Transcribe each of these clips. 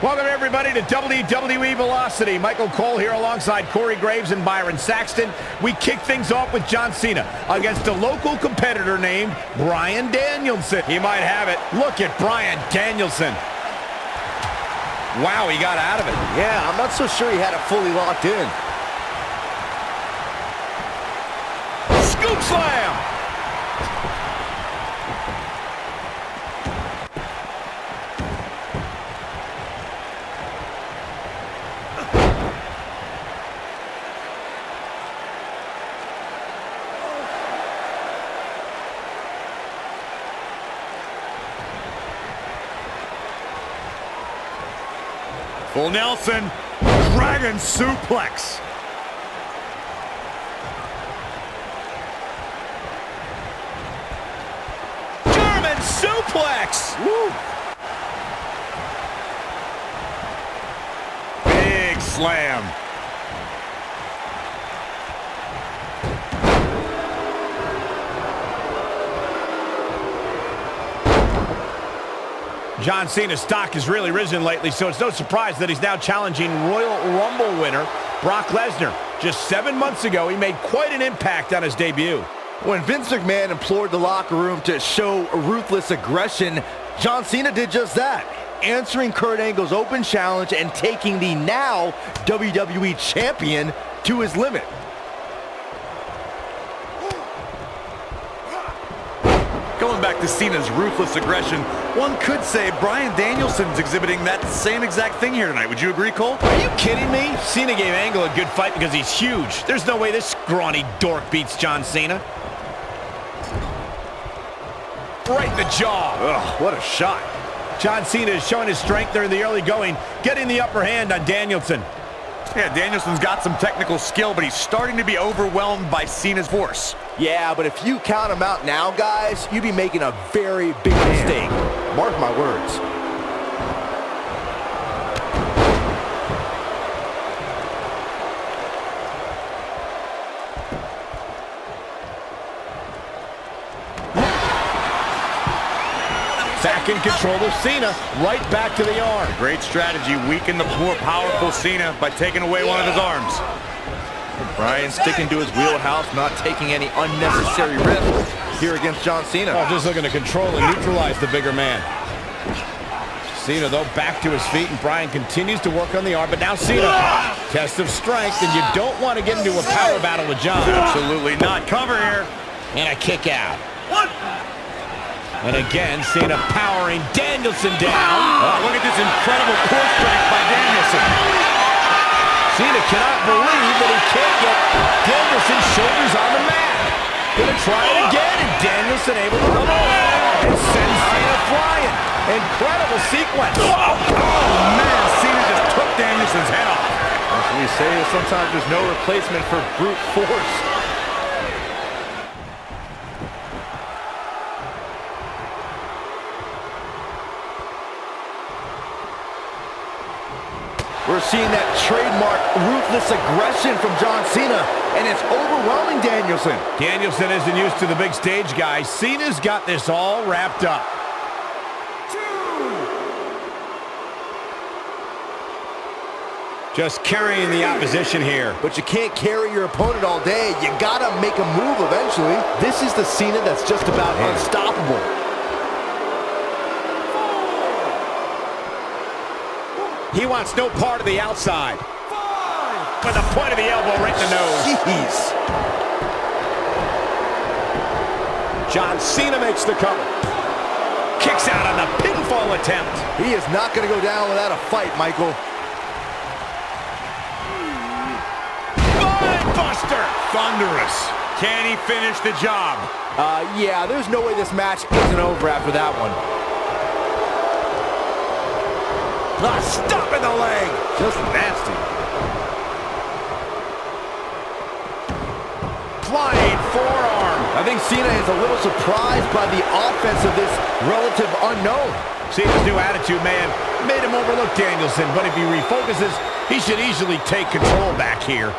Welcome, everybody, to WWE Velocity. Michael Cole here alongside Corey Graves and Byron Saxton. We kick things off with John Cena against a local competitor named Bryan Danielson. He might have it. Look at Bryan Danielson. Wow, he got out of it. Yeah, I'm not so sure he had it fully locked in. Scoop slam! Full Nelson, Dragon Suplex. German Suplex! Woo. Big slam. John Cena's stock has really risen lately, so it's no surprise that he's now challenging Royal Rumble winner Brock Lesnar. Just 7 months ago, he made quite an impact on his debut. When Vince McMahon implored the locker room to show ruthless aggression, John Cena did just that, answering Kurt Angle's open challenge and taking the now WWE Champion to his limit. Going back to Cena's ruthless aggression, one could say Bryan Danielson's exhibiting that same exact thing here tonight. Would you agree, Cole? Are you kidding me? Cena gave Angle a good fight because he's huge. There's no way this scrawny dork beats John Cena. Right in the jaw. Ugh, what a shot. John Cena is showing his strength there in the early going, getting the upper hand on Danielson. Yeah, Danielson's got some technical skill, but he's starting to be overwhelmed by Cena's force. Yeah, but if you count him out now, guys, you'd be making a very big mistake. Mark my words. Back in control of Cena, right back to the arm. Great strategy, weaken the more powerful Cena by taking away one of his arms. Bryan sticking to his wheelhouse, not taking any unnecessary risks here against John Cena. Oh, just looking to control and neutralize the bigger man. Cena, though, back to his feet, and Bryan continues to work on the arm, but now Cena, test of strength, and you don't want to get into a power battle with John. Absolutely not. Cover here. And a kick out. And again, Cena powering Danielson down. Oh, look at this incredible core strength by Danielson. Cena cannot believe that he can't get Danielson's shoulders on the mat. Gonna try it again, and Danielson able to come off and send Cena flying. Incredible sequence. Oh, man, Cena just took Danielson's head off. As we say, sometimes there's no replacement for brute force. We're seeing that trademark ruthless aggression from John Cena, and it's overwhelming Danielson. Danielson isn't used to the big stage, guys. Cena's got this all wrapped up. Just carrying the opposition here. But you can't carry your opponent all day. You gotta make a move eventually. This is the Cena that's just about unstoppable. He wants no part of the outside. With the point of the elbow right in the nose. Jeez. John Cena makes the cover. Kicks out on the pinfall attempt. He is not going to go down without a fight, Michael. Buster! Thunderous. Can he finish the job? Yeah, there's no way this match isn't over after that one. Stop in the leg. Just nasty. Flying forearm. I think Cena is a little surprised by the offense of this relative unknown. Cena's new attitude, man, made him overlook Danielson, but if he refocuses, he should easily take control back here.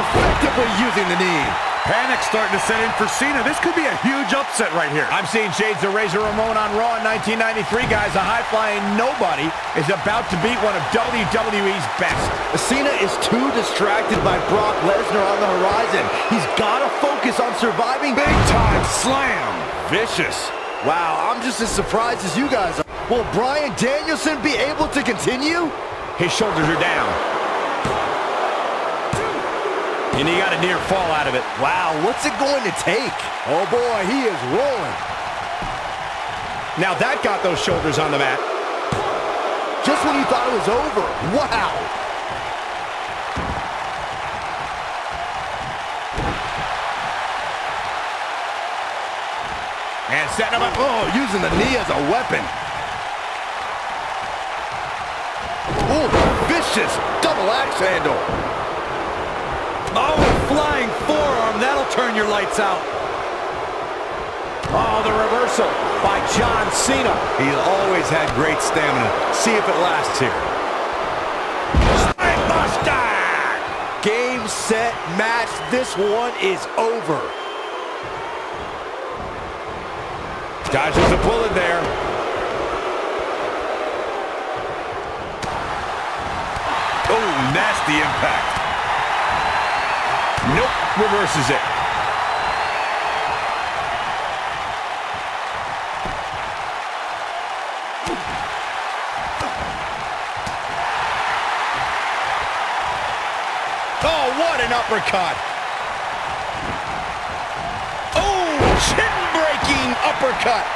effectively using the knee. Panic starting to set in for Cena. This could be a huge upset right here. I'm seeing shades of Razor Ramon on Raw in 1993, guys. A high-flying nobody is about to beat one of WWE's best. Cena is too distracted by Brock Lesnar on the horizon. He's got to focus on surviving. Big time slam. Vicious. Wow, I'm just as surprised as you guys are. Will Bryan Danielson be able to continue? His shoulders are down. And he got a near fall out of it. Wow, what's it going to take? Oh boy, he is rolling. Now that got those shoulders on the mat. Just when you thought it was over. Wow. And setting him up. Oh, using the knee as a weapon. Oh, vicious double axe handle. Oh, flying forearm. That'll turn your lights out. Oh, the reversal by John Cena. He's always had great stamina. See if it lasts here. Spinebuster! Game, set, match. This one is over. Dodges a bullet there. Oh, nasty impact. Nope, reverses it. Oh, what an uppercut. Oh, chin-breaking uppercut.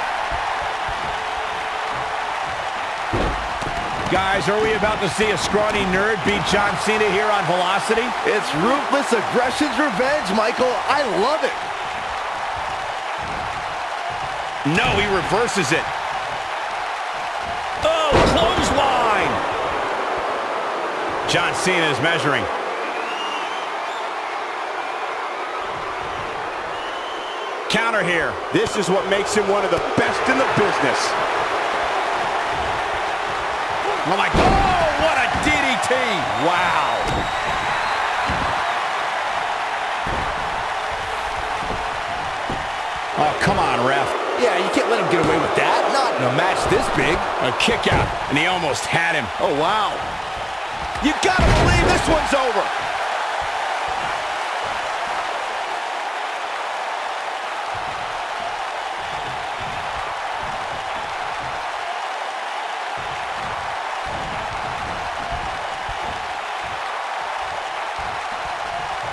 Guys, are we about to see a scrawny nerd beat John Cena here on Velocity? It's ruthless aggression's revenge, Michael. I love it. No, he reverses it. Oh, clothesline! John Cena is measuring. Counter here. This is what makes him one of the best in the business. Oh my God, oh, what a DDT. Wow. Oh, come on, ref. Yeah, you can't let him get away with that. Not in a match this big. A kick out, and he almost had him. Oh, wow. You gotta believe this one's over.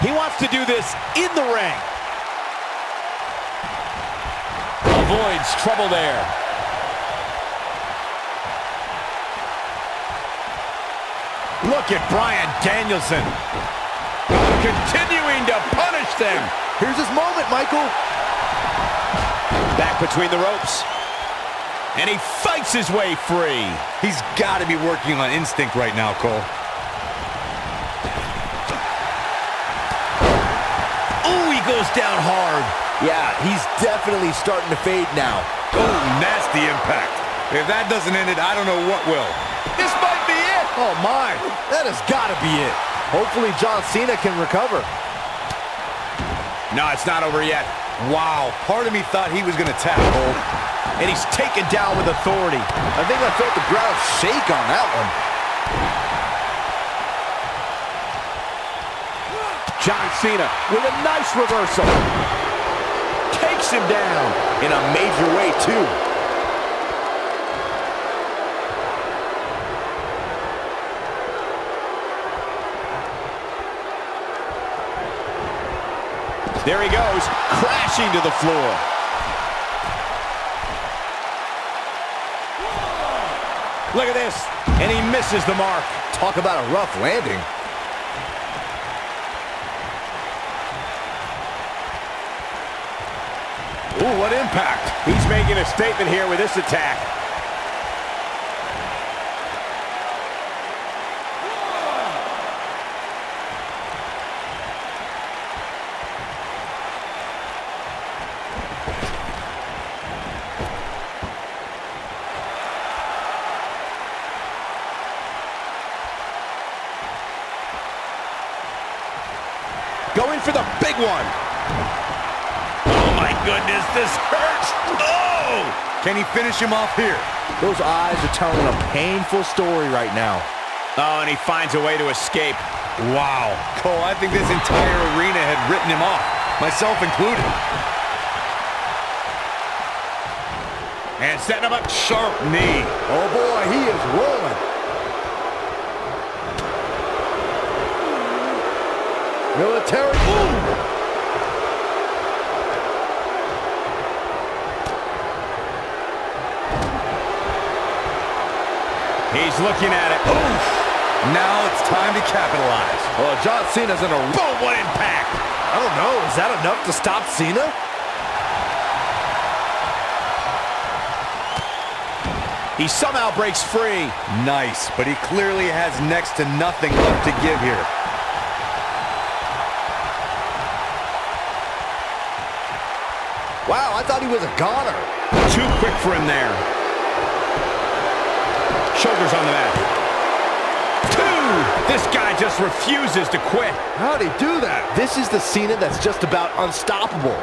He wants to do this in the ring. Avoids trouble there. Look at Bryan Danielson. Continuing to punish them. Here's his moment, Michael. Back between the ropes. And he fights his way free. He's got to be working on instinct right now, Cole. Goes down hard. Yeah, he's definitely starting to fade now. Oh, nasty impact. If that doesn't end it, I don't know what will. This might be it. Oh, my. That has got to be it. Hopefully, John Cena can recover. No, it's not over yet. Wow, part of me thought he was going to tap, Cole. And he's taken down with authority. I think I felt the ground shake on that one. John Cena with a nice reversal. Takes him down in a major way, too. There he goes, crashing to the floor. Look at this, and he misses the mark. Talk about a rough landing. Ooh, what impact. He's making a statement here with this attack. going for the big one. Oh my goodness, this hurts. Oh! Can he finish him off here? Those eyes are telling a painful story right now. Oh, and he finds a way to escape. Wow. Cole, I think this entire arena had written him off, myself included. And setting him up, sharp knee. Oh boy, he is rolling. Military. Ooh. He's looking at it. Oof. Now it's time to capitalize. Oh, John Cena's in a... Boom, what impact. I don't know, is that enough to stop Cena? He somehow breaks free. Nice, but he clearly has next to nothing left to give here. Wow, I thought he was a goner. Too quick for him there. Shoulders on the mat. Two! This guy just refuses to quit. How'd he do that? This is the Cena that's just about unstoppable.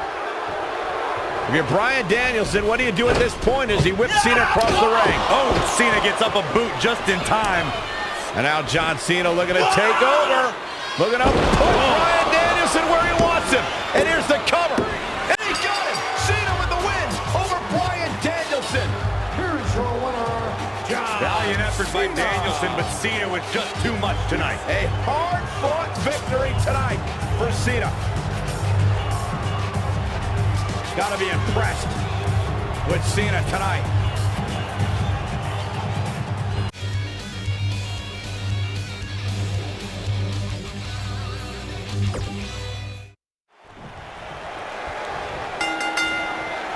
If you're Bryan Danielson, what do you do at this point as he whips Cena across the ring? Oh, Cena gets up a boot just in time. And now John Cena looking to take over. Looking up, put Bryan Danielson where he wants him. And here's the cover. And he got him. Cena with the win over Bryan Danielson. Here's your winner, John Valiant effort by Cena. Danielson, but Cena was just too much tonight. A hard-fought victory tonight for Cena. Got to be impressed with Cena tonight.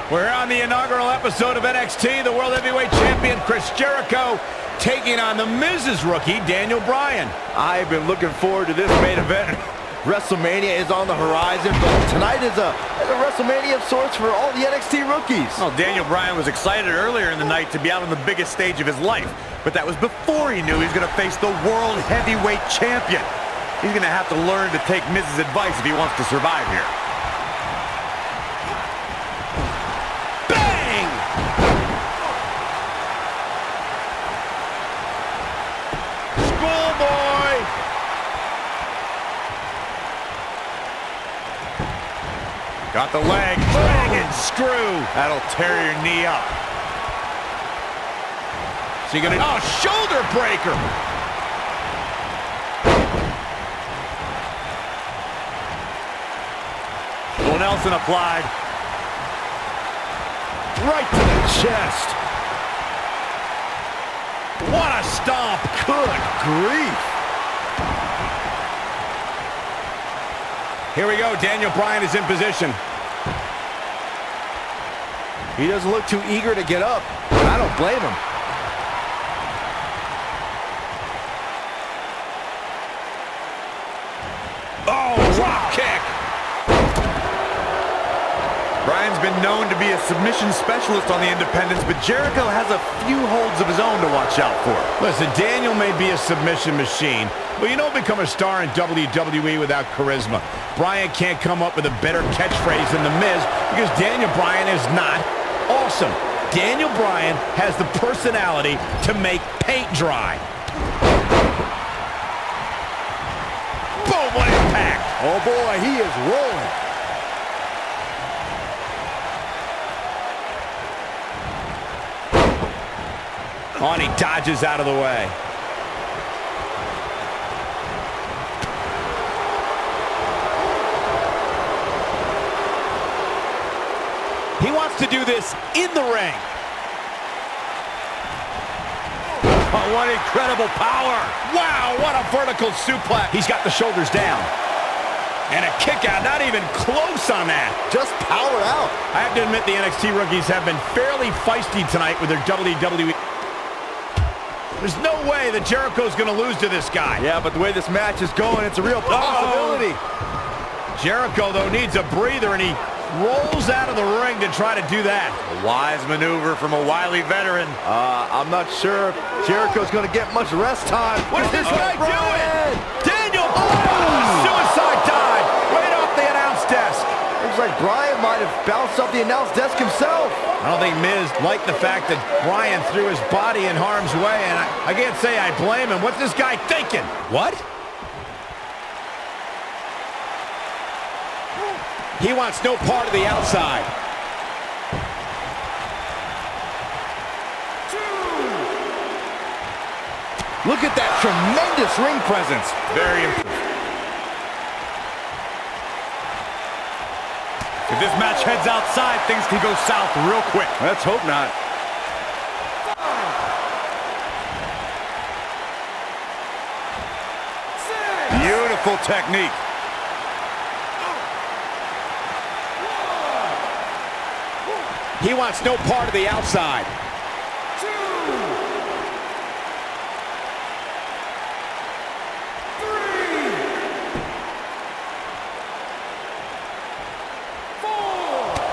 We're here on the inaugural episode of NXT. The World Heavyweight Champion Chris Jericho taking on the Miz's rookie, Daniel Bryan. I've been looking forward to this main event. WrestleMania is on the horizon, but tonight is a WrestleMania of sorts for all the NXT rookies. Well, Daniel Bryan was excited earlier in the night to be out on the biggest stage of his life, but that was before he knew he was going to face the World Heavyweight Champion. He's going to have to learn to take Miz's advice if he wants to survive here. Bang! Schoolboy! Got the leg. Dragon screw. That'll tear your knee up. Is he gonna... Oh, shoulder breaker. Nelson applied. Right to the chest. What a stomp. Good grief. Here we go. Daniel Bryan is in position. He doesn't look too eager to get up, and I don't blame him. Oh, drop kick. Bryan's been known to be a submission specialist on the independents, but Jericho has a few holds of his own to watch out for. Listen, Daniel may be a submission machine, but you don't become a star in WWE without charisma. Bryan can't come up with a better catchphrase than The Miz because Daniel Bryan is not awesome. Daniel Bryan has the personality to make paint dry. Boom, what impact. Oh boy, he is rolling. Oh, and he dodges out of the way. He wants to do this in the ring. Oh, what incredible power. Wow, what a vertical suplex. He's got the shoulders down. And a kick out, not even close on that. Just powered out. I have to admit the NXT rookies have been fairly feisty tonight with their WWE. There's no way that Jericho's going to lose to this guy. Yeah, but the way this match is going, it's a real possibility. Jericho, though, needs a breather, and he rolls out of the ring to try to do that. A wise maneuver from a wily veteran. I'm not sure if Jericho's going to get much rest time. What is this guy Bryan. doing? Daniel Bryan! Suicide dive! Wait bounced off the announce desk himself. I don't think Miz liked the fact that Bryan threw his body in harm's way, and I can't say I blame him. What's this guy thinking? What? He wants no part of the outside. Look at that tremendous ring presence. Very impressive. If this match heads outside, things can go south real quick. Let's hope not. Beautiful technique. He wants no part of the outside.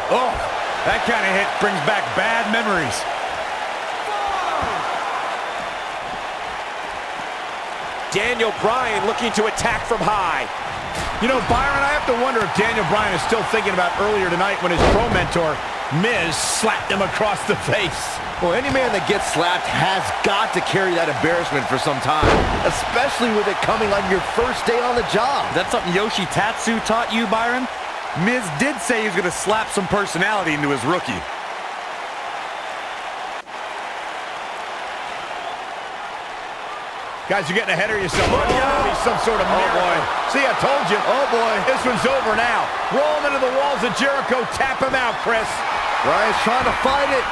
Oh, that kind of hit brings back bad memories. Daniel Bryan looking to attack from high. You know, Byron, I have to wonder if Daniel Bryan is still thinking about earlier tonight when his pro mentor, Miz, slapped him across the face. Well, any man that gets slapped has got to carry that embarrassment for some time, especially with it coming on your first day on the job. Is that something Yoshi Tatsu taught you, Byron? Miz did say he was going to slap some personality into his rookie. Guys, you're getting ahead of yourself. There's got to be some sort of miracle. boy. See, I told you. Oh, boy. This one's over now. Roll him into the walls of Jericho. Tap him out, Chris. Bryan's trying to fight it.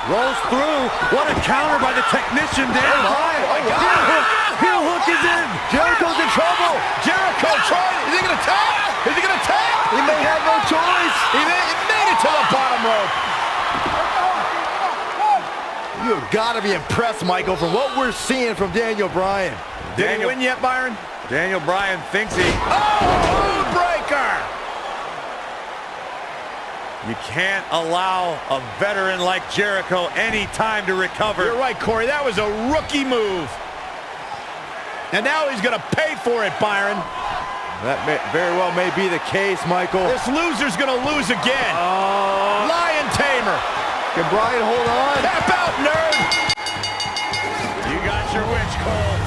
Rolls through. What a counter by the technician there. Oh, my God. Heel hook is in. Jericho's in trouble. Jericho trying. Is he going to tap? Is he going to tap? He may have no choice. He made it to the bottom rope. You've got to be impressed, Michael, from what we're seeing from Daniel Bryan. Did he win yet, Byron? Daniel Bryan thinks he... Oh, breaker! You can't allow a veteran like Jericho any time to recover. You're right, Corey. That was a rookie move. And now he's going to pay for it, Byron. That very well may be the case, Michael. This loser's going to lose again. Lion Tamer. Can Bryan hold on? Tap out, nerd. You got your wish, Cole.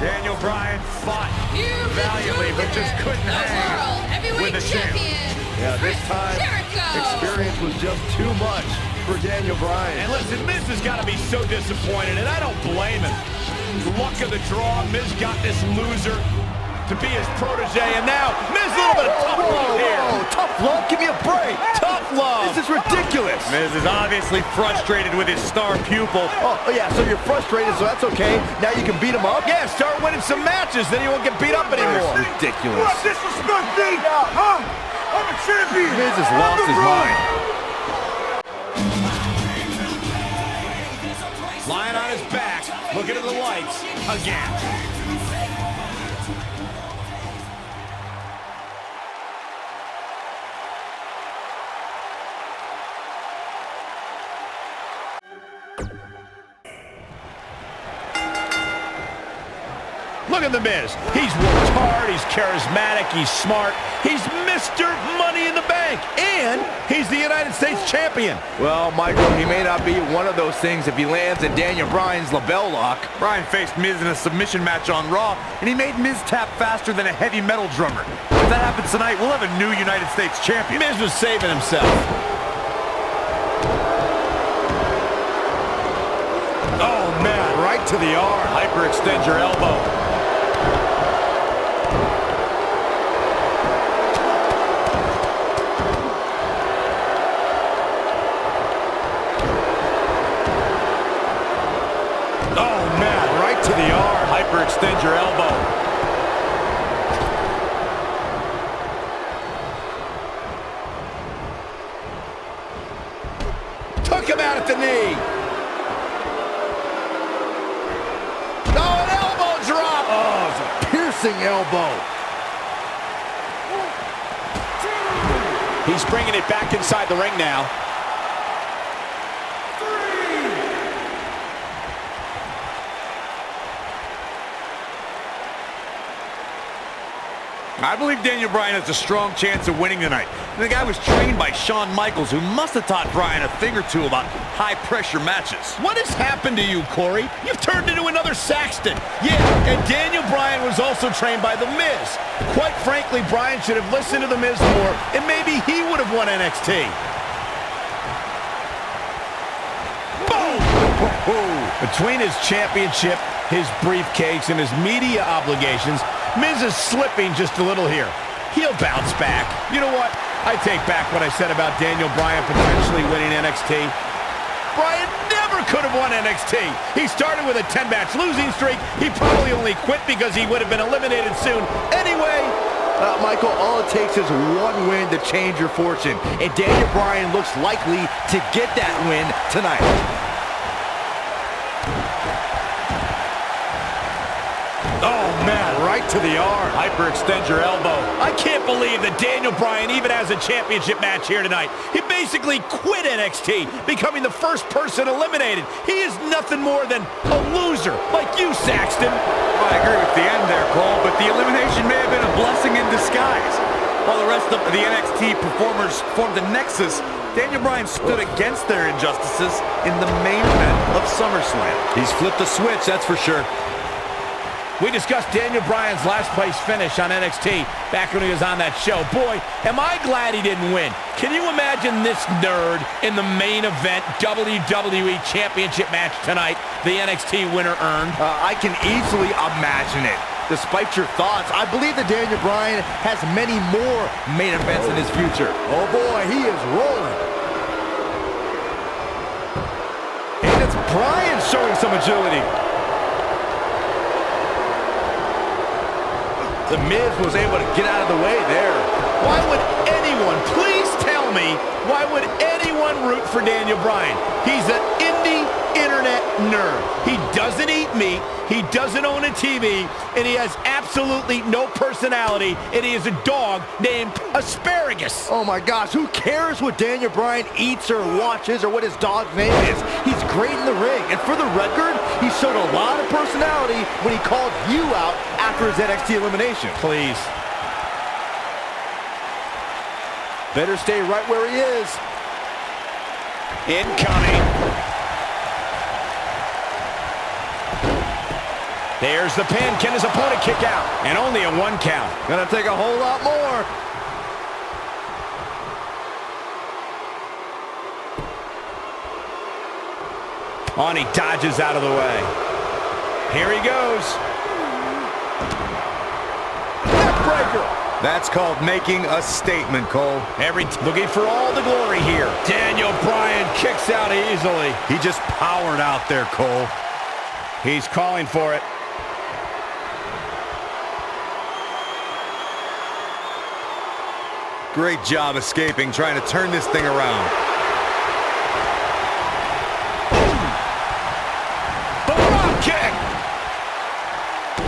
Daniel Bryan fought valiantly, but just couldn't hang with the champ. Yeah, this time, experience was just too much for Daniel Bryan. And listen, Miz has got to be so disappointed, and I don't blame him. Luck of the draw, Miz got this loser to be his protege, and now Miz a little bit of tough love here. Tough love? Give me a break. Tough love. This is ridiculous. Miz is obviously frustrated with his star pupil. Oh, yeah, so you're frustrated, so that's okay. Now you can beat him up? Yeah, start winning some matches, then he won't get beat up anymore. It's ridiculous. Disrespect me! Huh? I'm a champion! Miz has lost his mind. Lying on his back, looking at the lights again. Look at the Miz. He's worked hard, he's charismatic, he's smart. He's Mr. Money in the Bank, and he's the United States champion. Well, Michael, he may not be one of those things if he lands in Daniel Bryan's label lock. Bryan faced Miz in a submission match on Raw, and he made Miz tap faster than a heavy metal drummer. If that happens tonight, we'll have a new United States champion. Miz was saving himself. Oh, man, right to the arm. Hyperextend your elbow. Hyperextend your elbow. Took him out at the knee. Oh, an elbow drop. Oh, it's a piercing elbow. He's bringing it back inside the ring now. I believe Daniel Bryan has a strong chance of winning tonight. And the guy was trained by Shawn Michaels, who must have taught Bryan a thing or two about high-pressure matches. What has happened to you, Corey? You've turned into another Saxton. Yeah, and Daniel Bryan was also trained by The Miz. Quite frankly, Bryan should have listened to The Miz more, and maybe he would have won NXT. Boom! Between his championship, his briefcase, and his media obligations, Miz is slipping just a little here. He'll bounce back. You know what? I take back what I said about Daniel Bryan potentially winning NXT. Bryan never could have won NXT. He started with a 10-match losing streak. He probably only quit because he would have been eliminated soon. Anyway, Michael, all it takes is one win to change your fortune. And Daniel Bryan looks likely to get that win tonight. oh man, right to the arm. Hyperextend your elbow. I can't believe that Daniel Bryan even has a championship match here tonight. He basically quit NXT, becoming the first person eliminated. He is nothing more than a loser, like you, Saxton. Well, I agree with the end there, Cole, but the elimination may have been a blessing in disguise. While the rest of the NXT performers formed a nexus, Daniel Bryan stood against their injustices in the main event of SummerSlam. He's flipped the switch, that's for sure. We discussed Daniel Bryan's last place finish on NXT back when he was on that show. Boy, am I glad he didn't win. Can you imagine this nerd in the main event WWE Championship match tonight the NXT winner earned? I can easily imagine it. Despite your thoughts, I believe that Daniel Bryan has many more main events in his future. Oh boy, he is rolling. And it's Bryan showing some agility. The Miz was able to get out of the way there. Why would anyone, please tell me, why would anyone root for Daniel Bryan? He's an indie internet nerd. He doesn't eat meat, he doesn't own a TV, and he has absolutely no personality, and he is a dog named Asparagus. Oh my gosh, who cares what Daniel Bryan eats or watches or what his dog's name is? He's great in the ring, and for the record, he showed a lot of personality when he called you out after his NXT elimination. Please. Better stay right where he is. Incoming. There's the pin. Can his opponent kick out? And only a 1 count. Gonna take a whole lot more. On, he dodges out of the way. Here he goes. Neckbreaker. That's called making a statement, Cole. Looking for all the glory here. Daniel Bryan kicks out easily. He just powered out there, Cole. He's calling for it. Great job escaping, trying to turn this thing around. The drop kick.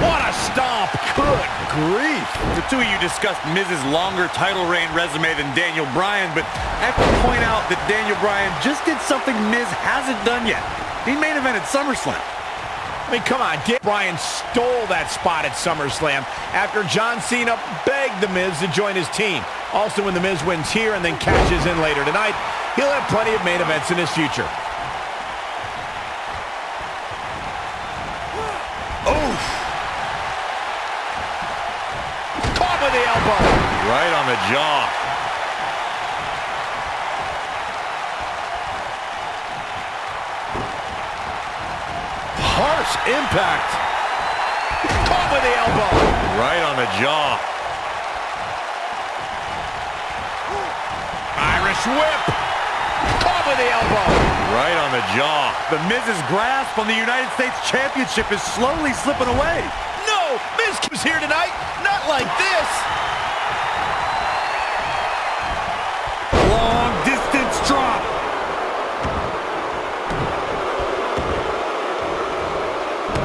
What a stomp. Good grief. The two of you discussed Miz's longer title reign resume than Daniel Bryan, but I have to point out that Daniel Bryan just did something Miz hasn't done yet. He main evented SummerSlam. I mean, come on. Bryan stole that spot at SummerSlam after John Cena begged The Miz to join his team. Also, when The Miz wins here and then cashes in later tonight, he'll have plenty of main events in his future. Oof. Caught with the elbow. Right on the jaw. Harsh impact. Caught with the elbow. Right on the jaw. Irish whip. Caught with the elbow. Right on the jaw. The Miz's grasp on the United States Championship is slowly slipping away. No, Miz was here tonight. Not like this. Long distance drop.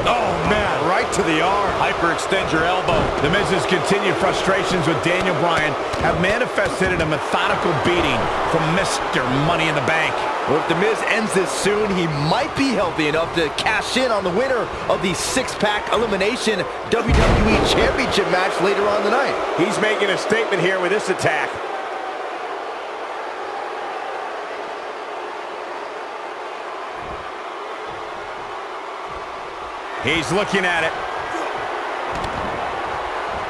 Oh, man, right to the arm. Hyperextend your elbow. The Miz's continued frustrations with Daniel Bryan have manifested in a methodical beating from Mr. Money in the Bank. Well, if The Miz ends this soon, he might be healthy enough to cash in on the winner of the six-pack elimination WWE Championship match later on tonight. He's making a statement here with this attack. He's looking at it.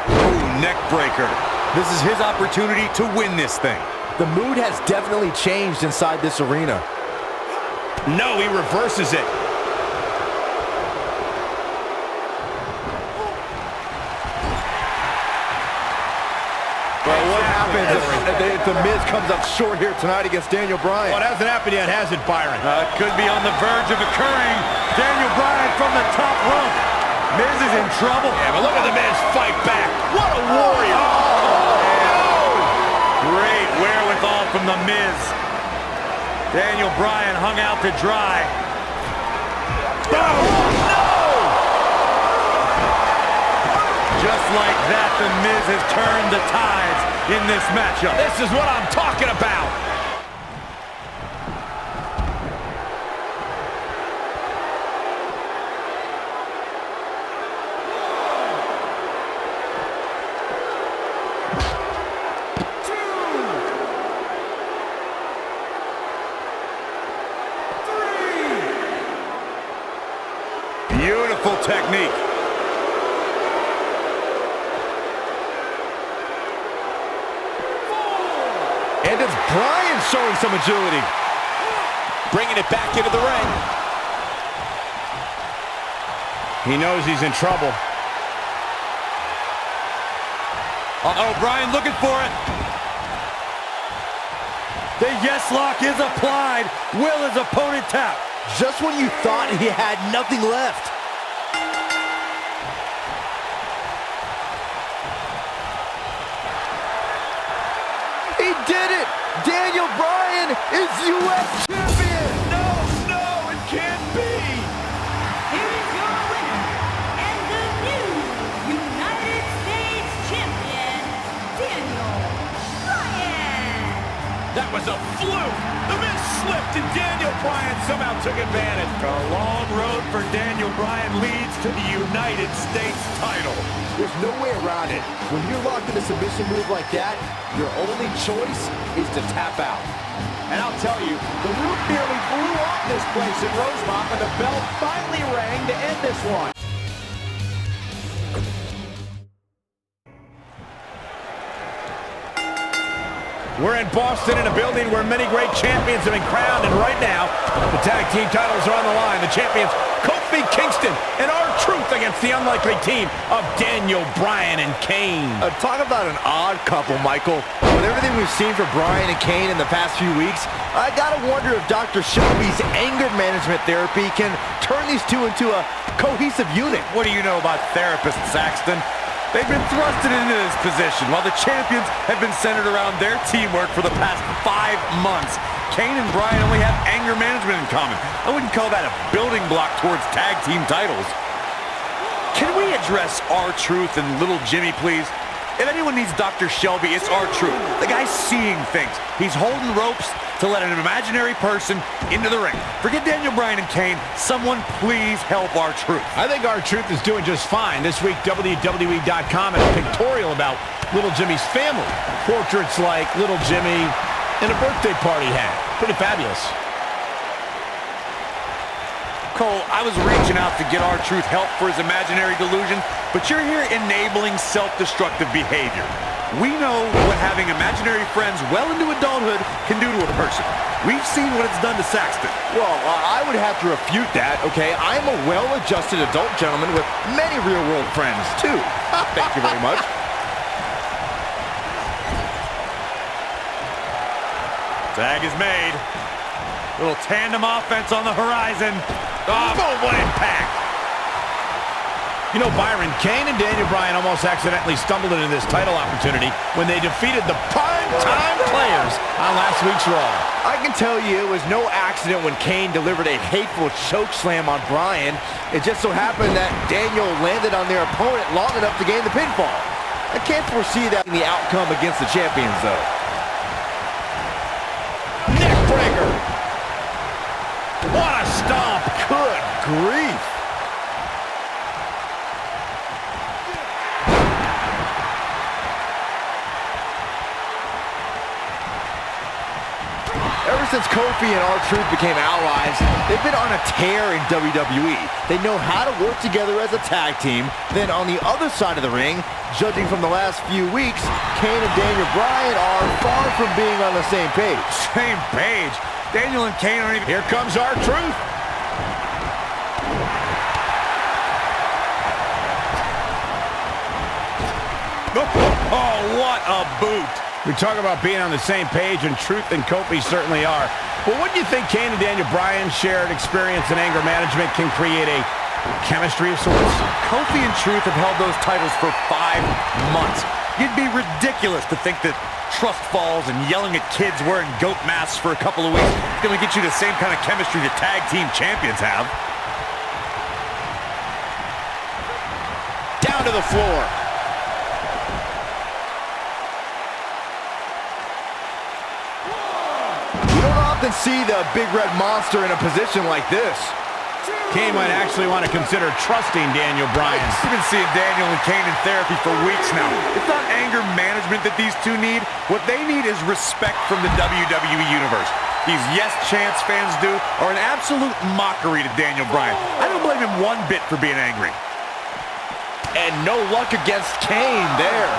Ooh, neck breaker. This is his opportunity to win this thing. The mood has definitely changed inside this arena. No, he reverses it. Well, what happens if The Miz comes up short here tonight against Daniel Bryan? Well, it hasn't happened yet, has it, Byron? It could be on the verge of occurring. Daniel Bryan from the top rope. Miz is in trouble. Yeah, but look at The Miz fight back. What a warrior. Great wherewithal from The Miz. Daniel Bryan hung out to dry. Just like that, The Miz has turned the tides in this matchup. This is what I'm talking about. Beautiful technique. And it's Bryan showing some agility. Bringing it back into the ring. He knows he's in trouble. Uh-oh, Bryan looking for it. The yes lock is applied. Will his opponent tap? Just when you thought he had nothing left. He did it! Daniel Bryan is U.S. champion! No, it can't be! Here is your winner, and the new United States Champion, Daniel Bryan! That was a fluke! The Miz slipped and Daniel Bryan somehow took advantage. A long road for Daniel Bryan leads to the United States title. There's no way around it. When you're locked in a submission move like that, your only choice is to tap out. And I'll tell you, the roof nearly blew off this place in Rosemont, but the bell finally rang to end this one. We're in Boston in a building where many great champions have been crowned, and right now, the tag team titles are on the line. The champions, Kofi Kingston and R-Truth against the unlikely team of Daniel Bryan and Kane. Talk about an odd couple, Michael. With everything we've seen from Bryan and Kane in the past few weeks, I gotta wonder if Dr. Shelby's anger management therapy can turn these two into a cohesive unit. What do you know about therapists, Saxton? They've been thrusted into this position while the champions have been centered around their teamwork for the past 5 months. Kane and Bryan only have anger management in common. I wouldn't call that a building block towards tag team titles. Can we address R-Truth and Little Jimmy, please? If anyone needs Dr. Shelby, it's R-Truth. The guy's seeing things. He's holding ropes to let an imaginary person into the ring. Forget Daniel Bryan and Kane. Someone please help R-Truth. I think R-Truth is doing just fine. This week, WWE.com had a pictorial about Little Jimmy's family. Portraits like Little Jimmy and a birthday party he had. Pretty fabulous. Cole, I was reaching out to get R-Truth help for his imaginary delusion, but you're here enabling self-destructive behavior. We know what having imaginary friends well into adulthood can do to a person. We've seen what it's done to Saxton. Well, I would have to refute that, okay? I'm a well-adjusted adult gentleman with many real-world friends, too. Thank you very much. Tag is made. Little tandem offense on the horizon. Oh, boom, what impact! You know, Byron, Kane and Daniel Bryan almost accidentally stumbled into this title opportunity when they defeated the prime-time players on last week's Raw. I can tell you it was no accident when Kane delivered a hateful choke slam on Bryan. It just so happened that Daniel landed on their opponent long enough to gain the pinfall. I can't foresee that in the outcome against the champions, though. Neckbreaker. What a stomp. Good grief. Ever since Kofi and R-Truth became allies, they've been on a tear in WWE. They know how to work together as a tag team. Then on the other side of the ring, judging from the last few weeks, Kane and Daniel Bryan are far from being on the same page. Same page? Daniel and Kane aren't even... Here comes R-Truth. Oh, what a boot. We talk about being on the same page, and Truth and Kofi certainly are. Well, what do you think Kane and Daniel Bryan's shared experience in anger management can create a chemistry of sorts? Kofi and Truth have held those titles for 5 months. It'd be ridiculous to think that trust falls and yelling at kids wearing goat masks for a couple of weeks is going to get you the same kind of chemistry the tag team champions have. Down to the floor. Often see the big red monster in a position like this. Kane might actually want to consider trusting Daniel Bryan. I've been seeing Daniel and Kane in therapy for weeks now. It's not anger management that these two need. What they need is respect from the WWE Universe. These yes chants fans do are an absolute mockery to Daniel Bryan. I don't blame him one bit for being angry. And no luck against Kane there.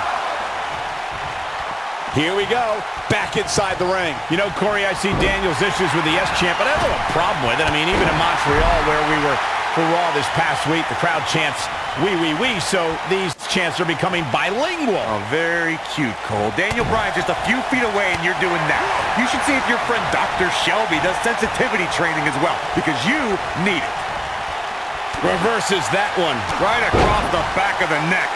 Here we go, back inside the ring. You know, Corey, I see Daniel's issues with the yes chant, but I don't have a problem with it. I mean, even in Montreal, where we were for Raw this past week, the crowd chants, "We, we, we," so these chants are becoming bilingual. Oh, very cute, Cole. Daniel Bryan's just a few feet away, and you're doing that. You should see if your friend Dr. Shelby does sensitivity training as well, because you need it. Reverses that one. Right across the back of the neck.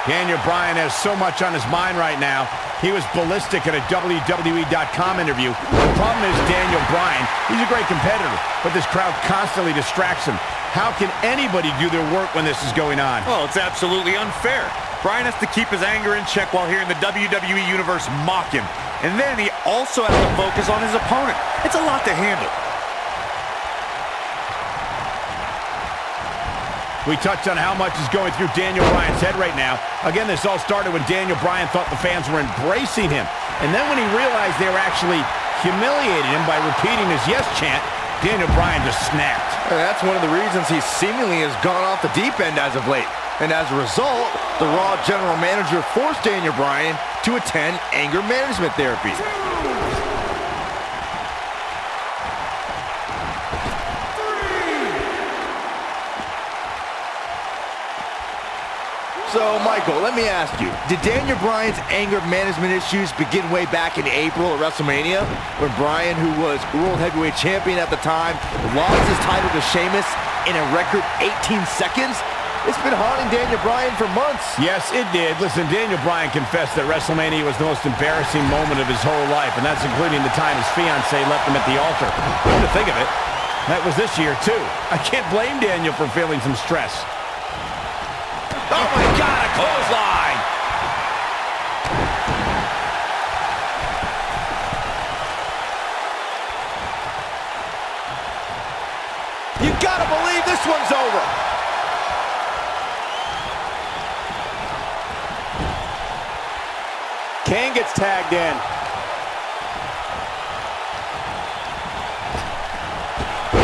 Daniel Bryan has so much on his mind right now. He was ballistic in a WWE.com interview. The problem is Daniel Bryan, he's a great competitor, but this crowd constantly distracts him. How can anybody do their work when this is going on? Well, it's absolutely unfair. Bryan has to keep his anger in check while hearing the WWE Universe mock him. And then he also has to focus on his opponent. It's a lot to handle. We touched on how much is going through Daniel Bryan's head right now. Again, this all started when Daniel Bryan thought the fans were embracing him. And then when he realized they were actually humiliating him by repeating his yes chant, Daniel Bryan just snapped. And that's one of the reasons he seemingly has gone off the deep end as of late. And as a result, the Raw general manager forced Daniel Bryan to attend anger management therapy. So, Michael, let me ask you, did Daniel Bryan's anger management issues begin way back in April at WrestleMania, when Bryan, who was World Heavyweight Champion at the time, lost his title to Sheamus in a record 18 seconds? It's been haunting Daniel Bryan for months. Yes, it did. Listen, Daniel Bryan confessed that WrestleMania was the most embarrassing moment of his whole life, and that's including the time his fiancée left him at the altar. Come to think of it, that was this year, too. I can't blame Daniel for feeling some stress. Oh, my God, a clothesline! You gotta believe this one's over. Kane gets tagged in.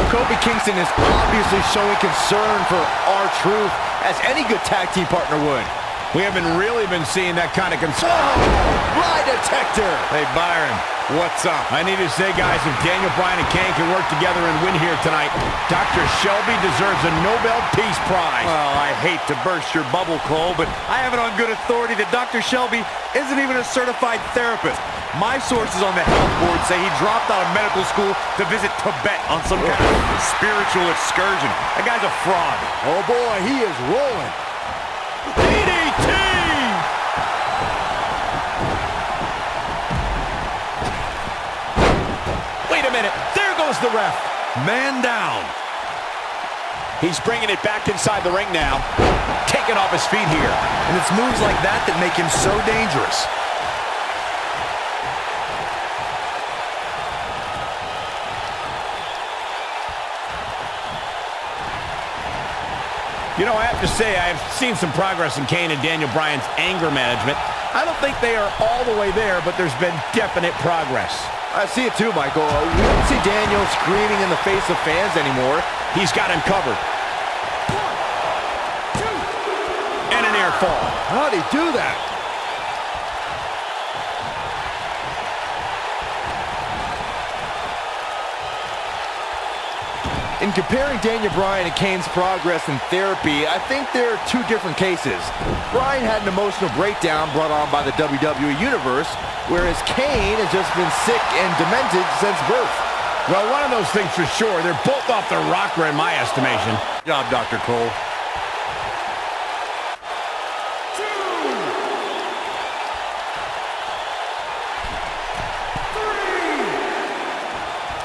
Kofi Kingston is obviously showing concern for R-Truth, as any good tag team partner would. We haven't really been seeing that kind of concern. Oh, lie detector! Hey, Byron, what's up? I need to say, guys, if Daniel Bryan and Kane can work together and win here tonight, Dr. Shelby deserves a Nobel Peace Prize. Well, I hate to burst your bubble, Cole, but I have it on good authority that Dr. Shelby isn't even a certified therapist. My sources on the health board say he dropped out of medical school to visit Tibet on some kind of spiritual excursion. That guy's a fraud. Oh boy, he is rolling. DDT! Wait a minute. There goes the ref. Man down. He's bringing it back inside the ring now. Taking off his feet here. And it's moves like that that make him so dangerous. You know, I have to say, I've seen some progress in Kane and Daniel Bryan's anger management. I don't think they are all the way there, but there's been definite progress. I see it too, Michael. We don't see Daniel screaming in the face of fans anymore. He's got him covered. 1, 2, and an air fall. How'd he do that? In comparing Daniel Bryan and Kane's progress in therapy, I think there are two different cases. Bryan had an emotional breakdown brought on by the WWE Universe, whereas Kane has just been sick and demented since birth. Well, one of those things for sure. They're both off their rocker in my estimation. Good job, Dr. Cole.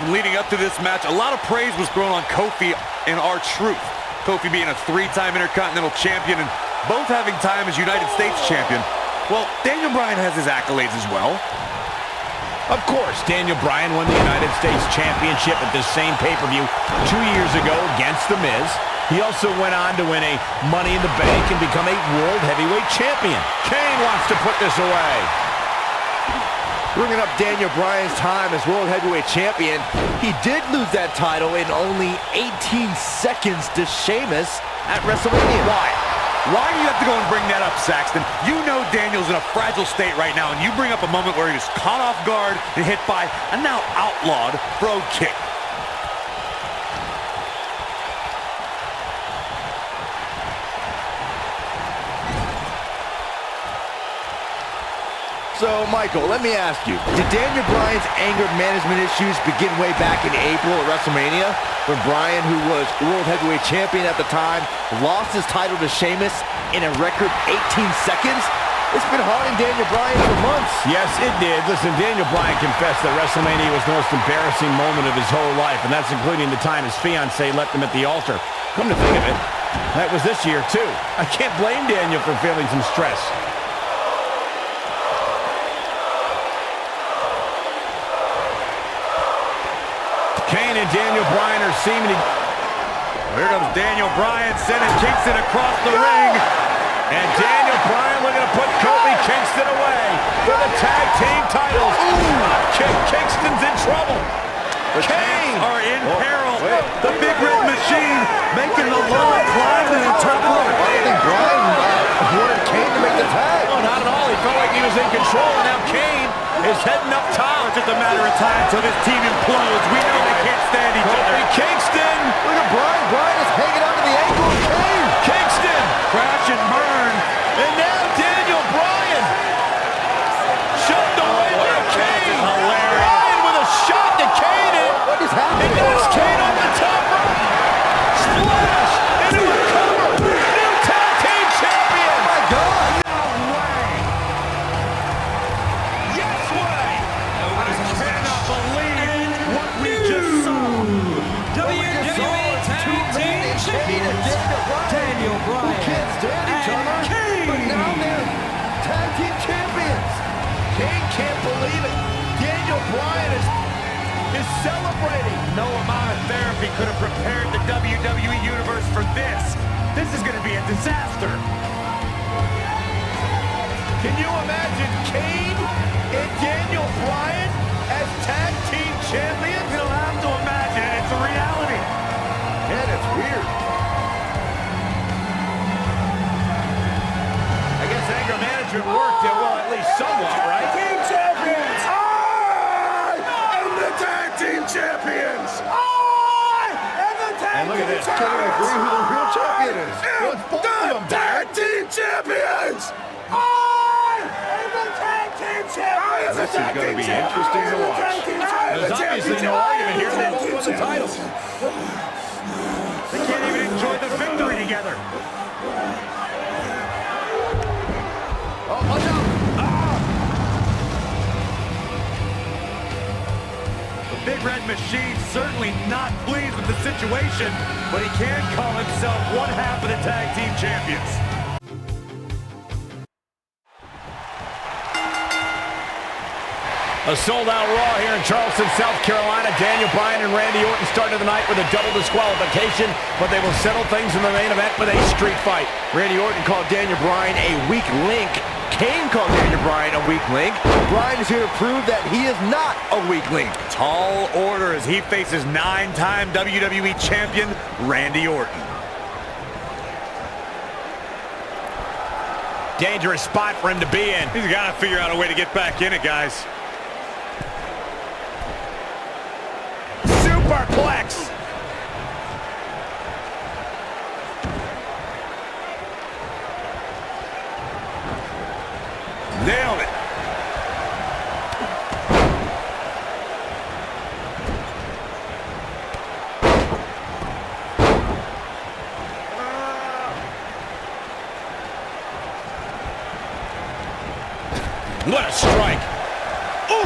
Leading up to this match, a lot of praise was thrown on Kofi and R-Truth. Kofi being a 3-time Intercontinental Champion and both having time as United States Champion. Well, Daniel Bryan has his accolades as well. Of course, Daniel Bryan won the United States Championship at this same pay-per-view 2 years ago against The Miz. He also went on to win a Money in the Bank and become a World Heavyweight Champion. Kane wants to put this away. Bringing up Daniel Bryan's time as World Heavyweight Champion, he did lose that title in only 18 seconds to Sheamus at WrestleMania. Why? Why do you have to go and bring that up, Saxton? You know Daniel's in a fragile state right now, and you bring up a moment where he was caught off guard and hit by a now outlawed Brogue Kick. So, Michael, let me ask you, did Daniel Bryan's anger management issues begin way back in April at WrestleMania, when Bryan, who was World Heavyweight Champion at the time, lost his title to Sheamus in a record 18 seconds? It's been haunting Daniel Bryan for months. Yes, it did. Listen, Daniel Bryan confessed that WrestleMania was the most embarrassing moment of his whole life, and that's including the time his fiancée left him at the altar. Come to think of it, that was this year, too. I can't blame Daniel for feeling some stress. Kane and Daniel Bryan are seeming to... Here comes Daniel Bryan sending Kingston across the ring. And Daniel Bryan looking to put Kofi Kingston away for the tag team titles. Kingston's in trouble. The Kane are in peril. The Big Red Machine making the long climb to the top of the I think Bryan wanted Kane to make the tag. No, not at all. He felt like he was in control, and now Kane is heading up top. It's just a matter of time until this team implodes. We know they can't stand each other. Kofi Kingston. Look at Bryan. Bryan is hanging on to the ankle of Kane. Kingston. Crash and burn. And now Daniel Bryan. Shoved away by Kane. Hilarious. Bryan with a shot to Kane. What is happening? And there's Kane on the top rope. Splash. Into a cover. New tag team champion. Oh my God. Yes way. Cannot believe what we just saw. WWE Tag Team Champions Daniel Bryan Can't stand each other, and Kane. but now they're tag team champions. Kane can't believe it. Daniel Bryan is celebrating. No amount of therapy could have prepared the WWE Universe for this. This is going to be a disaster. Can you imagine Kane and Daniel Bryan as tag team champions? You don't have to imagine it. It's a reality. Man, it's weird. I guess anger management worked, well, at least somewhat, right? Team champions! I am the tag team champions! I am the tag And look at team this. Can't even agree who the real champion is. Well, it's both of them, tag team champions! I am the tag team champions. This is going to be interesting to watch. There's obviously no argument here. They both won the titles. They can't even enjoy the victory together. Oh, watch out. The Big Red Machine certainly not pleased with the situation, but he can call himself one half of the tag team champions. A sold-out Raw here in Charleston, South Carolina. Daniel Bryan and Randy Orton started the night with a double disqualification, but they will settle things in the main event with a street fight. Randy Orton called Daniel Bryan a weak link. Kane called Daniel Bryan a weak link. Bryan is here to prove that he is not a weak link. Tall order as he faces 9-time WWE champion Randy Orton. Dangerous spot for him to be in. He's got to figure out a way to get back in it, guys. Superplex. Nailed it. What a strike. Ooh.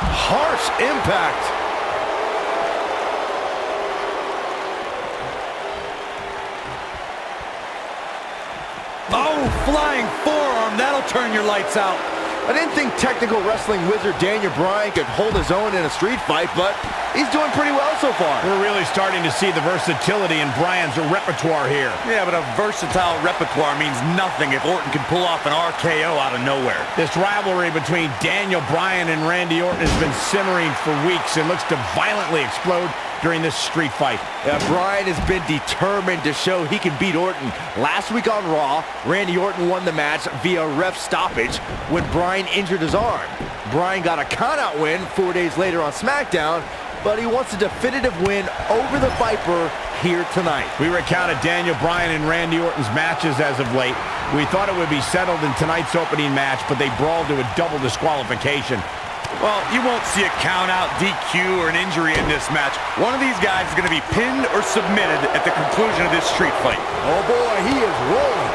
Harsh impact. Oh, flying forearm. That'll turn your lights out. I didn't think technical wrestling wizard Daniel Bryan could hold his own in a street fight, but he's doing pretty well so far. We're really starting to see the versatility in Bryan's repertoire here. Yeah, but a versatile repertoire means nothing if Orton can pull off an RKO out of nowhere. This rivalry between Daniel Bryan and Randy Orton has been simmering for weeks and looks to violently explode during this street fight. Bryan has been determined to show he can beat Orton. Last week on Raw, Randy Orton won the match via ref stoppage when Bryan injured his arm. Bryan got a countout win 4 days later on SmackDown, but he wants a definitive win over the Viper here tonight. We recounted Daniel Bryan and Randy Orton's matches as of late. We thought it would be settled in tonight's opening match, but they brawled to a double disqualification. Well, you won't see a count-out, DQ, or an injury in this match. One of these guys is going to be pinned or submitted at the conclusion of this street fight. Oh boy, he is rolling.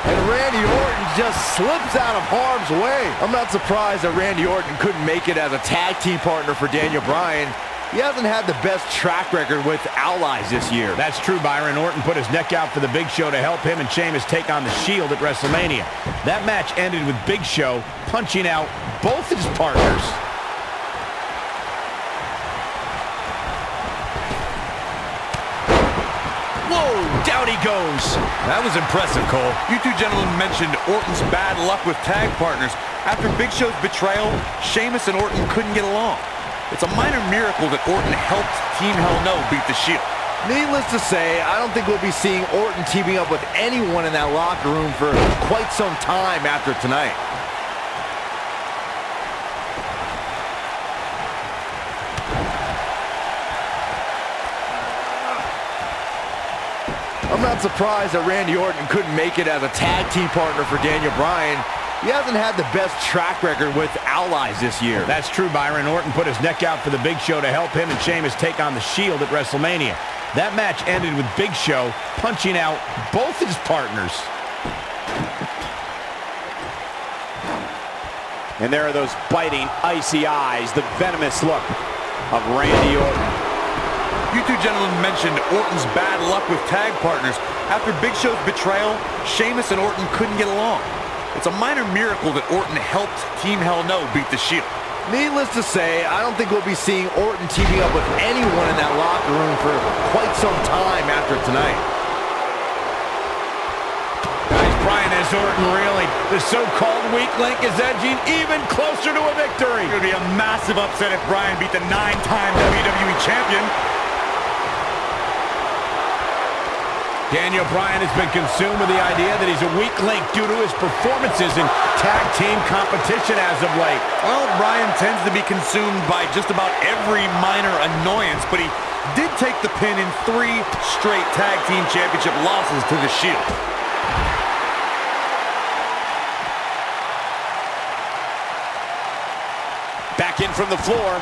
And Randy Orton just slips out of harm's way. I'm not surprised that Randy Orton couldn't make it as a tag team partner for Daniel Bryan. He hasn't had the best track record with allies this year. That's true, Byron. Orton put his neck out for the Big Show to help him and Sheamus take on the Shield at WrestleMania. That match ended with Big Show punching out both his partners. Whoa, down he goes. That was impressive, Cole. You two gentlemen mentioned Orton's bad luck with tag partners. After Big Show's betrayal, Sheamus and Orton couldn't get along. It's a minor miracle that Orton helped Team Hell No beat the Shield. Needless to say, I don't think we'll be seeing Orton teaming up with anyone in that locker room for quite some time after tonight. I'm not surprised that Randy Orton couldn't make it as a tag team partner for Daniel Bryan. He hasn't had the best track record with allies this year. That's true, Byron. Orton put his neck out for the Big Show to help him and Sheamus take on the Shield at WrestleMania. That match ended with Big Show punching out both his partners. And there are those biting, icy eyes, the venomous look of Randy Orton. You two gentlemen mentioned Orton's bad luck with tag partners. After Big Show's betrayal, Sheamus and Orton couldn't get along. It's a minor miracle that Orton helped Team Hell No beat the Shield. Needless to say, I don't think we'll be seeing Orton teaming up with anyone in that locker room for quite some time after tonight. Guys, Bryan has Orton reeling. The so-called weak link is edging even closer to a victory. It would be a massive upset if Bryan beat the 9-time WWE champion. Daniel Bryan has been consumed with the idea that he's a weak link due to his performances in tag team competition as of late. Well, Bryan tends to be consumed by just about every minor annoyance, but he did take the pin in 3 straight tag team championship losses to the Shield. Back in from the floor.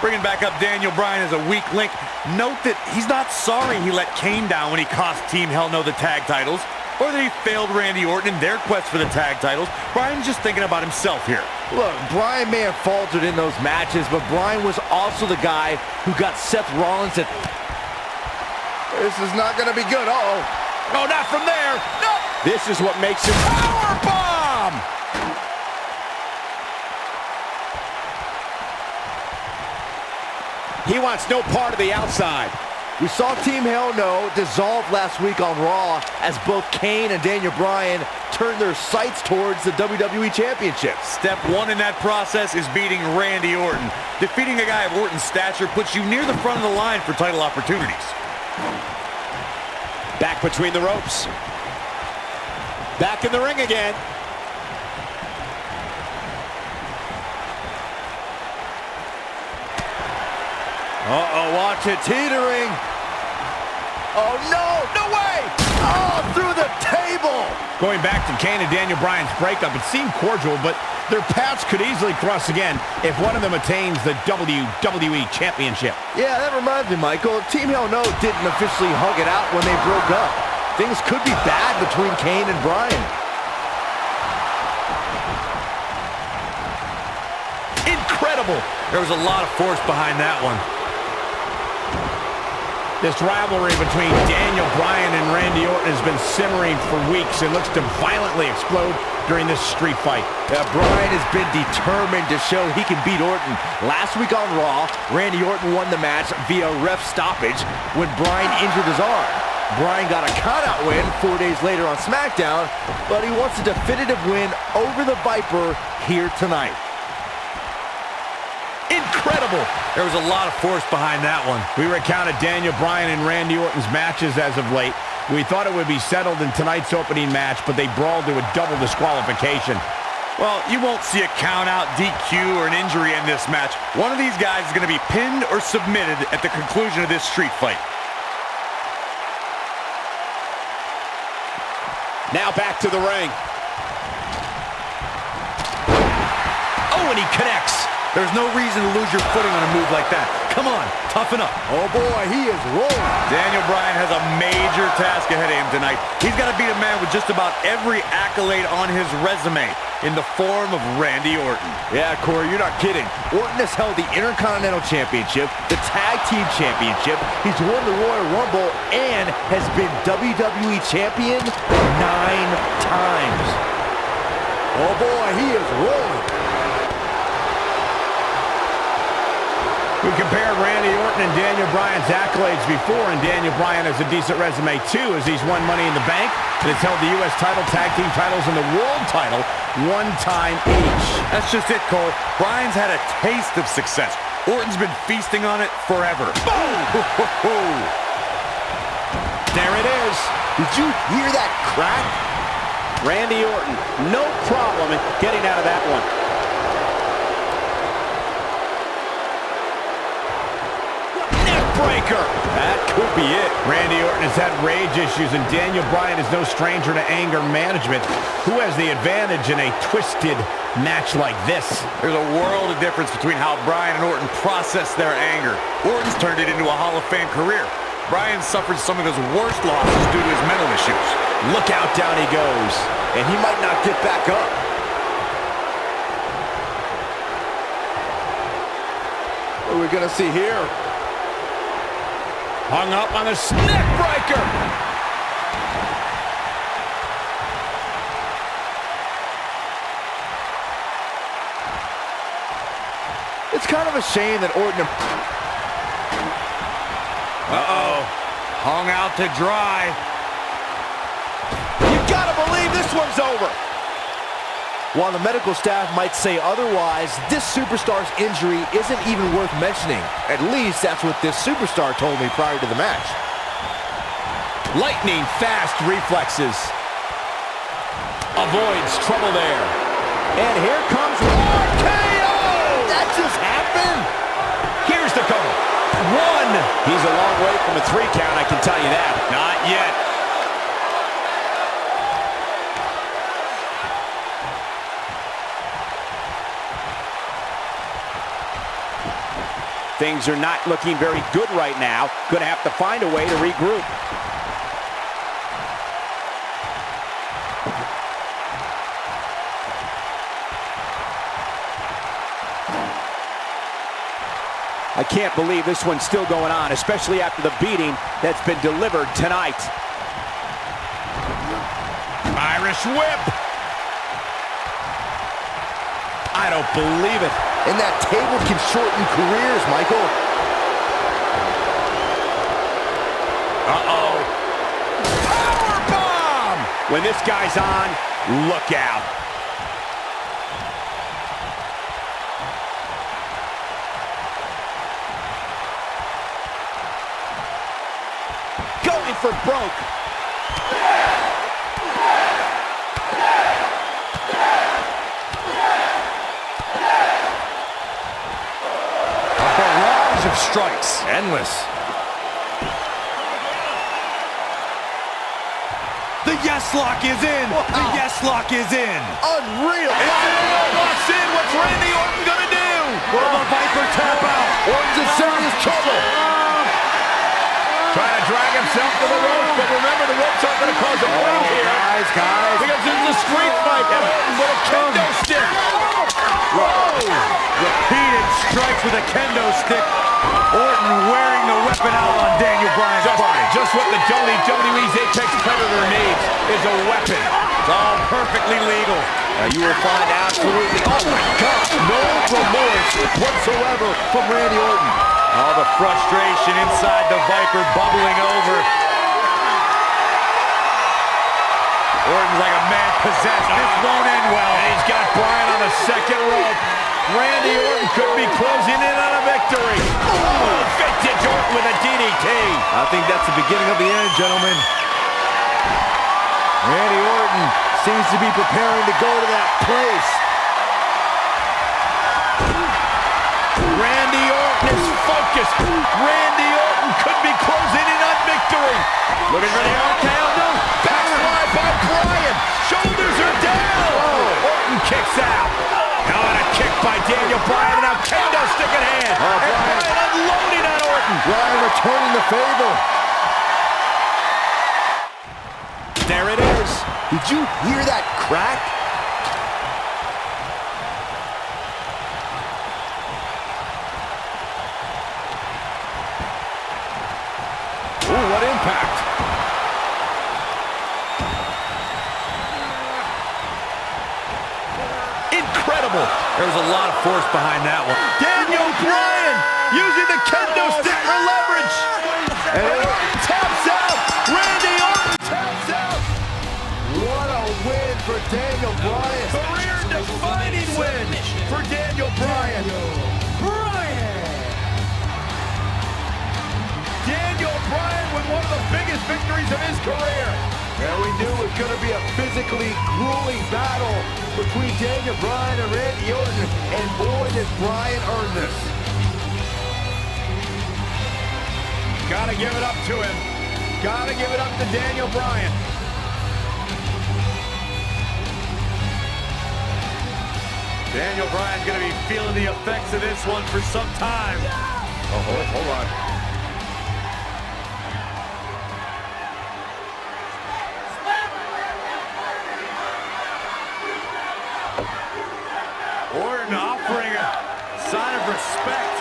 Bringing back up Daniel Bryan as a weak link. Note that he's not sorry he let Kane down when he cost Team Hell No the tag titles, or that he failed Randy Orton in their quest for the tag titles. Bryan's just thinking about himself here. Look, Bryan may have faltered in those matches, but Bryan was also the guy who got Seth Rollins at... This is not going to be good. Uh-oh. Oh, not from there. No. This is what makes him powerbomb. He wants no part of the outside. We saw Team Hell No dissolve last week on Raw as both Kane and Daniel Bryan turned their sights towards the WWE Championship. Step 1 in that process is beating Randy Orton. Defeating a guy of Orton's stature puts you near the front of the line for title opportunities. Back between the ropes. Back in the ring again. Uh-oh, watch it teetering. Oh, no, no way. Oh, through the table. Going back to Kane and Daniel Bryan's breakup, it seemed cordial, but their paths could easily cross again if one of them attains the WWE Championship. Yeah, that reminds me, Michael. Team Hell No didn't officially hug it out when they broke up. Things could be bad between Kane and Bryan. Incredible. There was a lot of force behind that one. This rivalry between Daniel Bryan and Randy Orton has been simmering for weeks and looks to violently explode during this street fight. Bryan has been determined to show he can beat Orton. Last week on Raw, Randy Orton won the match via ref stoppage when Bryan injured his arm. Bryan got a countout win 4 days later on SmackDown, but he wants a definitive win over the Viper here tonight. Incredible. There was a lot of force behind that one. We recounted Daniel Bryan and Randy Orton's matches as of late. We thought it would be settled in tonight's opening match, but they brawled to a double disqualification. Well, you won't see a count-out, DQ, or an injury in this match. One of these guys is going to be pinned or submitted at the conclusion of this street fight. Now back to the ring. Oh, and he connects. There's no reason to lose your footing on a move like that. Come on, toughen up. Oh boy, he is rolling. Daniel Bryan has a major task ahead of him tonight. He's got to beat a man with just about every accolade on his resume in the form of Randy Orton. Yeah, Corey, you're not kidding. Orton has held the Intercontinental Championship, the Tag Team Championship, he's won the Royal Rumble, and has been WWE Champion 9 times. Oh boy, he is rolling. We compared Randy Orton and Daniel Bryan's accolades before, and Daniel Bryan has a decent resume too, as he's won Money in the Bank and has held the U.S. title, tag team titles, and the world title 1 time each. That's just it, Cole. Bryan's had a taste of success. Orton's been feasting on it forever. Boom! There it is. Did you hear that crack? Randy Orton, no problem in getting out of that one. Breaker. That could be it. Randy Orton has had rage issues, and Daniel Bryan is no stranger to anger management. Who has the advantage in a twisted match like this? There's a world of difference between how Bryan and Orton process their anger. Orton's turned it into a Hall of Fame career. Bryan suffered some of his worst losses due to his mental issues. Look out, down he goes. And he might not get back up. What are we going to see here? Hung up on the neck breaker. It's kind of a shame that Orton... Uh-oh. Hung out to dry. You gotta believe this one's over. While the medical staff might say otherwise, this superstar's injury isn't even worth mentioning. At least that's what this superstar told me prior to the match. Lightning fast reflexes. Avoids trouble there. And here comes RKO! That just happened! Here's the cover. One. He's a long way from a 3 count, I can tell you that. Not yet. Things are not looking very good right now. Gonna have to find a way to regroup. I can't believe this one's still going on, especially after the beating that's been delivered tonight. Irish whip. I don't believe it. And that table can shorten careers, Michael. Uh-oh. Powerbomb! When this guy's on, look out. Going for broke. Of strikes. Endless. The yes lock is in. Wow. The yes lock is in. Unreal. Locks in. What's Randy Orton gonna do? Will the Viper tap out? Orton's in serious trouble. Trying to drag himself to the ropes, but remember the ropes aren't gonna cause a break here. Guys. Because this is a street fight. And Orton with a kendo stick. Whoa! Repeated strikes with a kendo stick. Orton wearing the weapon out on Daniel Bryan's body. Just what the WWE's Apex Predator needs is a weapon. It's all perfectly legal. You will find absolutely, oh my God, no remorse whatsoever from Randy Orton. All the frustration inside the Viper bubbling over. Orton's like a man possessed. This won't end well. And he's got Bryan on the second rope. Randy Orton could be closing in on a victory. Oh, vintage Orton with a DDT. I think that's the beginning of the end, gentlemen. Randy Orton seems to be preparing to go to that place. Randy Orton is focused. Randy Orton could be closing in on victory. Looking for the RKO. No. Backslide by Bryan. Shoulders are down. Orton kicks out. Now on a kick by Daniel Bryan. Now kendo stick in hand. And Bryan unloading on Orton. Bryan returning the favor. There it is. Did you hear that crack? Ooh, what impact. Incredible. There was a lot of force behind that one. Daniel Bryan using the kendo stick for leverage. And Orton taps out. Randy Orton taps out. What a win for Daniel Bryan. Career-defining win for Daniel Bryan. Daniel Bryan with one of the biggest victories of his career. And we knew it was going to be a physically grueling battle between Daniel Bryan and Randy Orton. And boy, did Bryan earn this. Gotta give it up to him. Gotta give it up to Daniel Bryan. Daniel Bryan's going to be feeling the effects of this one for some time. Oh, hold on. Orton offering a sign of respect.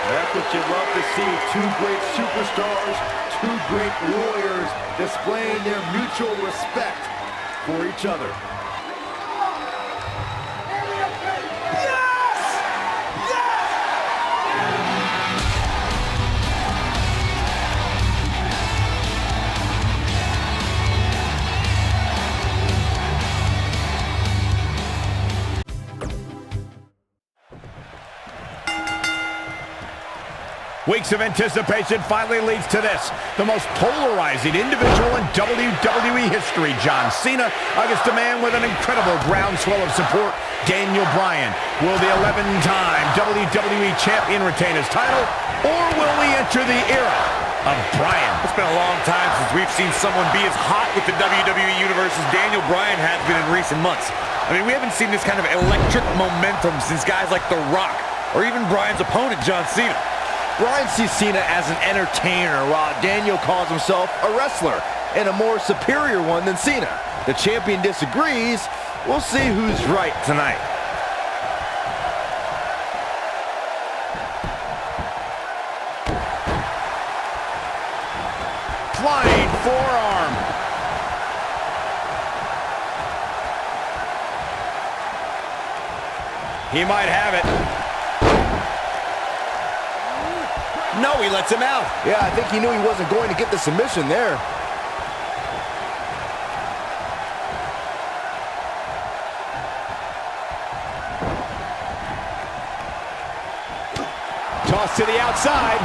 That's what you love to see. Two great superstars, two great warriors displaying their mutual respect for each other. Weeks of anticipation finally leads to this. The most polarizing individual in WWE history, John Cena, against a man with an incredible groundswell of support, Daniel Bryan. Will the 11-time WWE Champion retain his title, or will we enter the era of Bryan? It's been a long time since we've seen someone be as hot with the WWE Universe as Daniel Bryan has been in recent months. I mean, we haven't seen this kind of electric momentum since guys like The Rock, or even Bryan's opponent, John Cena. Bryan sees Cena as an entertainer, while Daniel calls himself a wrestler, and a more superior one than Cena. The champion disagrees. We'll see who's right tonight. Flying forearm. He might have it. No, he lets him out. Yeah, I think he knew he wasn't going to get the submission there. Toss to the outside.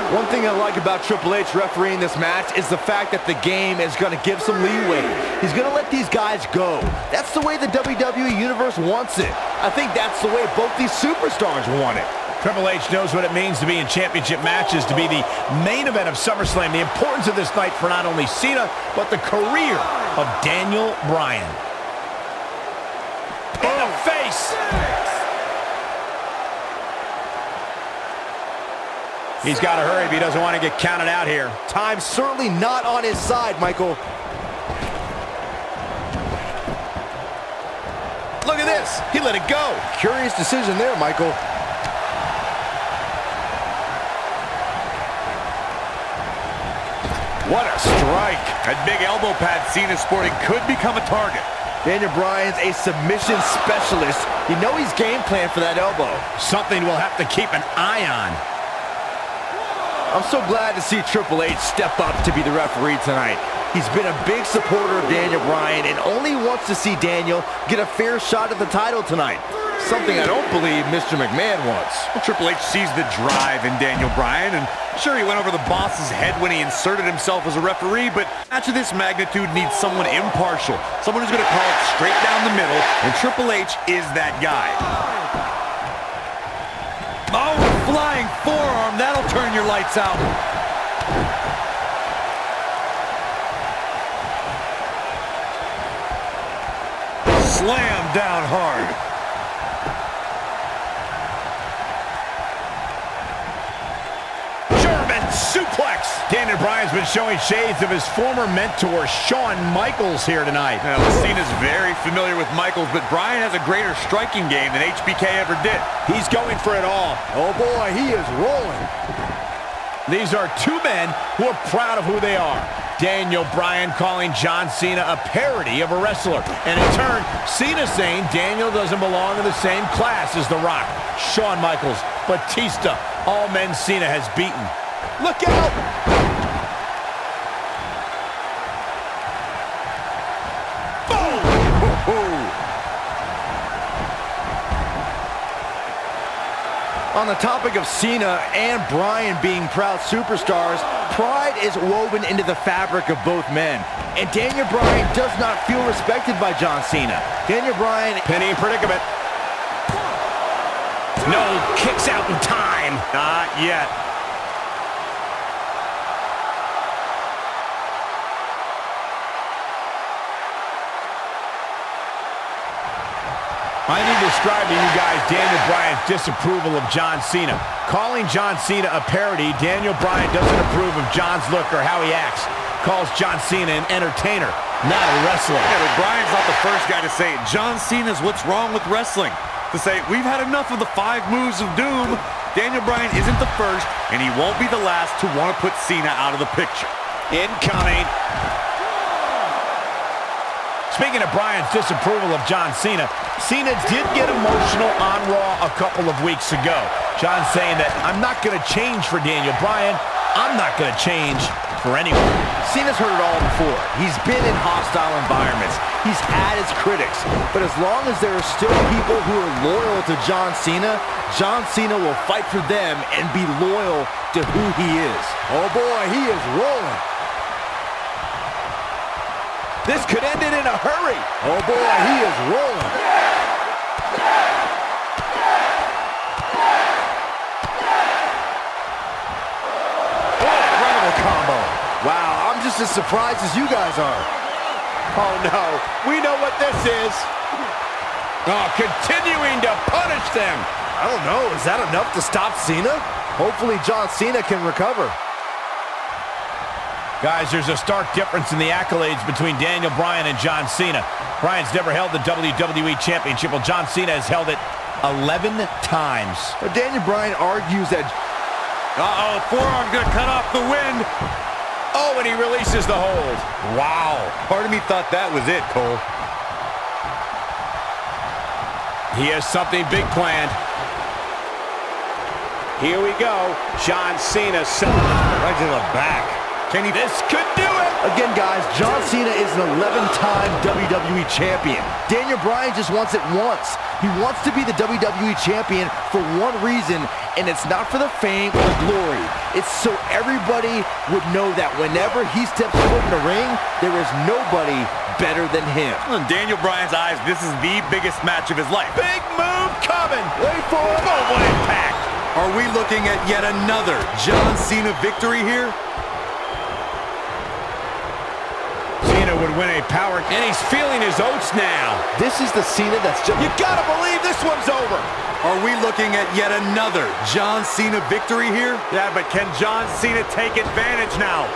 One thing I like about Triple H refereeing this match is the fact that the game is going to give some leeway. He's going to let these guys go. That's the way the WWE Universe wants it. I think that's the way both these superstars want it. Triple H knows what it means to be in championship matches, to be the main event of SummerSlam. The importance of this night for not only Cena, but the career of Daniel Bryan. In the face! He's got to hurry if he doesn't want to get counted out here. Time's certainly not on his side, Michael. Look at this. He let it go. Curious decision there, Michael. What a strike. That big elbow pad Cena sporting could become a target. Daniel Bryan's a submission specialist. You know he's game planned for that elbow. Something we'll have to keep an eye on. I'm so glad to see Triple H step up to be the referee tonight. He's been a big supporter of Daniel Bryan and only wants to see Daniel get a fair shot at the title tonight. Something I don't believe Mr. McMahon wants. Well, Triple H sees the drive in Daniel Bryan, and sure, he went over the boss's head when he inserted himself as a referee, but match of this magnitude needs someone impartial, someone who's going to call it straight down the middle, and Triple H is that guy. Oh, flying forearm, that'll turn your lights out. Slam down hard. German suplex. Daniel Bryan's been showing shades of his former mentor, Shawn Michaels, here tonight. Now, Cena's very familiar with Michaels, but Bryan has a greater striking game than HBK ever did. He's going for it all. Oh boy, he is rolling. These are two men who are proud of who they are. Daniel Bryan calling John Cena a parody of a wrestler. And in turn, Cena saying Daniel doesn't belong in the same class as The Rock, Shawn Michaels, Batista, all men Cena has beaten. Look out! On the topic of Cena and Bryan being proud superstars, pride is woven into the fabric of both men. And Daniel Bryan does not feel respected by John Cena. Daniel Bryan... Penny in predicament. No, kicks out in time. Not yet. I need to describe to you guys Daniel Bryan's disapproval of John Cena. Calling John Cena a parody, Daniel Bryan doesn't approve of John's look or how he acts. Calls John Cena an entertainer, not a wrestler. Yeah, but Bryan's not the first guy to say it. John Cena's what's wrong with wrestling. To say, we've had enough of the 5 moves of doom. Daniel Bryan isn't the first, and he won't be the last to want to put Cena out of the picture. Incoming. Speaking of Bryan's disapproval of John Cena, Cena did get emotional on Raw a couple of weeks ago. John saying that, I'm not going to change for Daniel Bryan. I'm not going to change for anyone. Cena's heard it all before. He's been in hostile environments. He's had his critics. But as long as there are still people who are loyal to John Cena will fight for them and be loyal to who he is. Oh boy, he is rolling. This could end it in a hurry. Oh boy, he is rolling. Incredible combo. Wow, I'm just as surprised as you guys are. Oh no, we know what this is. Oh, continuing to punish them. I don't know, is that enough to stop Cena? Hopefully John Cena can recover. Guys, there's a stark difference in the accolades between Daniel Bryan and John Cena. Bryan's never held the WWE Championship, while John Cena has held it 11 times. But Daniel Bryan argues that... Uh-oh, forearm's gonna cut off the wind. Oh, and he releases the hold. Wow, part of me thought that was it, Cole. He has something big planned. Here we go. John Cena Right to the back. Can he? This could do it. Again, guys, John Cena is an 11-time WWE Champion. Daniel Bryan just wants it once. He wants to be the WWE Champion for one reason, and it's not for the fame or the glory. It's so everybody would know that whenever he steps foot in the ring, there is nobody better than him. In Daniel Bryan's eyes, this is the biggest match of his life. Big move coming. Wait for it. Oh, what impact. Are we looking at yet another John Cena victory here? Cena would win a power, and he's feeling his oats now. This is the Cena that's just... You gotta believe this one's over. Are we looking at yet another John Cena victory here? Yeah, but can John Cena take advantage now?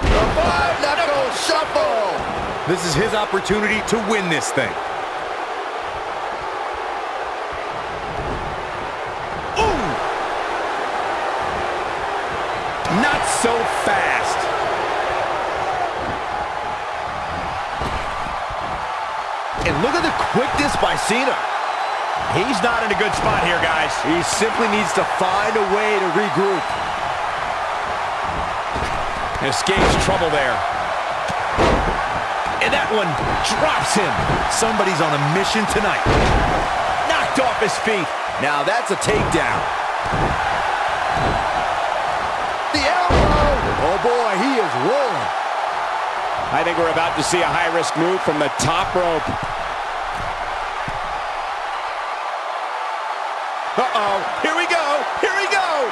The five-knuckle shuffle. This is his opportunity to win this thing. Ooh! Not so fast. And look at the quickness by Cena. He's not in a good spot here, guys. He simply needs to find a way to regroup. Escapes trouble there. And that one drops him. Somebody's on a mission tonight. Knocked off his feet. Now that's a takedown. The elbow. Oh boy, he is rolling. I think we're about to see a high-risk move from the top rope. Uh-oh, here we go, here we go!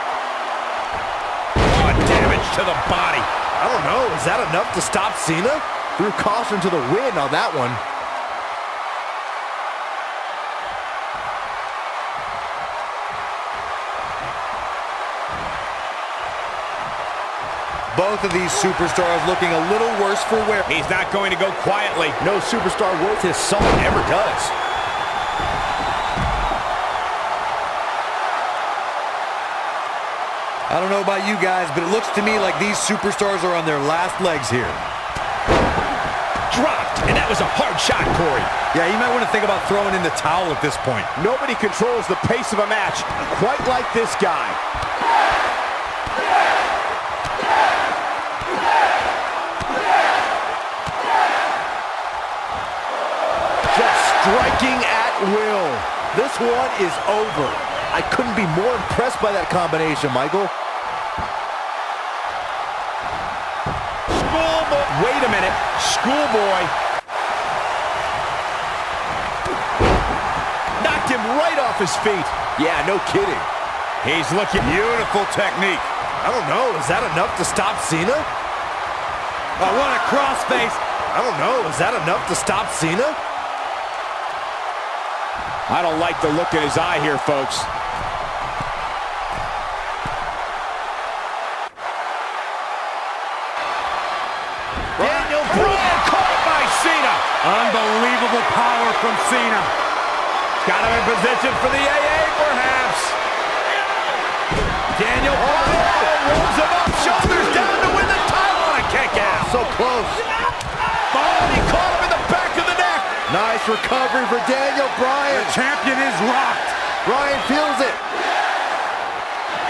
Oh, damage to the body. I don't know, is that enough to stop Cena? Threw caution to the wind on that one. Both of these superstars looking a little worse for wear. He's not going to go quietly. No superstar worth his salt ever does. I don't know about you guys, but it looks to me like these superstars are on their last legs here. Dropped, and that was a hard shot, Corey. Yeah, you might want to think about throwing in the towel at this point. Nobody controls the pace of a match quite like this guy. Just striking at will. This one is over. I couldn't be more impressed by that combination, Michael. Schoolboy. Wait a minute. Schoolboy. Knocked him right off his feet. Yeah, no kidding. He's looking. Beautiful technique. I don't know, is that enough to stop Cena? Oh, what a crossface. I don't know, is that enough to stop Cena? I don't like the look in his eye here, folks. Daniel Bryan caught by Cena. Unbelievable power from Cena. Got him in position for the AA, perhaps. Daniel Bryan rolls him up, shoulders down to win the title on a kick out. So close. Oh, he caught him in the back of the neck. Nice recovery for Daniel Bryan. The champion is rocked. Bryan feels it.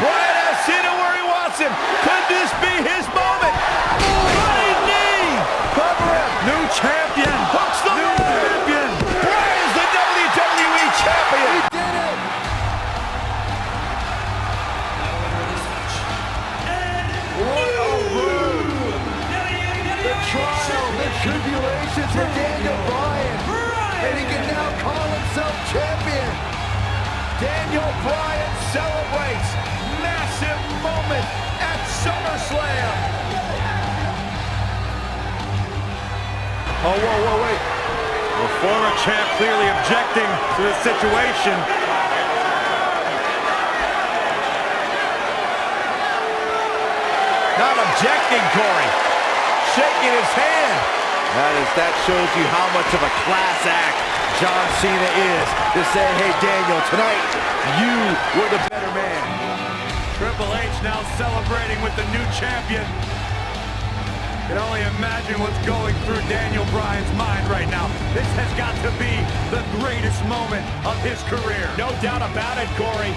Bryan has Cena where he wants him. Could this be his moment? Running knee. Cover him. New champion. Hooks the New leg. champion. Bryan's the WWE champion. He did it! What a road! The trial, the tribulations for Daniel Bryan. And he can now call himself champion. Daniel Bryan celebrates massive moment at SummerSlam. Oh, whoa, wait. The former champ clearly objecting to the situation. Not objecting, Corey. Shaking his hand. That shows you how much of a class act John Cena is. To say, hey, Daniel, tonight, you were the better man. Triple H now celebrating with the new champion. Can only imagine what's going through Daniel Bryan's mind right now. This has got to be the greatest moment of his career. No doubt about it, Corey.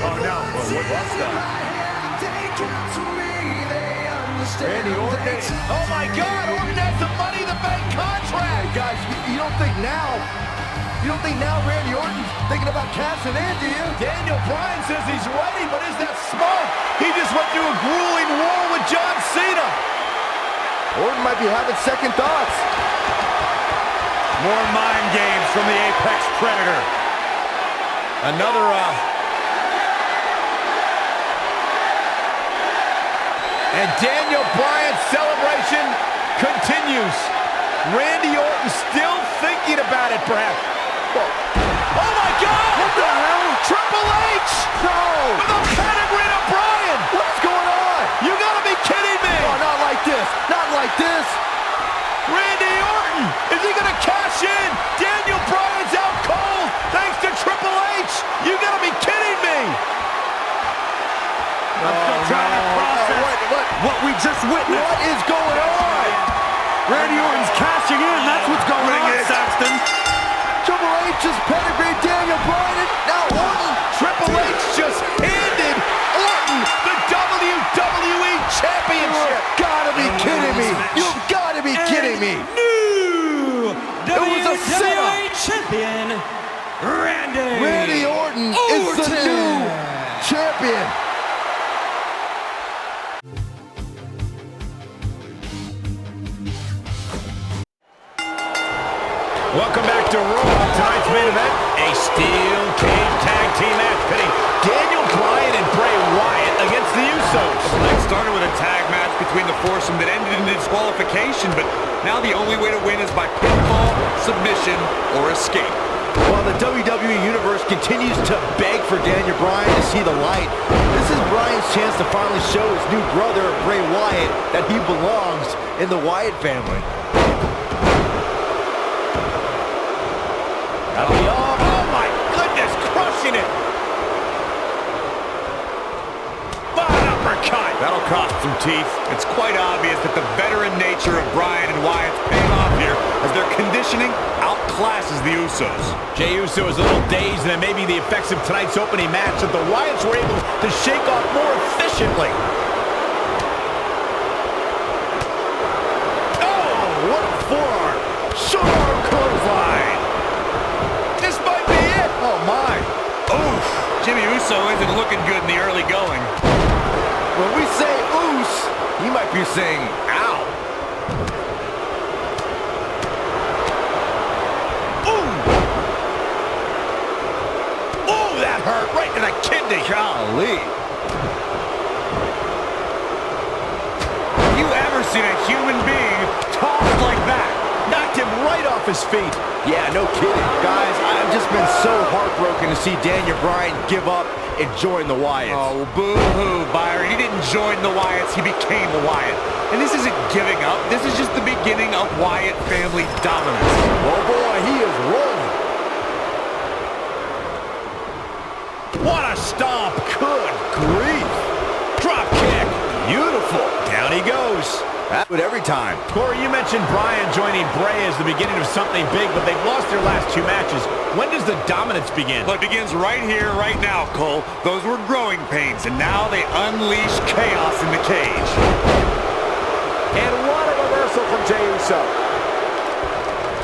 Oh no, what's that? Randy Orton. Oh my God, Orton has the Money in the Bank contract. Guys, you don't think now Randy Orton's thinking about cashing in, do you? Daniel Bryan says he's ready, but is that smoke? He just went through a grueling war with John Cena. Orton might be having second thoughts. More mind games from the Apex Predator. Another, And Daniel Bryan's celebration continues. Randy Orton still thinking about it, perhaps. Oh my God! What the hell? Triple H! No! With a pedigree to Bryan! What's going on? You gotta be kidding me! Oh, not like this. Not like this. Randy Orton! Is he gonna cash in? Daniel Bryan's out cold thanks to Triple H! You gotta be kidding me! I'm still trying to process what we just witnessed. What is going on? Randy Orton's cashing in. That's what's going on, Saxton. Triple H just pedigreed Daniel Bryan. Now Orton. Triple H just handed Orton the WWE Championship! You gotta be kidding me. You gotta be kidding me. New was a setup. WWE champion, Randy Orton is the new champion. Welcome back to Raw. Tonight's main event, a steel cage tag team match pitting Daniel Bryan and Bray Wyatt against the Usos. The night started with a tag match between the foursome that ended in disqualification, but now the only way to win is by pinfall, submission, or escape. While the WWE Universe continues to beg for Daniel Bryan to see the light, this is Bryan's chance to finally show his new brother, Bray Wyatt, that he belongs in the Wyatt family. Oh my goodness, crushing it! Fine uppercut! That'll cost some teeth. It's quite obvious that the veteran nature of Bryan and Wyatt's paying off here as their conditioning outclasses the Usos. Jey Uso is a little dazed, and it may be the effects of tonight's opening match that the Wyatts were able to shake off more efficiently. Oh, what a forearm! Short arm clothesline! This might be it! Oh my! Oof! Jimmy Uso isn't looking good in the early going. When we say oos, he might be saying ow. Ooh, that hurt right to the kidney. Golly. Have you ever seen a human being tossed like that? Knocked him right off his feet. Yeah, no kidding. Guys, I've just been so heartbroken to see Daniel Bryan give up and join the Wyatts. Oh, boo-hoo, Byron. He didn't join the Wyatts, he became a Wyatt. And this isn't giving up. This is just the beginning of Wyatt family dominance. Oh boy, he is rolling. What a stomp. Good grief. Drop kick. Beautiful. Down he goes. That would every time. Corey, you mentioned Bryan joining Bray as the beginning of something big, but they've lost their last 2 matches. When does the dominance begin? Well, it begins right here, right now, Cole. Those were growing pains, and now they unleash chaos in the cage. And what a reversal from Jey Uso.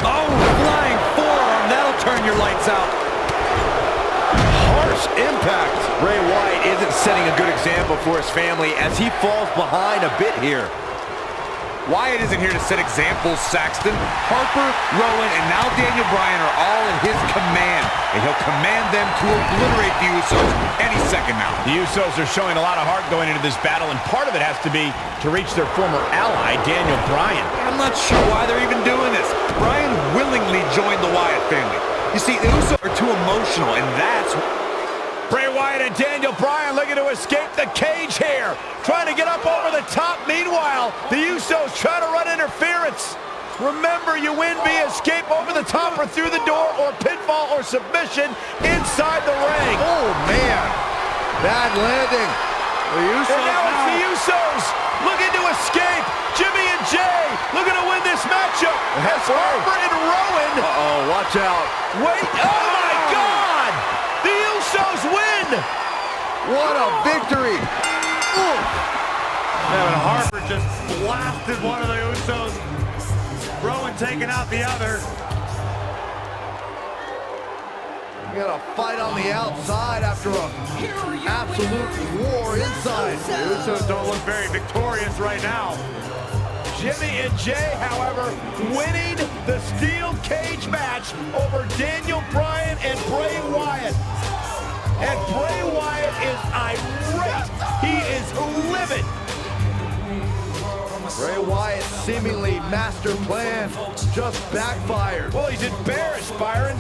Oh, flying forearm. That'll turn your lights out. Harsh impact. Bray Wyatt isn't setting a good example for his family as he falls behind a bit here. Wyatt isn't here to set examples, Saxton. Harper, Rowan, and now Daniel Bryan are all in his command, and he'll command them to obliterate the Usos any second now. The Usos are showing a lot of heart going into this battle, and part of it has to be to reach their former ally, Daniel Bryan. I'm not sure why they're even doing this. Bryan willingly joined the Wyatt family. You see, the Usos are too emotional, and that's... Bray Wyatt and Daniel Bryan looking to escape the cage here. Trying to get up over the top. Meanwhile, the Usos try to run interference. Remember, you win via escape over the top or through the door or pinfall or submission inside the ring. Oh, man. Bad landing. The Usos And now it's the Usos looking to escape. Jimmy and Jay looking to win this matchup. As Harper and Rowan. Uh-oh, watch out. Wait, oh my God! The Usos win! What a victory. Ooh. And Harper just blasted one of the Usos. Rowan taking out the other. You got a fight on the outside after a absolute war inside. The Usos don't look very victorious right now. Jimmy and Jay, however, winning the steel cage match over Daniel Bryan and Bray Wyatt. And Bray Wyatt is irate. He is livid. Bray Wyatt's seemingly master plan just backfired. Well, he's embarrassed, Byron.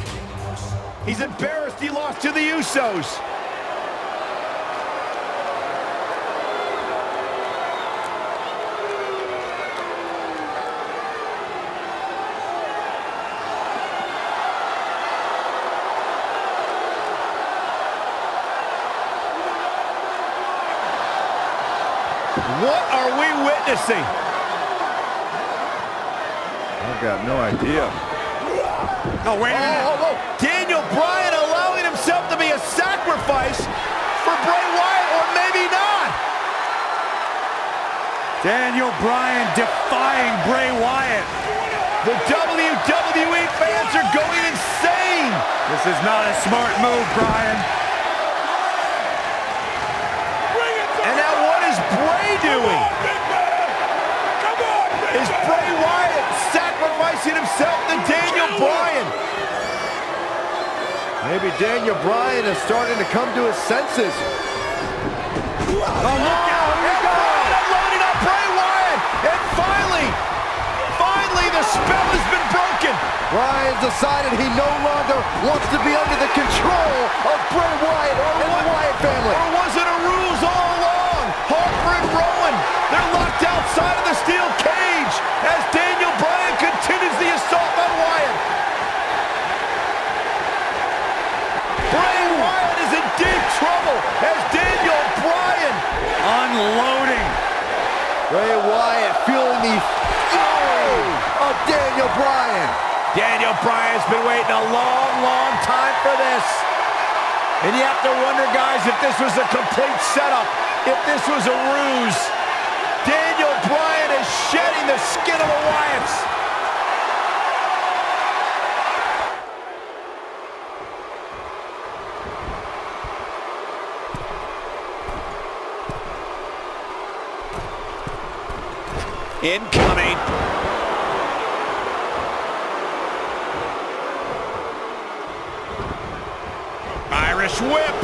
He's embarrassed he lost to the Usos. What are we witnessing? I've got no idea. Oh, wait a minute. Daniel Bryan allowing himself to be a sacrifice for Bray Wyatt, or maybe not. Daniel Bryan defying Bray Wyatt. The WWE fans are going insane. This is not a smart move, Bryan. And now what is Bray doing? Is Bray Wyatt sacrificing himself to Daniel Bryan? Maybe Daniel Bryan is starting to come to his senses. Oh, look out! And Bryan unloading on Bray Wyatt. And finally the spell has been broken. Bryan's decided he no longer wants to be under the control of Bray Wyatt and the Wyatt family. Or was it a ruse all along? Harper and Rowan, they're locked outside of the steel cage as Daniel Bryan continues the assault on Wyatt. Bray Wyatt is in deep trouble as Daniel Bryan Unloading. Bray Wyatt feeling the fury of Daniel Bryan. Daniel Bryan's been waiting a long time for this. And you have to wonder, guys, if this was a complete setup, if this was a ruse. Daniel Bryan is shedding the skin of the Wyatts. Incoming. Irish whip.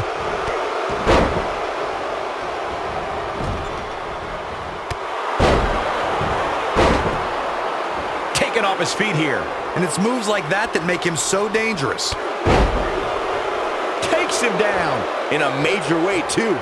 Taken off his feet here. And it's moves like that that make him so dangerous. Takes him down. In a major way, too.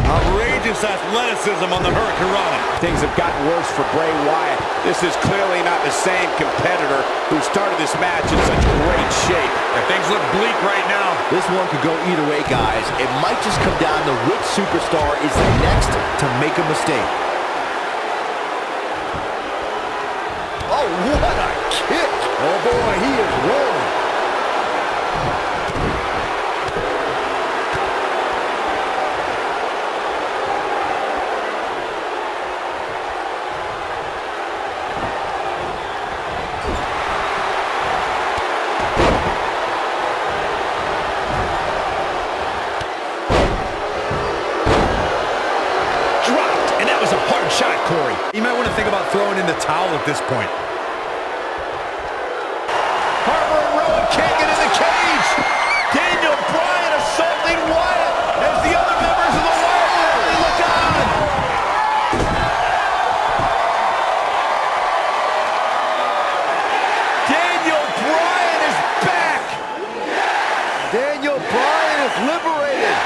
Outrageous athleticism on the Hurricanrana. Things have gotten worse for Bray Wyatt. This is clearly not the same competitor who started this match in such great shape. And things look bleak right now. This one could go either way, guys. It might just come down to which superstar is the next to make a mistake. what a kick. Oh boy, he is rolling. Corey. You might want to think about throwing in the towel at this point. Harbor and Rowan can't get in the cage. Daniel Bryan assaulting Wyatt as the other members of the Wyatt family look on. Daniel Bryan is back. Daniel Bryan is liberated.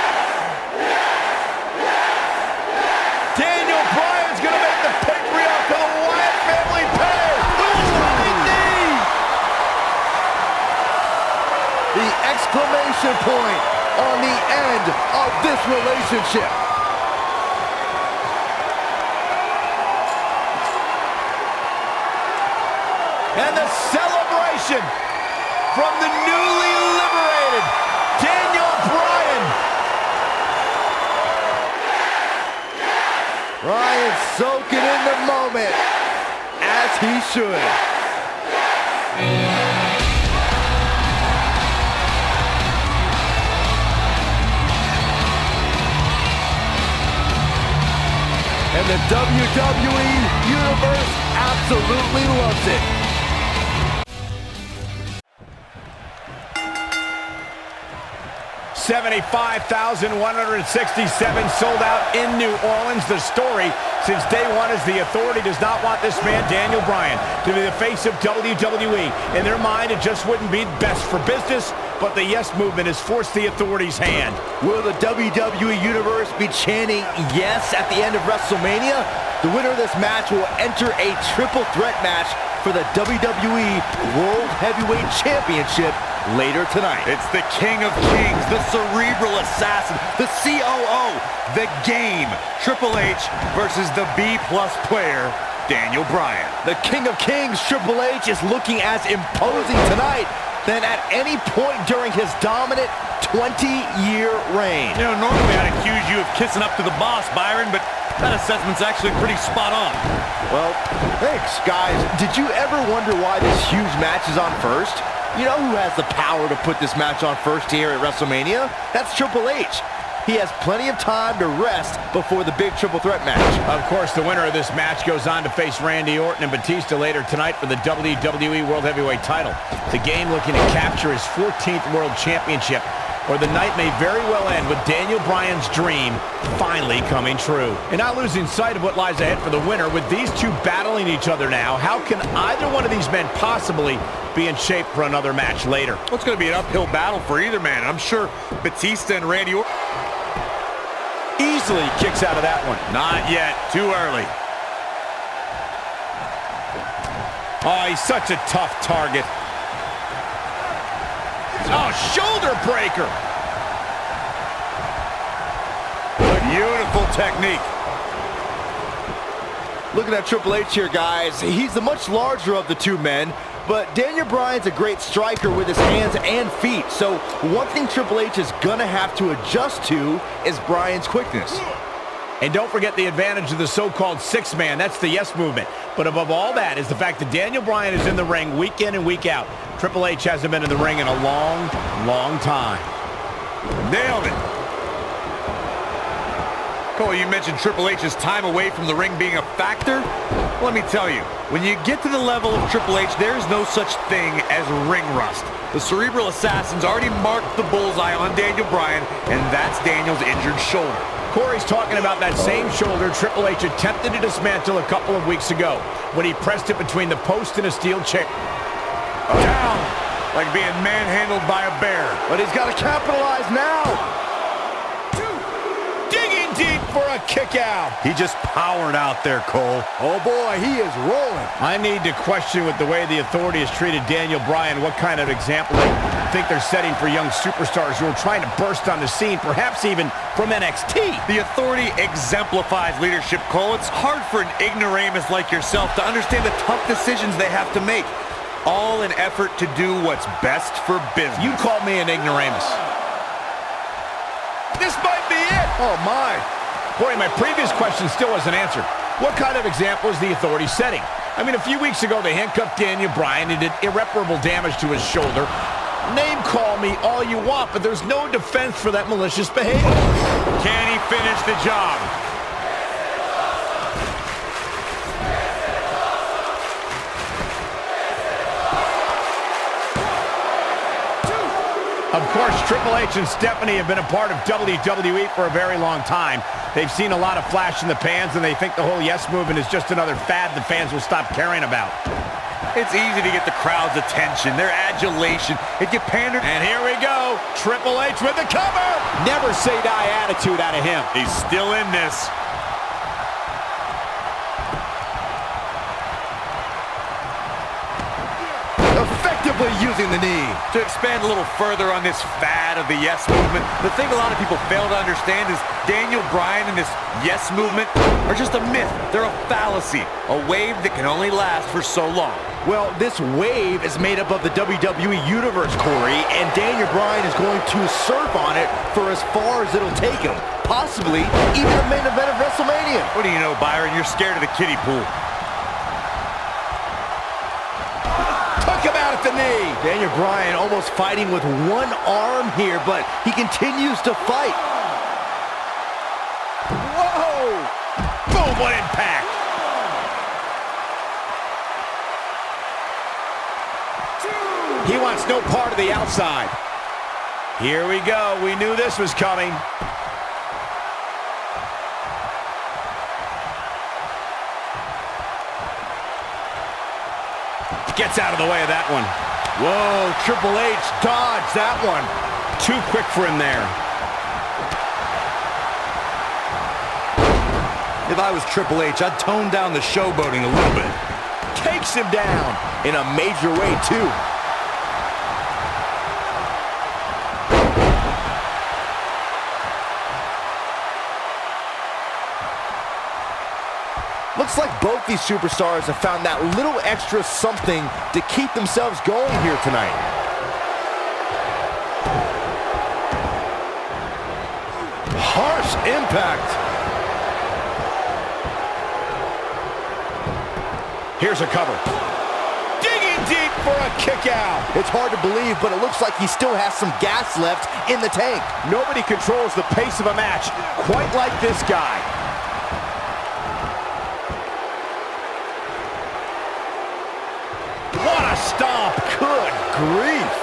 Daniel Bryan's going to make the patriarch of the Wyatt family pay. Running knee. The exclamation point on the end of this relationship. And the celebration from the newly liberated Daniel Bryan. Bryan soaking in the moment, as he should. And the WWE Universe absolutely loves it. $75,167 sold out in New Orleans. The story since day one is the Authority does not want this man, Daniel Bryan, to be the face of WWE. In their mind, it just wouldn't be best for business, but the Yes Movement has forced the Authority's hand. Will the WWE Universe be chanting yes at the end of WrestleMania? The winner of this match will enter a triple threat match for the WWE World Heavyweight Championship later tonight. It's the King of Kings, the Cerebral Assassin, the COO, the Game, Triple H versus the B-plus player, Daniel Bryan. The King of Kings, Triple H, is looking as imposing tonight than at any point during his dominant 20-year reign. You know, normally I'd accuse you of kissing up to the boss, Byron, but that assessment's actually pretty spot on. Well, thanks, guys. Did you ever wonder why this huge match is on first? You know who has the power to put this match on first here at WrestleMania? That's Triple H. He has plenty of time to rest before the big triple threat match. Of course, the winner of this match goes on to face Randy Orton and Batista later tonight for the WWE World Heavyweight title. The Game looking to capture his 14th World Championship, or the night may very well end with Daniel Bryan's dream finally coming true. And not losing sight of what lies ahead for the winner, with these two battling each other now, how can either one of these men possibly be in shape for another match later? Well, it's going to be an uphill battle for either man. I'm sure Batista and Randy Orton easily kicks out of that one. not yet. Too early. Oh, he's such a tough target. Oh, shoulder breaker. Beautiful technique. Looking at Triple H here, guys, he's the much larger of the two men, but Daniel Bryan's a great striker with his hands and feet. So one thing Triple H is gonna have to adjust to is Bryan's quickness. And don't forget the advantage of the so-called six-man. That's the Yes Movement. But above all that is the fact that Daniel Bryan is in the ring week in and week out. Triple H hasn't been in the ring in a long, long time. Nailed it. Cole, you mentioned Triple H's time away from the ring being a factor. Let me tell you, when you get to the level of Triple H, there's no such thing as ring rust. The Cerebral Assassin's already marked the bullseye on Daniel Bryan, and that's Daniel's injured shoulder. Corey's talking about that same shoulder Triple H attempted to dismantle a couple of weeks ago when he pressed it between the post and a steel chair. Down, like being manhandled by a bear. But he's got to capitalize now. Digging deep for a kick out. He just powered out there, Cole. Oh boy, he is rolling. I need to question with the way the Authority has treated Daniel Bryan what kind of example they think they're setting for young superstars who are trying to burst on the scene, perhaps even from NXT. The Authority exemplifies leadership, Cole. It's hard for an ignoramus like yourself to understand the tough decisions they have to make, all in effort to do what's best for business. You called me an ignoramus. This might be it. Oh my. Boy, my previous question still wasn't answered. What kind of example is the Authority setting? I mean, a few weeks ago, they handcuffed Daniel Bryan and did irreparable damage to his shoulder. Name call me all you want, but there's no defense for that malicious behavior. Can he finish the job? Of course, Triple H and Stephanie have been a part of WWE for a very long time. They've seen a lot of flash in the pans, and they think the whole yes movement is just another fad the fans will stop caring about. It's easy to get the crowd's attention, their adulation. If you pander... And here we go. Triple H with the cover. Never say die attitude out of him. He's still in this. Effectively using the knee. To expand a little further on this fad of the yes movement, the thing a lot of people fail to understand is Daniel Bryan and this yes movement are just a myth. They're a fallacy, a wave that can only last for so long. Well, this wave is made up of the WWE Universe, Corey, and Daniel Bryan is going to surf on it for as far as it'll take him. Possibly even the main event of WrestleMania. What do you know, Byron? You're scared of the kiddie pool. Took him out at the knee. Daniel Bryan almost fighting with one arm here, but he continues to fight. Whoa! Boom, what impact! He wants no part of the outside. Here we go. We knew this was coming. Gets out of the way of that one. Whoa, Triple H dodged that one. Too quick for him there. If I was Triple H, I'd tone down the showboating a little bit. Takes him down in a major way, too. Looks like both these superstars have found that little extra something to keep themselves going here tonight. Harsh impact. Here's a cover. Digging deep for a kick out. It's hard to believe, but it looks like he still has some gas left in the tank. Nobody controls the pace of a match quite like this guy. What a stomp. Good grief.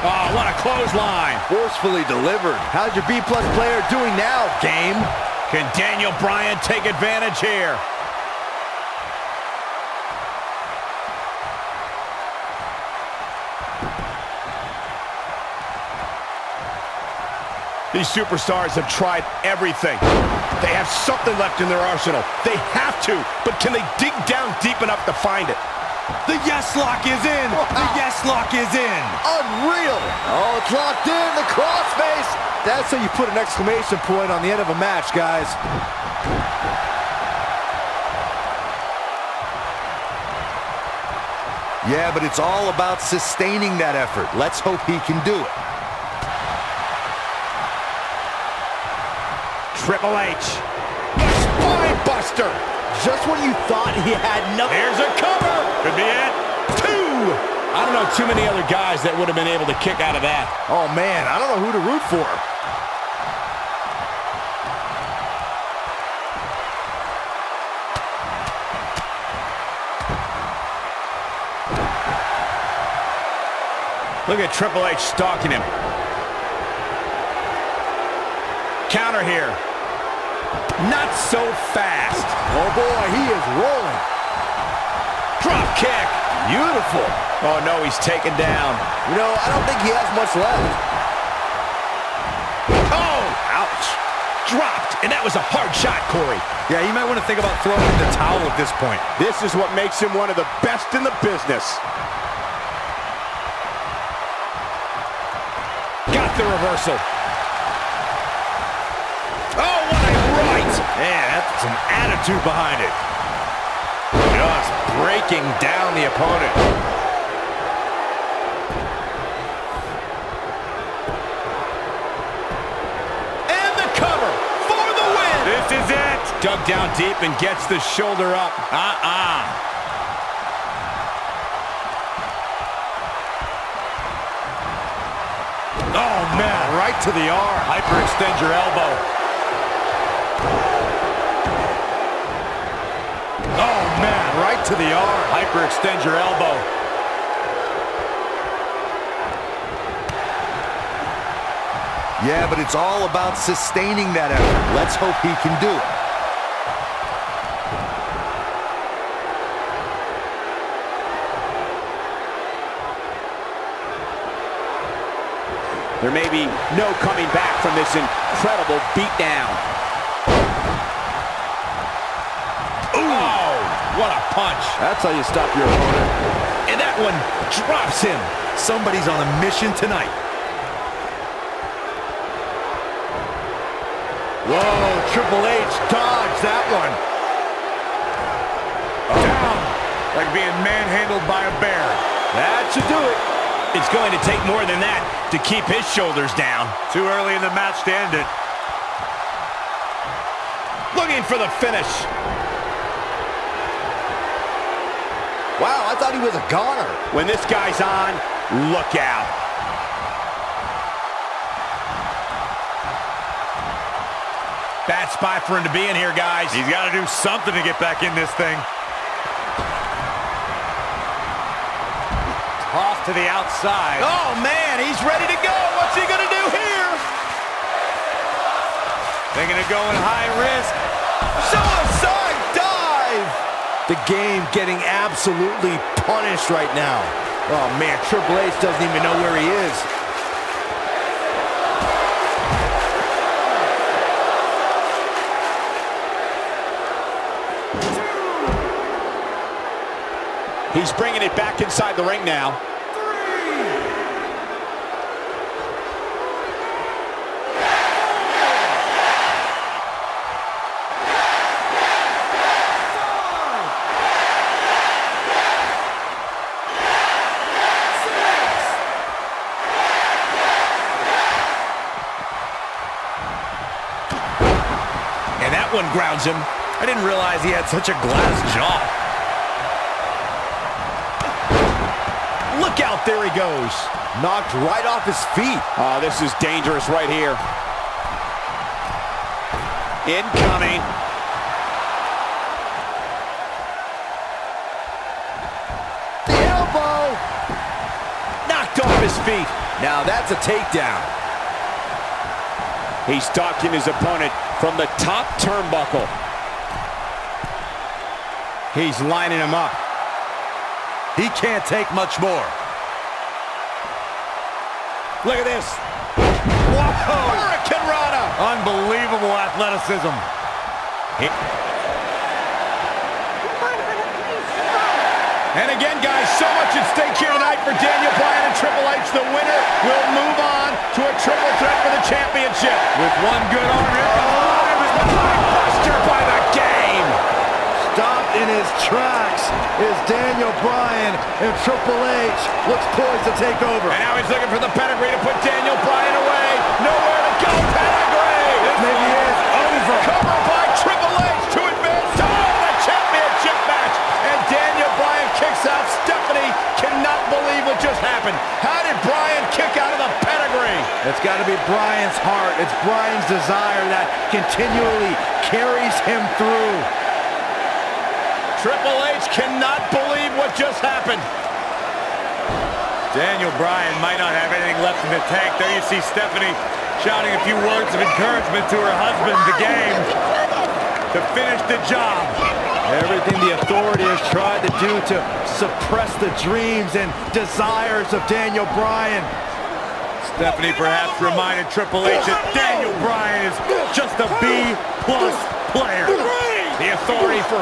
Oh, what a clothesline. Forcefully delivered. How's your B-plus player doing now, game? Can Daniel Bryan take advantage here? These superstars have tried everything. They have something left in their arsenal. They have to, but can they dig down deep enough to find it? The yes lock is in! Wow. The yes lock is in! Unreal. Oh, it's locked in. The crossface. That's how you put an exclamation point on the end of a match, guys. Yeah, but it's all about sustaining that effort. Let's hope he can do it. Triple H. Spine buster. Just when you thought he had nothing. Here's a cover. Could be it. 2. I don't know too many other guys that would have been able to kick out of that. Oh, man, I don't know who to root for. Look at Triple H stalking him. Counter here. Not so fast. Oh, boy, he is rolling. Drop kick. Beautiful. Oh, no, he's taken down. You know, I don't think he has much left. Oh, ouch. Dropped, and that was a hard shot, Corey. Yeah, you might want to think about throwing in the towel at this point. This is what makes him one of the best in the business. Got the reversal. Oh, what a right. Man, that's some attitude behind it. Just breaking down the opponent. And the cover for the win. This is it. Dug down deep and gets the shoulder up. Oh, man. Right to the arm. Hyperextend your elbow. Oh, man, right to the arm. Hyperextend your elbow. Yeah, but it's all about sustaining that effort. Let's hope he can do it. There may be no coming back from this incredible beatdown. Oh, what a punch. That's how you stop your opponent. And that one drops him. Somebody's on a mission tonight. Whoa, Triple H dodged that one. Down. Like being manhandled by a bear. That should do it. It's going to take more than that to keep his shoulders down. Too early in the match to end it. Looking for the finish. Wow, I thought he was a goner. When this guy's on, look out. Bad spot for him to be in here, guys. He's got to do something to get back in this thing. Toss to the outside. Oh, man, he's ready to go. What's he going to do here? They're going to go in high risk. Suicide dive. The game getting absolutely punished right now. Oh, man, Triple H doesn't even know where he is. He's bringing it back inside the ring now. And that one grounds him. I didn't realize he had such a glass jaw. Look out, there he goes. Knocked right off his feet. Oh, this is dangerous right here. Incoming. The elbow. Knocked off his feet. Now that's a takedown. He's stalking his opponent from the top turnbuckle. He's lining him up. He can't take much more. Look at this. Whoa! Hurricane Rana. Unbelievable athleticism. And again, guys, so much at stake here tonight for Daniel Bryan and Triple H. The winner will move on to a triple threat for the championship. With one good arm, here comes Buster by the game. Stopped in his tracks is Daniel Bryan, and Triple H looks poised to take over. And now he's looking for the pedigree to put Daniel Bryan away. Nowhere to go. Pedigree. This maybe is over. Cover by Triple H to advance to the championship match. And Daniel Bryan kicks out. Stephanie cannot believe what just happened. How did Bryan kick out of the pedigree? It's got to be Bryan's heart. It's Bryan's desire that continually carries him through. Triple H cannot believe what just happened. Daniel Bryan might not have anything left in the tank. There you see Stephanie shouting a few words of encouragement to her husband, the game, to finish the job. Everything the Authority has tried to do to suppress the dreams and desires of Daniel Bryan. Stephanie perhaps reminded Triple H that Daniel Bryan is just a B+ player. The Authority for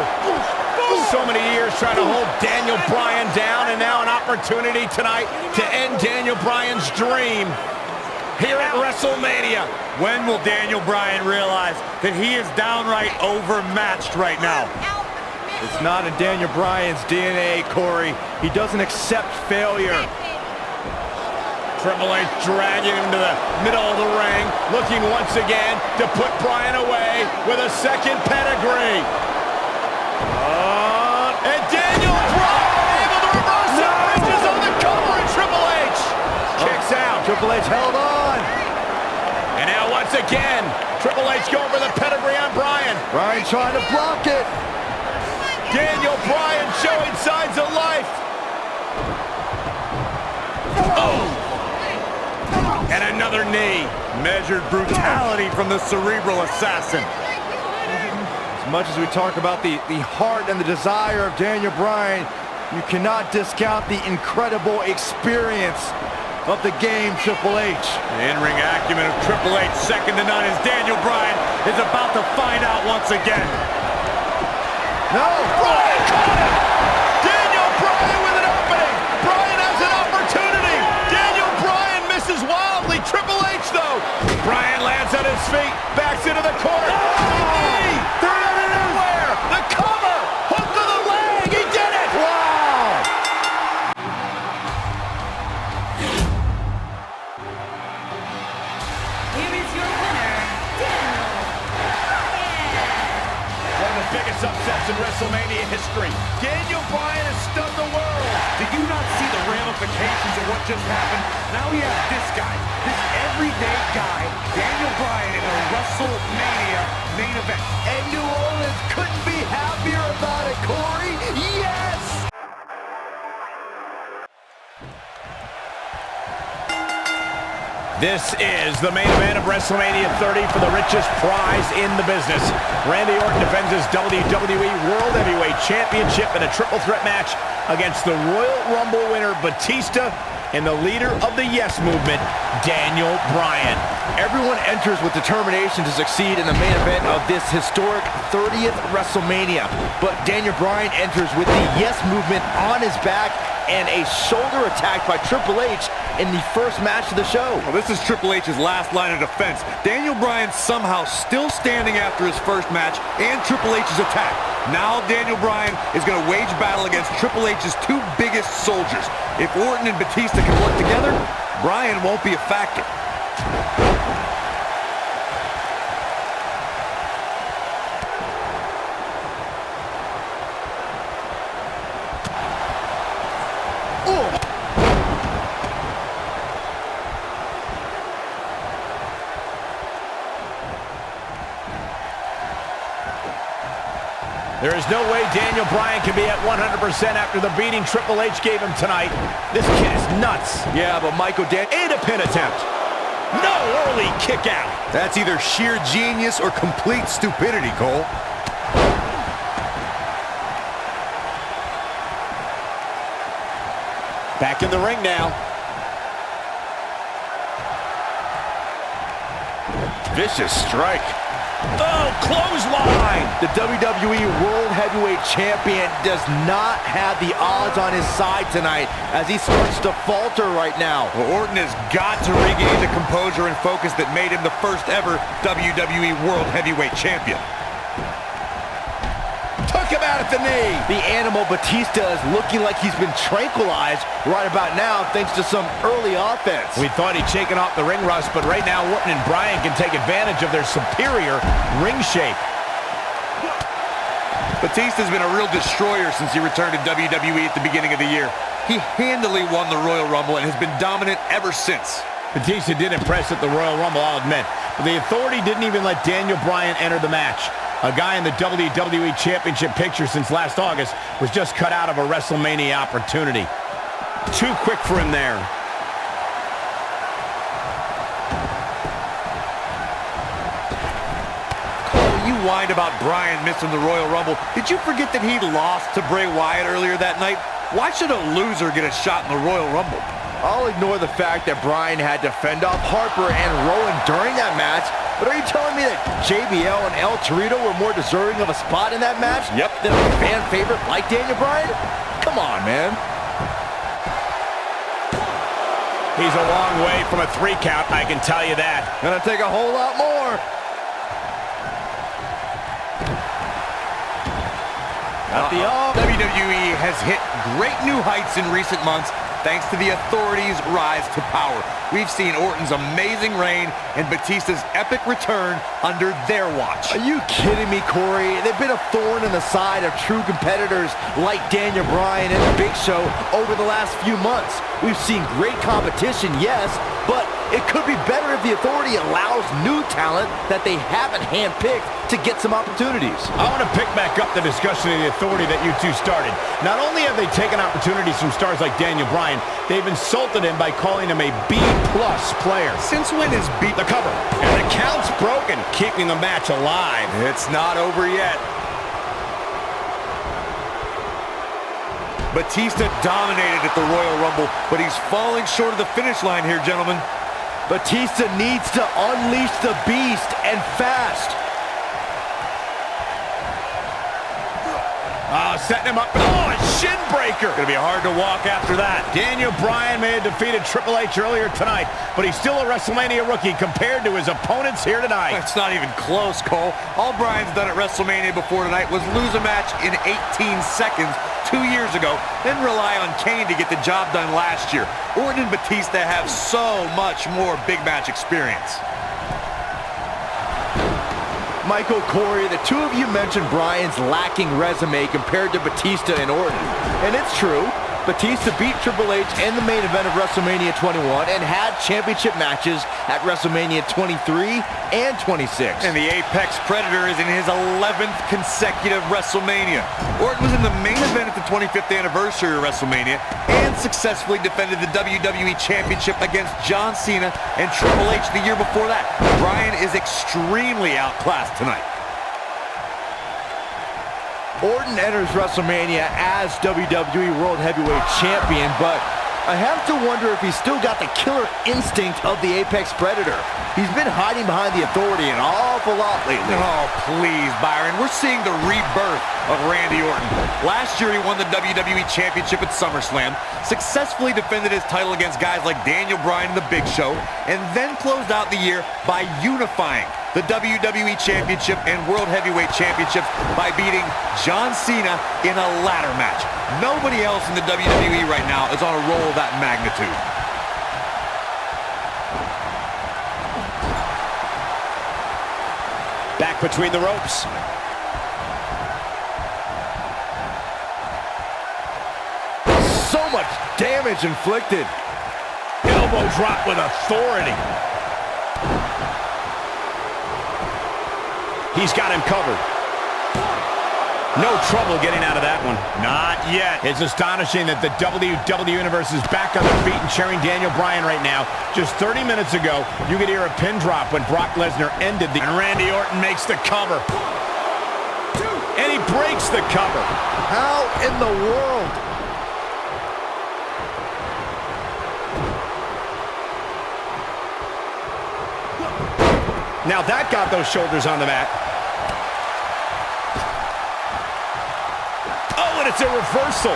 so many years trying to hold Daniel Bryan down, and now an opportunity tonight to end Daniel Bryan's dream here at WrestleMania. When will Daniel Bryan realize that he is downright overmatched right now? It's not in Daniel Bryan's DNA, Corey. He doesn't accept failure. Triple H dragging him to the middle of the ring, looking once again to put Bryan away with a second pedigree. And Daniel Bryan able to reverse it, reaches on the cover, and Triple H kicks out. Triple H held on. And now once again, Triple H going for the pedigree on Bryan. Bryan trying to block it. Daniel Bryan showing signs of life. Oh! And another knee. Measured brutality from the cerebral assassin. As much as we talk about the heart and the desire of Daniel Bryan, you cannot discount the incredible experience of the game, Triple H. The in-ring acumen of Triple H, second to none, as Daniel Bryan is about to find out once again. No! Bryan caught him! Daniel Bryan with an opening! Bryan has an opportunity! Daniel Bryan misses wildly! Triple H, though! Bryan lands on his feet, backs into the corner. Knee! They're out of nowhere! The cover! Hook to the leg! He did it! Wow! Here is your winner, Daniel Bryan. One of the biggest upsets in WrestleMania history. Daniel Bryan has stunned the world. Did you not see the ramifications of what just happened? Now we have this guy, this everyday guy, Daniel Bryan, in a WrestleMania main event. And New Orleans couldn't be happier about it, Corey. Yes! This is the main event of WrestleMania 30 for the richest prize in the business. Randy Orton defends his WWE World Heavyweight Championship in a triple threat match against the Royal Rumble winner Batista and the leader of the Yes Movement, Daniel Bryan. Everyone enters with determination to succeed in the main event of this historic 30th WrestleMania. But Daniel Bryan enters with the Yes Movement on his back and a shoulder attack by Triple H in the first match of the show. Well, this is Triple H's last line of defense. Daniel Bryan somehow still standing after his first match and Triple H's attack. Now Daniel Bryan is going to wage battle against Triple H's two biggest soldiers. If Orton and Batista can work together, Bryan won't be a factor. There is no way Daniel Bryan can be at 100% after the beating Triple H gave him tonight. This kid is nuts. Yeah, but Michael And a pin attempt. No early kick out. That's either sheer genius or complete stupidity, Cole. Back in the ring now. Vicious strike. Oh, clothesline. The WWE World Heavyweight Champion does not have the odds on his side tonight as he starts to falter right now. Well, Orton has got to regain the composure and focus that made him the first ever WWE World Heavyweight Champion. Took him out at the knee. The animal Batista is looking like he's been tranquilized right about now thanks to some early offense. We thought he'd shaken off the ring rust, but right now Orton and Bryan can take advantage of their superior ring shape. Batista's been a real destroyer since he returned to WWE at the beginning of the year. He handily won the Royal Rumble and has been dominant ever since. Batista did impress at the Royal Rumble, I'll admit. But the Authority didn't even let Daniel Bryan enter the match. A guy in the WWE Championship picture since last August was just cut out of a WrestleMania opportunity. Too quick for him there. Oh, you whined about Bryan missing the Royal Rumble, did you forget that he lost to Bray Wyatt earlier that night? Why should a loser get a shot in the Royal Rumble? I'll ignore the fact that Bryan had to fend off Harper and Rowan during that match, but are you telling me that JBL and El Torito were more deserving of a spot in that match than a fan favorite like Daniel Bryan? Come on, man. He's a long way from a 3 count, I can tell you that. Gonna take a whole lot more. WWE has hit great new heights in recent months thanks to the Authority's rise to power. We've seen Orton's amazing reign and Batista's epic return under their watch. Are you kidding me, Corey? They've been a thorn in the side of true competitors like Daniel Bryan and The Big Show over the last few months. We've seen great competition, yes, but it could be better if the Authority allows new talent that they haven't handpicked to get some opportunities. I want to pick back up the discussion of the Authority that you two started. Not only have they taken opportunities from stars like Daniel Bryan, they've insulted him by calling him a B-plus player. Since when is The cover, and the count's broken, keeping the match alive. It's not over yet. Batista dominated at the Royal Rumble, but he's falling short of the finish line here, gentlemen. Batista needs to unleash the beast, and fast. Setting him up. Oh, a shin breaker. Gonna be hard to walk after that. Daniel Bryan may have defeated Triple H earlier tonight, but he's still a WrestleMania rookie compared to his opponents here tonight. That's not even close, Cole. All Bryan's done at WrestleMania before tonight was lose a match in 18 seconds 2 years ago, then rely on Kane to get the job done last year. Orton and Batista have so much more big match experience. Michael, Corey, the two of you mentioned Bryan's lacking resume compared to Batista and Orton. And it's true. Batista beat Triple H in the main event of WrestleMania 21 and had championship matches at WrestleMania 23 and 26. And the Apex Predator is in his 11th consecutive WrestleMania. Orton was in the main event at the 25th anniversary of WrestleMania and successfully defended the WWE Championship against John Cena and Triple H the year before that. Bryan is extremely outclassed tonight. Orton enters WrestleMania as WWE World Heavyweight Champion, but I have to wonder if he's still got the killer instinct of the Apex Predator. He's been hiding behind the Authority an awful lot lately. Oh, please, Byron. We're seeing the rebirth of Randy Orton. Last year, he won the WWE Championship at SummerSlam, successfully defended his title against guys like Daniel Bryan and The Big Show, and then closed out the year by unifying the WWE Championship and World Heavyweight Championships by beating John Cena in a ladder match. Nobody else in the WWE right now is on a roll of that magnitude. Back between the ropes. So much damage inflicted. Elbow drop with authority. He's got him covered. No trouble getting out of that one. Not yet. It's astonishing that the WWE Universe is back on their feet and cheering Daniel Bryan right now. Just 30 minutes ago, you could hear a pin drop when Brock Lesnar ended the... And Randy Orton makes the cover. And he breaks the cover. How in the world? Now that got those shoulders on the mat. Oh, and it's a reversal.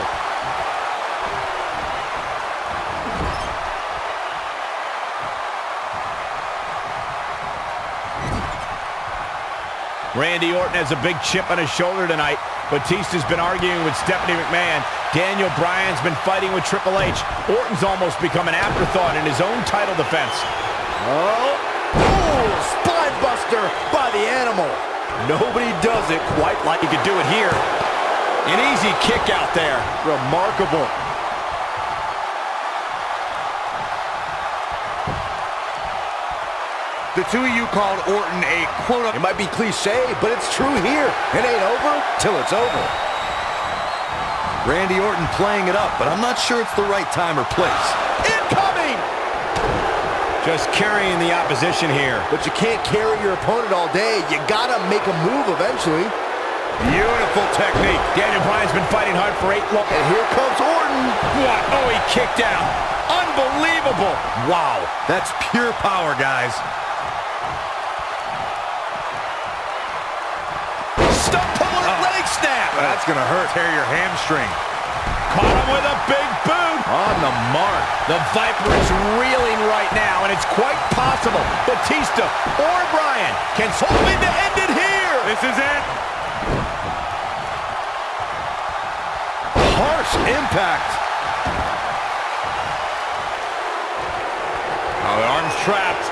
Randy Orton has a big chip on his shoulder tonight. Batista's been arguing with Stephanie McMahon. Daniel Bryan's been fighting with Triple H. Orton's almost become an afterthought in his own title defense. Oh, spine buster by the animal. Nobody does it quite like he could do it here. An easy kick out there. Remarkable. The two of you called Orton a quote-up. It might be cliche, but it's true here. It ain't over till it's over. Randy Orton playing it up, but I'm not sure it's the right time or place. Incoming! Just carrying the opposition here. But you can't carry your opponent all day. You gotta make a move eventually. Beautiful technique. Daniel Bryan's been fighting hard for 8 long. And here comes Orton. What? Oh, he kicked out. Unbelievable. Wow, that's pure power, guys. Stump puller leg snap. That's gonna hurt. Tear your hamstring. Caught him with a big boot. On the mark. The Viper is reeling right now, and it's quite possible Batista or Bryan can hoping to end it here. This is it. Harsh impact. Oh, the arm's trapped.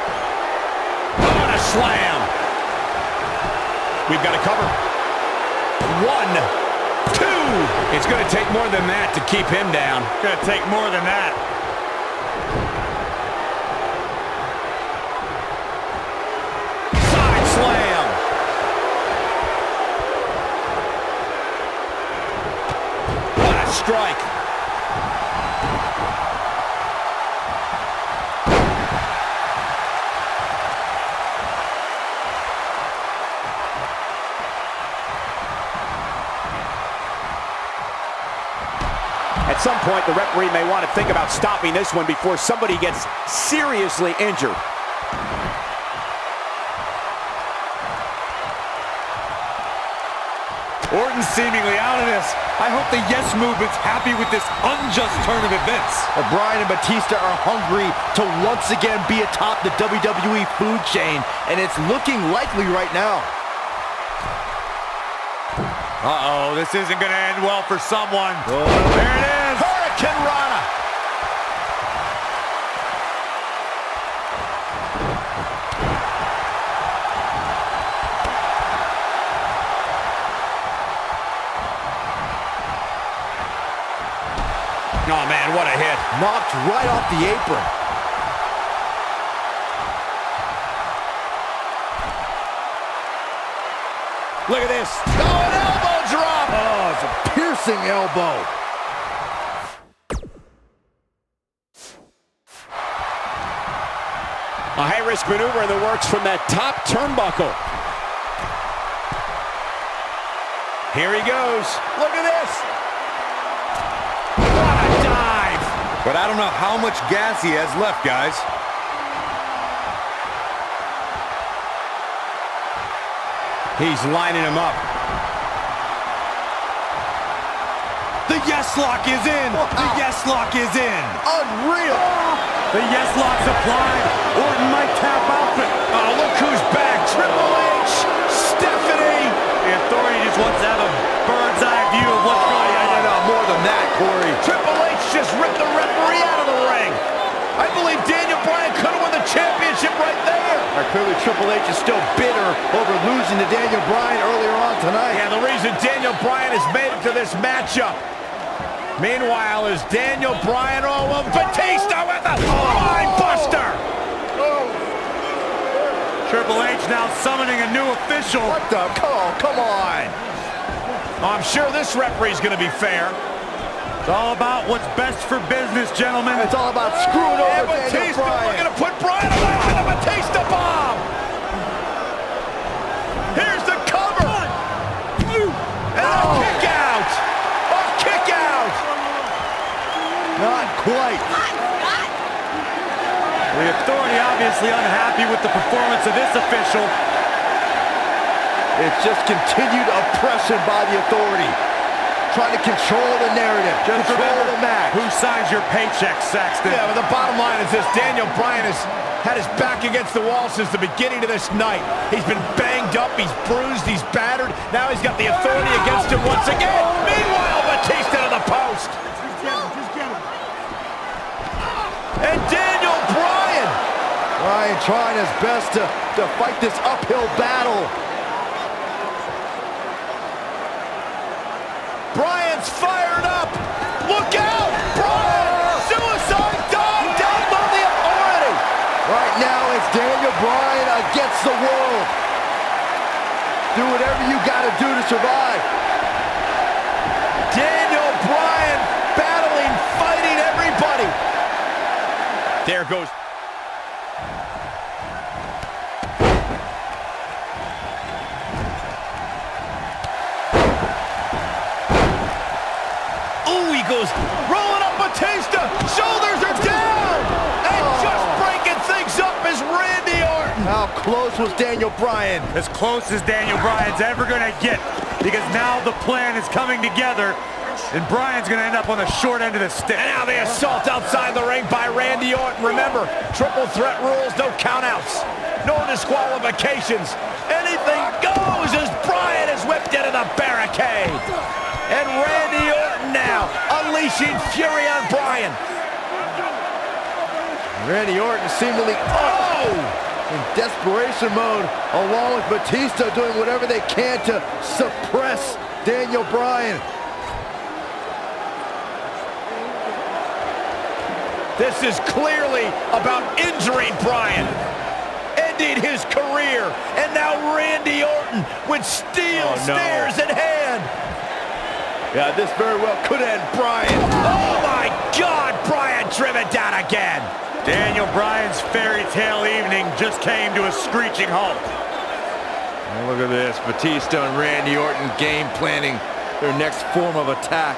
What a slam. We've got to cover. 1, 2. It's going to take more than that to keep him down. Going to take more than that. Side slam. What a strike. At some point, the referee may want to think about stopping this one before somebody gets seriously injured. Orton seemingly out of this. I hope the Yes Movement's happy with this unjust turn of events. Bryan and Batista are hungry to once again be atop the WWE food chain, and it's looking likely right now. Uh-oh, this isn't going to end well for someone. Oh. There it is. Hurricane Rana. Oh, man, what a hit. Knocked right off the apron. Look at this. Oh, an elbow drop. Oh, it's a piercing elbow. A high-risk maneuver in the works from that top turnbuckle. Here he goes. Look at this. What a dive. But I don't know how much gas he has left, guys. He's lining him up. The Yes Lock is in. The Yes Lock is in. Unreal. The Yes Lock's applied. Orton might tap out. Oh, look who's back. Triple H. Stephanie. The Authority just wants to have a bird's eye view of what's going on. No, more than that, Corey. Triple H just ripped the referee out of the ring. I believe Daniel Bryan could have won the championship right there. Clearly, Triple H is still bitter over losing to Daniel Bryan earlier on tonight. Yeah, the reason Daniel Bryan has made it to this matchup. Meanwhile, is Daniel Bryan, Batista with a spine buster. Triple H now summoning a new official. What the? Come on. I'm sure this referee's going to be fair. It's all about what's best for business, gentlemen. It's all about screwing over Daniel Batista, Bryan. we're going to put Bryan away with a Batista bomb. Here's the cover. And a kick out. A kick out. Not quite. The Authority obviously unhappy with the performance of this official. It's just continued oppression by the Authority. Trying to control the narrative. Just control remember the match. who signs your paycheck, Saxton. Yeah, but the bottom line is this. Daniel Bryan has had his back against the wall since the beginning of this night. He's been banged up, he's bruised, he's battered. Now he's got the Authority against him once again. Meanwhile, Batista to the post. And Daniel Bryan. Bryan trying his best to fight this uphill battle. Bryan's fired up. Look out. Bryan. Suicide dive down by the Authority. Right now, it's Daniel Bryan against the world. Do whatever you got to do to survive. Daniel Bryan battling, fighting everybody. There goes. goes rolling up Batista. Shoulders are down. And just breaking things up is Randy Orton. How close was Daniel Bryan? As close as Daniel Bryan's ever going to get, because now the plan is coming together, and Bryan's going to end up on the short end of the stick. And now the assault outside the ring by Randy Orton. Remember, triple threat rules, no countouts, no disqualifications. Anything goes as Bryan is whipped into the barricade. And Randy Orton now unleashing fury on Bryan. Randy Orton seemingly in desperation mode, along with Batista doing whatever they can to suppress Daniel Bryan. This is clearly about injuring Bryan, ending his career, and now Randy Orton with steel stairs in hand. Yeah, this very well could end Bryan. Oh my God, Bryan driven down again. Daniel Bryan's fairy tale evening just came to a screeching halt. Oh, look at this, Batista and Randy Orton game planning their next form of attack.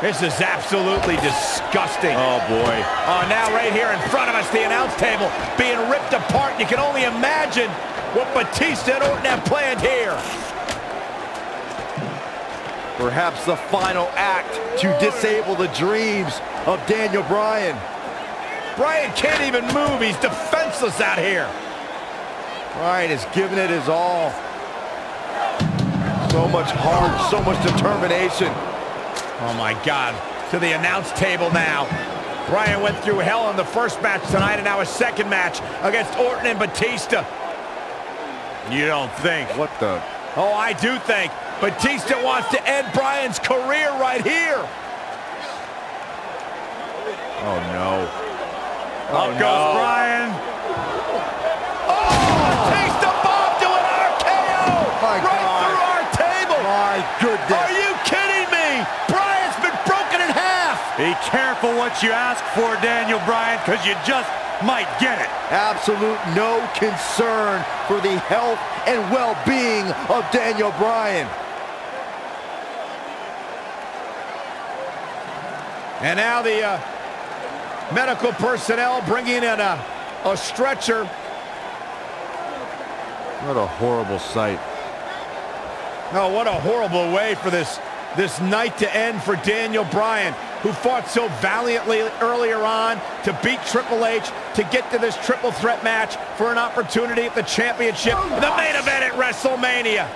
This is absolutely disgusting. Oh boy. Oh, now right here in front of us, the announce table being ripped apart. You can only imagine what Batista and Orton have planned here. Perhaps the final act to disable the dreams of Daniel Bryan. Bryan can't even move. He's defenseless out here. Bryan is giving it his all. So much heart, so much determination. Oh my God. To the announce table now. Bryan went through hell in the first match tonight, and now a second match against Orton and Batista. You don't think? What the? Oh, I do think. Batista wants to end Bryan's career right here. Oh no. Up goes Bryan. Oh, Batista bomb to an RKO. My right God. through our table. My goodness. Are you kidding me? Bryan's been broken in half. Be careful what you ask for, Daniel Bryan, because you just might get it. Absolute no concern for the health and well-being of Daniel Bryan. And now the medical personnel bringing in a stretcher. What a horrible sight. Oh, what a horrible way for this night to end for Daniel Bryan, who fought so valiantly earlier on to beat Triple H, to get to this triple threat match for an opportunity at the championship, the main event at WrestleMania.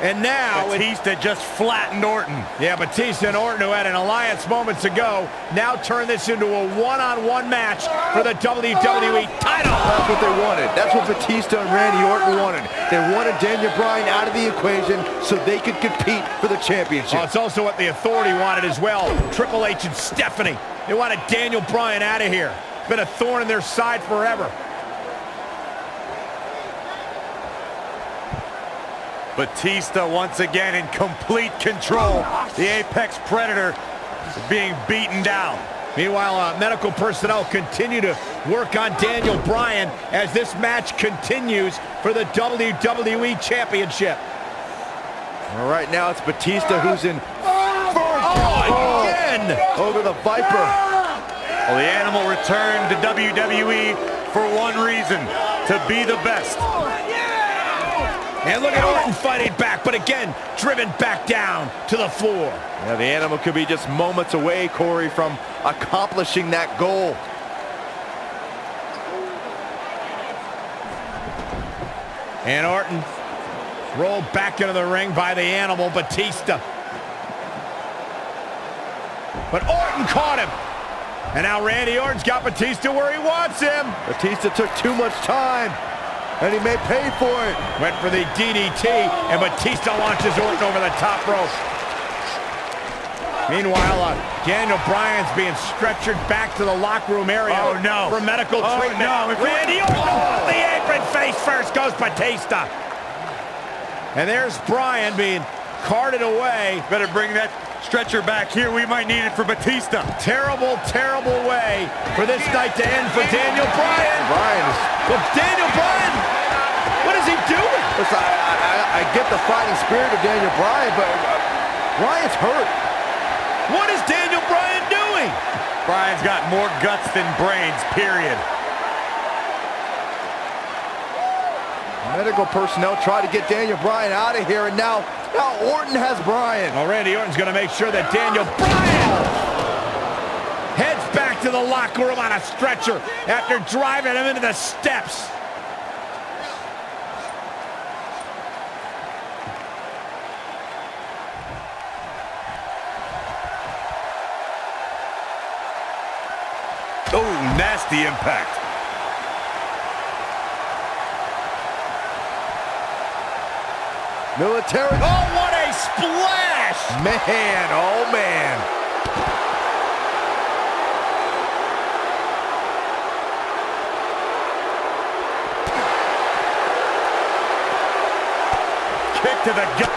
And now Batista just flattened Orton. Yeah, Batista and Orton, who had an alliance moments ago, now turn this into a one-on-one match for the WWE title. That's what they wanted. That's what Batista and Randy Orton wanted. They wanted Daniel Bryan out of the equation so they could compete for the championship. Oh, it's also what the Authority wanted as well. Triple H and Stephanie. They wanted Daniel Bryan out of here. Been a thorn in their side forever. Batista once again in complete control. The Apex Predator being beaten down. Meanwhile, medical personnel continue to work on Daniel Bryan as this match continues for the WWE Championship. All right, now it's Batista who's in again! over the Viper. Well, the animal returned to WWE for one reason, to be the best. And look at Orton fighting back, but again, driven back down to the floor. Yeah, the animal could be just moments away, Corey, from accomplishing that goal. And Orton rolled back into the ring by the animal, Batista. But Orton caught him. And now Randy Orton's got Batista where he wants him. Batista took too much time, and he may pay for it. Went for the DDT, and Batista launches Orton over the top rope. Meanwhile, Daniel Bryan's being stretchered back to the locker room area for medical treatment. Randy Orton, the apron face first goes Batista. And there's Bryan being carted away. Better bring that stretcher back here. We might need it for Batista. Terrible, terrible way for this night to end for Daniel Bryan. But Daniel Bryan, what is he doing? Listen, I get the fighting spirit of Daniel Bryan, but Bryan's hurt. What is Daniel doing? Bryan's got more guts than brains, period. Medical personnel try to get Daniel Bryan out of here, and now Orton has Bryan. Well, Randy Orton's going to make sure that Daniel Bryan heads back to the locker room on a stretcher after driving him into the steps. Oh, nasty impact. Military. Oh, what a splash! Man, oh man. Kick to the gut.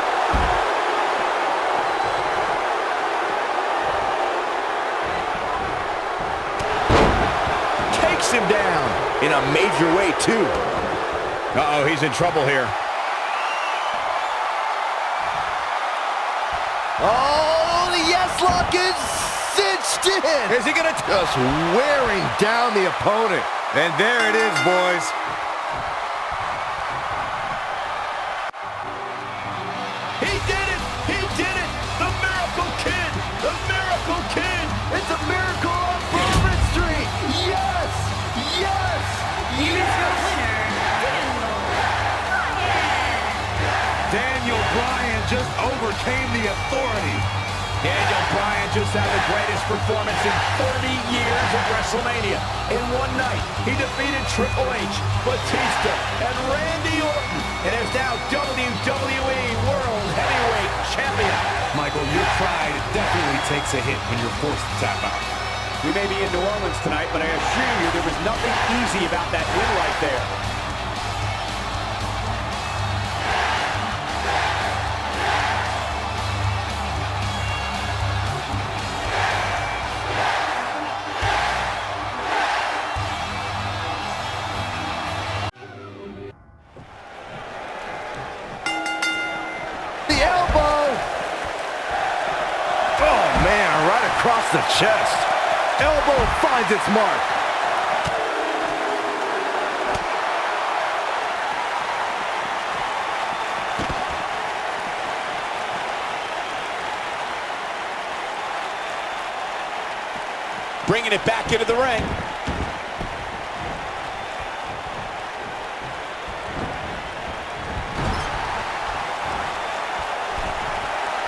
Takes him down. In a major way, too. Uh-oh, he's in trouble here. Oh, the yes lock is cinched in. Is he going to... Just wearing down the opponent. And there it is, boys. He did it! He did it! The Miracle Kid! The Miracle Kid! It's a miracle on Bourbon Street. Yes! Yes! Here is your winner, Daniel Bryan. Daniel Bryan just overcame the authority. Daniel Bryan just had the greatest performance in 30 years of WrestleMania. In one night, he defeated Triple H, Batista, and Randy Orton, and is now WWE World Heavyweight Champion. Michael, your pride definitely takes a hit when you're forced to tap out. We may be in New Orleans tonight, but I assure you there was nothing easy about that win right there. The elbow. Oh, man, right across the chest. Elbow finds its mark. Bringing it back into the ring.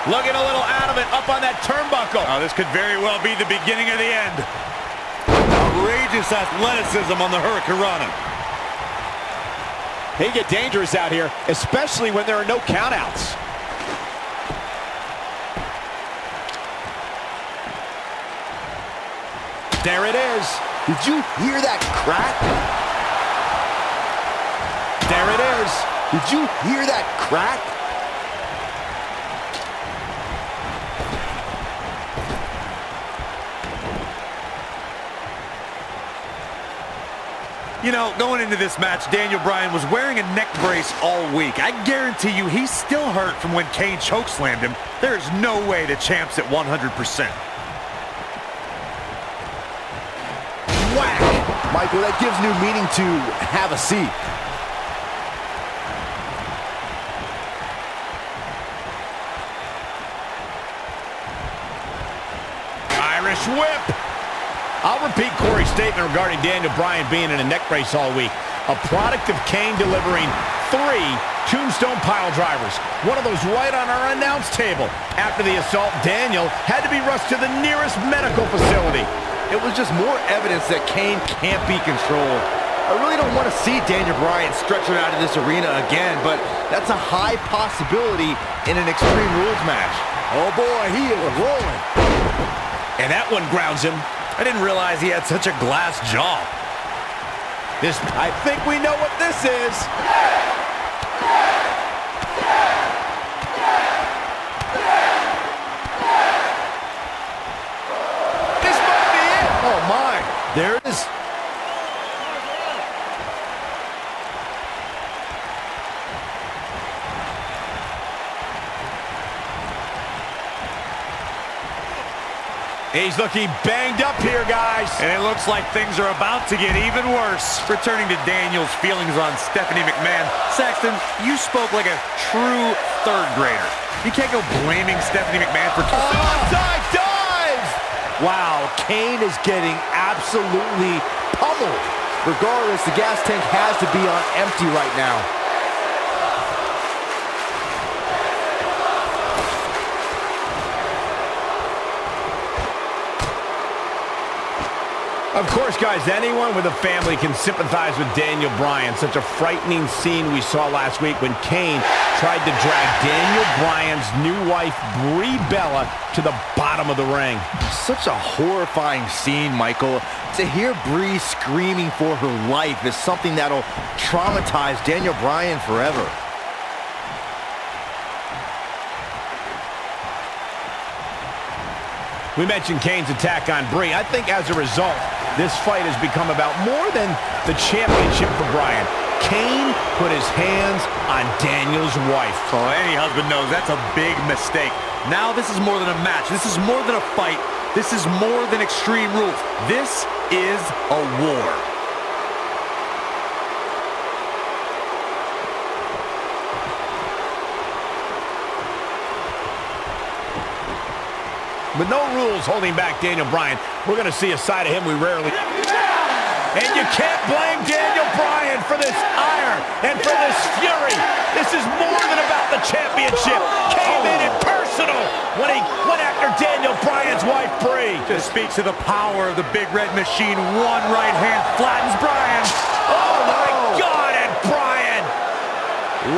Looking a little out of it, up on that turnbuckle. Oh, this could very well be the beginning of the end. Outrageous athleticism on the Hurricanrana. They get dangerous out here, especially when there are no countouts. There it is. Did you hear that crack? There it is. Did you hear that crack? You know, going into this match, Daniel Bryan was wearing a neck brace all week. I guarantee you he's still hurt from when Kane chokeslammed him. There's no way the champ's at 100%. Whack! Michael, that gives new meaning to have a seat. Irish whip. I'll repeat Corey's statement regarding Daniel Bryan being in a neck brace all week. A product of Kane delivering 3 tombstone pile drivers. One of those right on our announce table. After the assault, Daniel had to be rushed to the nearest medical facility. It was just more evidence that Kane can't be controlled. I really don't want to see Daniel Bryan stretching out of this arena again, but that's a high possibility in an Extreme Rules match. Oh boy, he is rolling. And that one grounds him. I didn't realize he had such a glass jaw. I think we know what this is. This might be it. Oh my, there it is. He's looking banged up here, guys. And it looks like things are about to get even worse. Returning to Daniel's feelings on Stephanie McMahon. Saxton, you spoke like a true third grader. You can't go blaming Stephanie McMahon for... Suicide dives! Wow, Kane is getting absolutely pummeled. Regardless, the gas tank has to be on empty right now. Of course, guys, anyone with a family can sympathize with Daniel Bryan. Such a frightening scene we saw last week when Kane tried to drag Daniel Bryan's new wife, Brie Bella, to the bottom of the ring. Such a horrifying scene, Michael. To hear Brie screaming for her life is something that'll traumatize Daniel Bryan forever. We mentioned Kane's attack on Brie. I think as a result, this fight has become about more than the championship for Bryan. Kane put his hands on Daniel's wife. Oh, any husband knows that's a big mistake. Now this is more than a match. This is more than a fight. This is more than Extreme Rules. This is a war. With no rules holding back Daniel Bryan, we're going to see a side of him we rarely... And you can't blame Daniel Bryan for this ire and for this fury. This is more than about the championship. Kane made it personal when he went after Daniel Bryan's wife, Brie. Just speaks to the power of the Big Red Machine. One right hand flattens Bryan. Oh, my God, and Bryan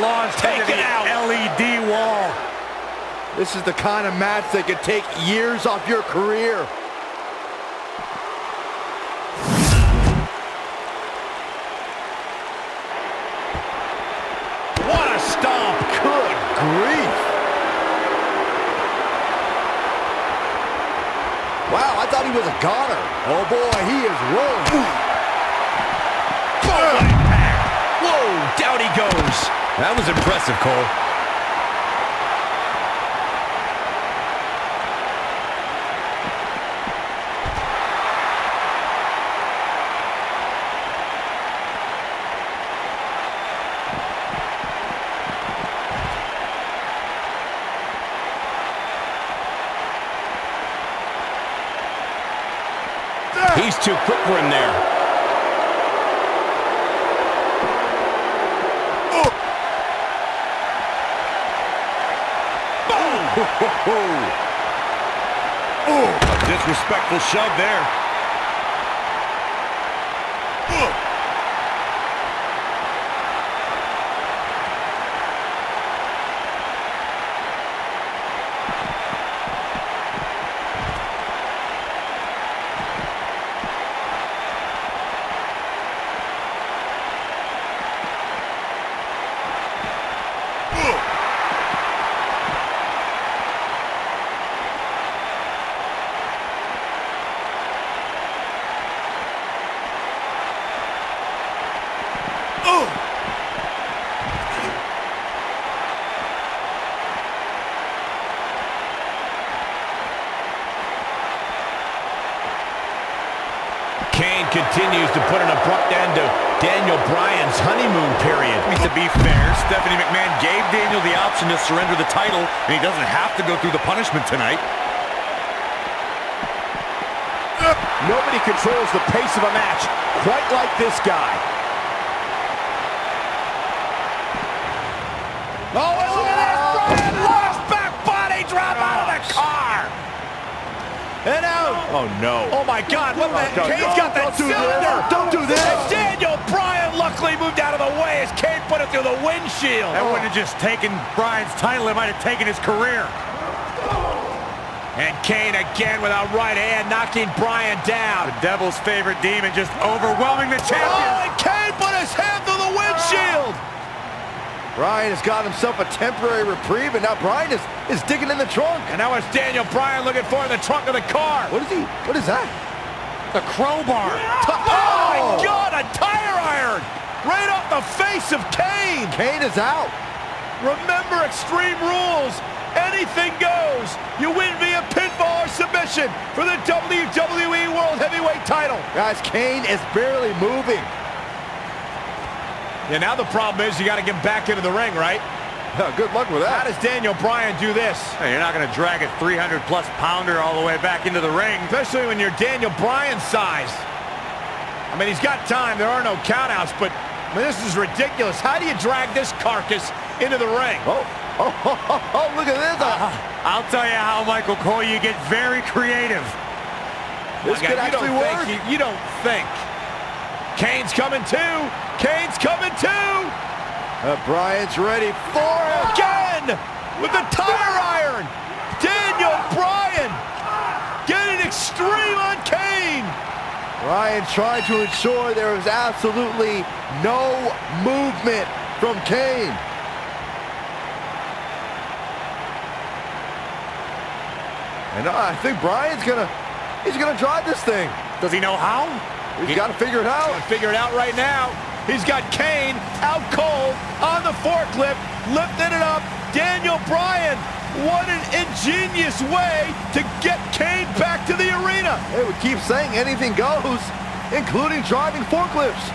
Launched into the LED wall. This is the kind of match that could take years off your career. What a stomp. Good grief. Wow, I thought he was a goner. Oh boy, he is rolling. Full impact. Whoa, down he goes. That was impressive, Cole. He's too quick for him there. A disrespectful shove there. Kane continues to put an abrupt end to Daniel Bryan's honeymoon period. I mean, to be fair, Stephanie McMahon gave Daniel the option to surrender the title, and he doesn't have to go through the punishment tonight. Nobody controls the pace of a match quite like this guy. Oh, and look at this! Bryan lost back body drop out of the car! And out! Oh, no. Oh, my God. What the... Kane's got that cylinder! Don't do this! And Daniel Bryan luckily moved out of the way as Kane put it through the windshield. That wouldn't have just taken Bryan's title, it might have taken his career. And Kane again with a right hand knocking Bryan down. The devil's favorite demon just overwhelming the champion. Oh, and Kane put his hand through the windshield. Bryan has got himself a temporary reprieve, and now Bryan is digging in the trunk. And now it's Daniel Bryan looking for in the trunk of the car. What is that? The crowbar. Oh, my God, a tire iron. Right off the face of Kane. Kane is out. Remember Extreme Rules. Anything goes. You win via pinfall or submission for the WWE World Heavyweight title. Guys, Kane is barely moving. Yeah, now the problem is you got to get back into the ring, right? Good luck with How that. does Daniel Bryan do this? Hey, you're not going to drag a 300-plus pounder all the way back into the ring. Especially when you're Daniel Bryan's size. I mean, he's got time. There are no countouts, but I mean, this is ridiculous. How do you drag this carcass into the ring? Oh, look at this. I'll tell you how, Michael Cole, you get very creative. This could actually work. You don't think. Kane's coming too. Kane's coming too. Bryan's ready for it. Again with the tire iron. Daniel Bryan getting extreme on Kane. Bryan trying to ensure there is absolutely no movement from Kane. And I think Bryan's he's gonna drive this thing. Does he know how? He's got to figure it out. Figure it out right now. He's got Kane out cold on the forklift, lifting it up. Daniel Bryan, what an ingenious way to get Kane back to the arena. Hey, we keep saying anything goes, including driving forklifts.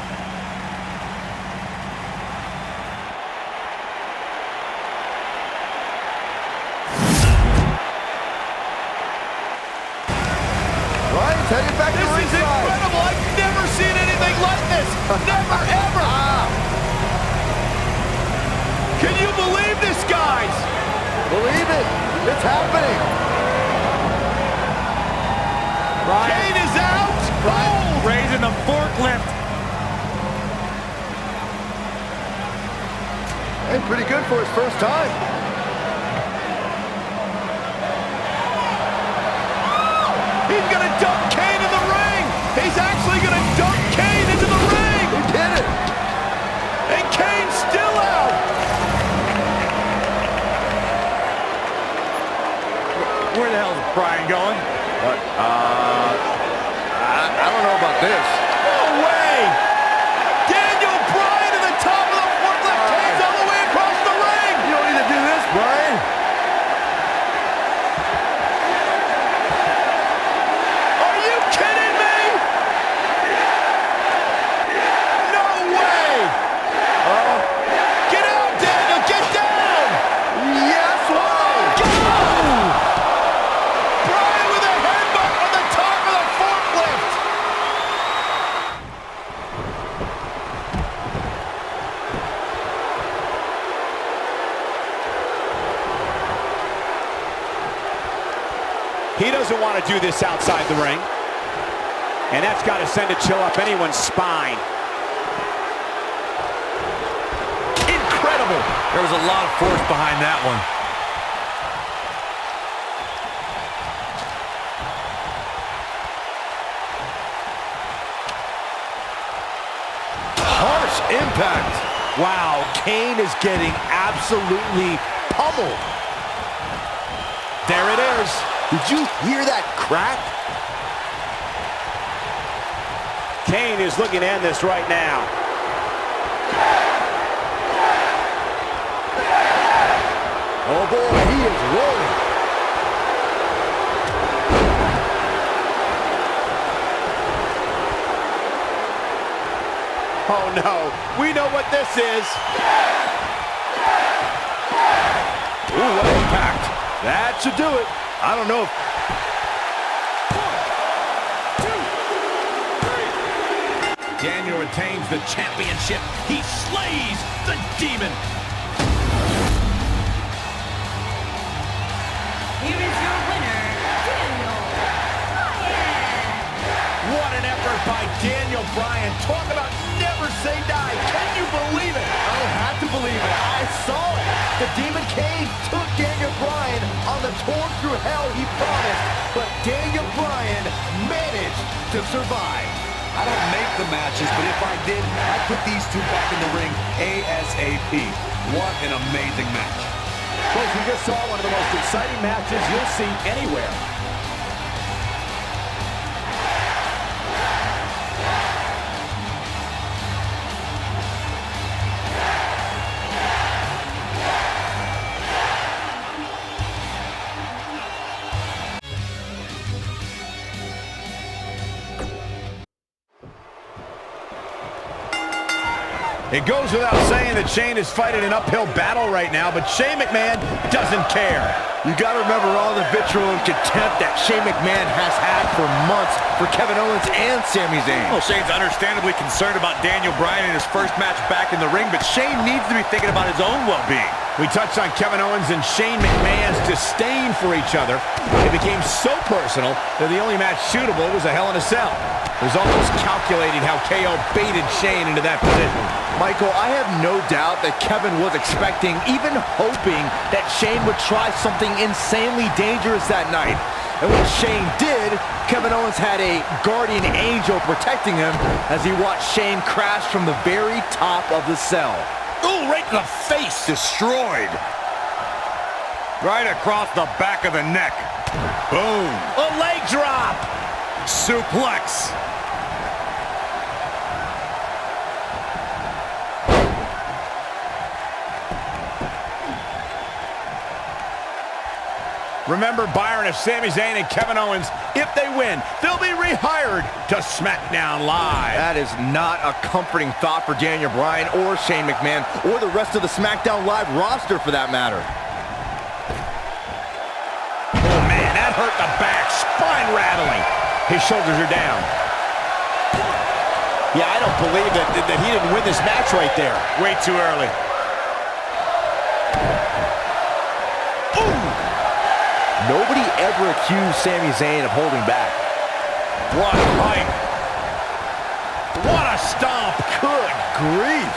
Bryan's headed back to This is ringside. incredible. I've never seen anything like this. Never, ever. Can you believe this, guys? Believe it. It's happening. Kane is out cold. Raising the forklift. Hey, pretty good for his first time. He's going to dump Kane in the ring. He's actually going to dump Kane into the ring. He did it. And Kane's still out. Where the hell is Bryan going? I don't know about this. No way. Daniel Bryan to the top of the forklift. Kane's all the way across the ring. You don't need to do this, Bryan. Are you kidding me? No way. Get out, Daniel. Get down. Yes, why? Bryan with a headbutt on the top of the forklift. He doesn't want to do this outside the ring. And that's got to send a chill up anyone's spine. Incredible. There was a lot of force behind that one. Harsh impact. Wow, Kane is getting absolutely pummeled. There it is. Did you hear that crack? Kane is looking to end this right now. Oh boy, he is rolling. Oh no, we know what this is. Ooh, what impact. That should do it. I don't know if... Daniel retains the championship. He slays the demon. Here is your winner, Daniel Bryan. What an effort by Daniel Bryan. Talk about never say die. Can you believe it? I don't have to believe it. I saw it. The Demon Kane took Daniel Bryan on the tour through hell he promised, but Daniel Bryan managed to survive. I don't make the matches, but if I did, I'd put these two back in the ring ASAP. What an amazing match. Folks, we just saw one of the most exciting matches you'll see anywhere. It goes without saying that Shane is fighting an uphill battle right now, but Shane McMahon doesn't care. You got to remember all the vitriol and contempt that Shane McMahon has had for months for Kevin Owens and Sami Zayn. Well, Shane's understandably concerned about Daniel Bryan in his first match back in the ring, but Shane needs to be thinking about his own well-being. We touched on Kevin Owens and Shane McMahon's disdain for each other. It became so personal that the only match suitable was a Hell in a Cell. It was almost calculating how KO baited Shane into that position. Michael, I have no doubt that Kevin was expecting, even hoping, that Shane would try something insanely dangerous that night. And when Shane did, Kevin Owens had a guardian angel protecting him as he watched Shane crash from the very top of the cell. Ooh, right in the face. Destroyed. Right across the back of the neck. Boom. A leg drop. Suplex. Remember, Byron, if Sami Zayn and Kevin Owens, if they win, they'll be rehired to SmackDown Live. That is not a comforting thought for Daniel Bryan or Shane McMahon or the rest of the SmackDown Live roster for that matter. Oh, man, that hurt the back. Spine rattling. His shoulders are down. Yeah, I don't believe that he didn't win this match right there. Way too early. Nobody ever accused Sami Zayn of holding back. What a fight. What a stomp. Good grief.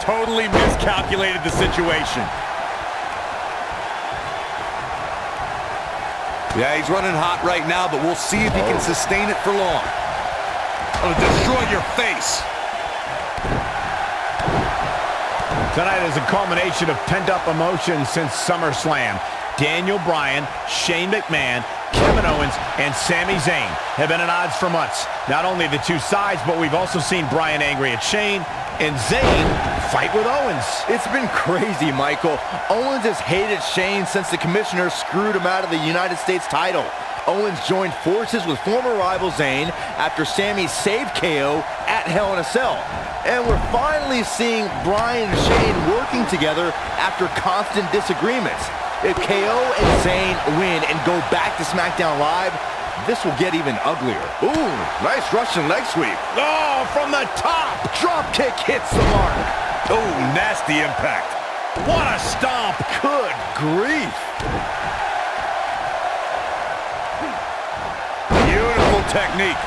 Totally miscalculated the situation. Yeah, he's running hot right now, but we'll see if he can sustain it for long. It'll destroy your face. Tonight is a culmination of pent-up emotions since SummerSlam. Daniel Bryan, Shane McMahon, Kevin Owens, and Sami Zayn have been at odds for months. Not only the two sides, but we've also seen Bryan angry at Shane and Zayn fight with Owens. It's been crazy, Michael. Owens has hated Shane since the commissioner screwed him out of the United States title. Owens joined forces with former rival Zayn after Sami saved KO at Hell in a Cell. And we're finally seeing Bryan and Shane working together after constant disagreements. If KO and Zayn win and go back to SmackDown Live, this will get even uglier. Ooh, nice Russian leg sweep. Oh, from the top. Drop kick hits the mark. Oh, nasty impact. What a stomp. Good grief. Beautiful technique.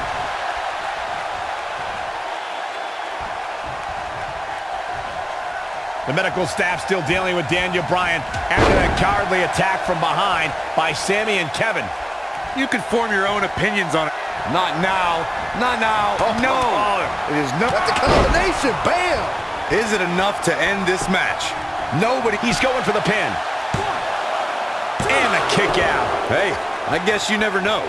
The medical staff still dealing with Daniel Bryan after that cowardly attack from behind by Sami and Kevin. You can form your own opinions on it. Not now. Not now. No. It is not. That's a combination. Bam. Is it enough to end this match? Nobody. He's going for the pin. And a kick out. Hey, I guess you never know.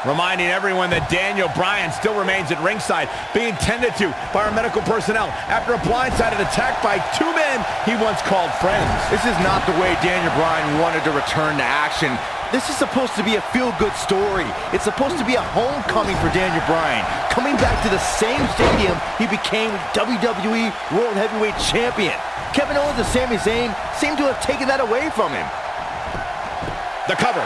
Reminding everyone that Daniel Bryan still remains at ringside, being tended to by our medical personnel after a blindsided attack by two men he once called friends. This is not the way Daniel Bryan wanted to return to action. This is supposed to be a feel-good story. It's supposed to be a homecoming for Daniel Bryan. Coming back to the same stadium he became WWE World Heavyweight Champion. Kevin Owens and Sami Zayn seem to have taken that away from him. The cover.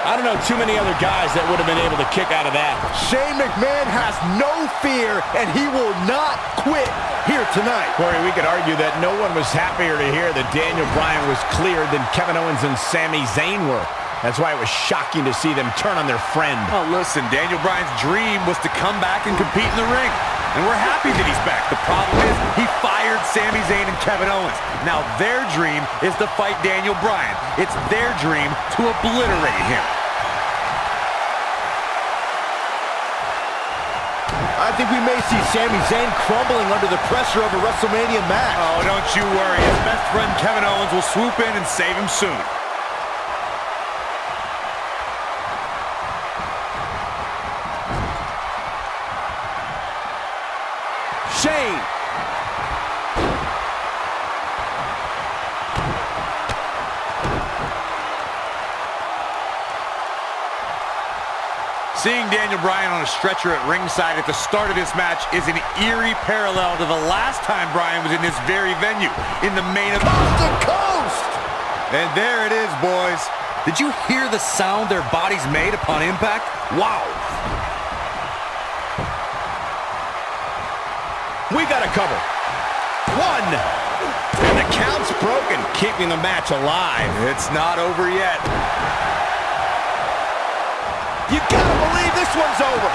I don't know too many other guys that would have been able to kick out of that. Shane McMahon has no fear, and he will not quit here tonight. Corey, we could argue that no one was happier to hear that Daniel Bryan was cleared than Kevin Owens and Sami Zayn were. That's why it was shocking to see them turn on their friend. Oh, listen, Daniel Bryan's dream was to come back and compete in the ring. And we're happy that he's back. The problem is he fired Sami Zayn and Kevin Owens. Now their dream is to fight Daniel Bryan. It's their dream to obliterate him. I think we may see Sami Zayn crumbling under the pressure of a WrestleMania match. Oh, don't you worry. His best friend Kevin Owens will swoop in and save him soon. Shane. Seeing Daniel Bryan on a stretcher at ringside at the start of this match is an eerie parallel to the last time Bryan was in this very venue, in the main event. Off the coast! And there it is, boys. Did you hear the sound their bodies made upon impact? Wow. We got a cover. One. And the count's broken, keeping the match alive. It's not over yet. You gotta believe this one's over.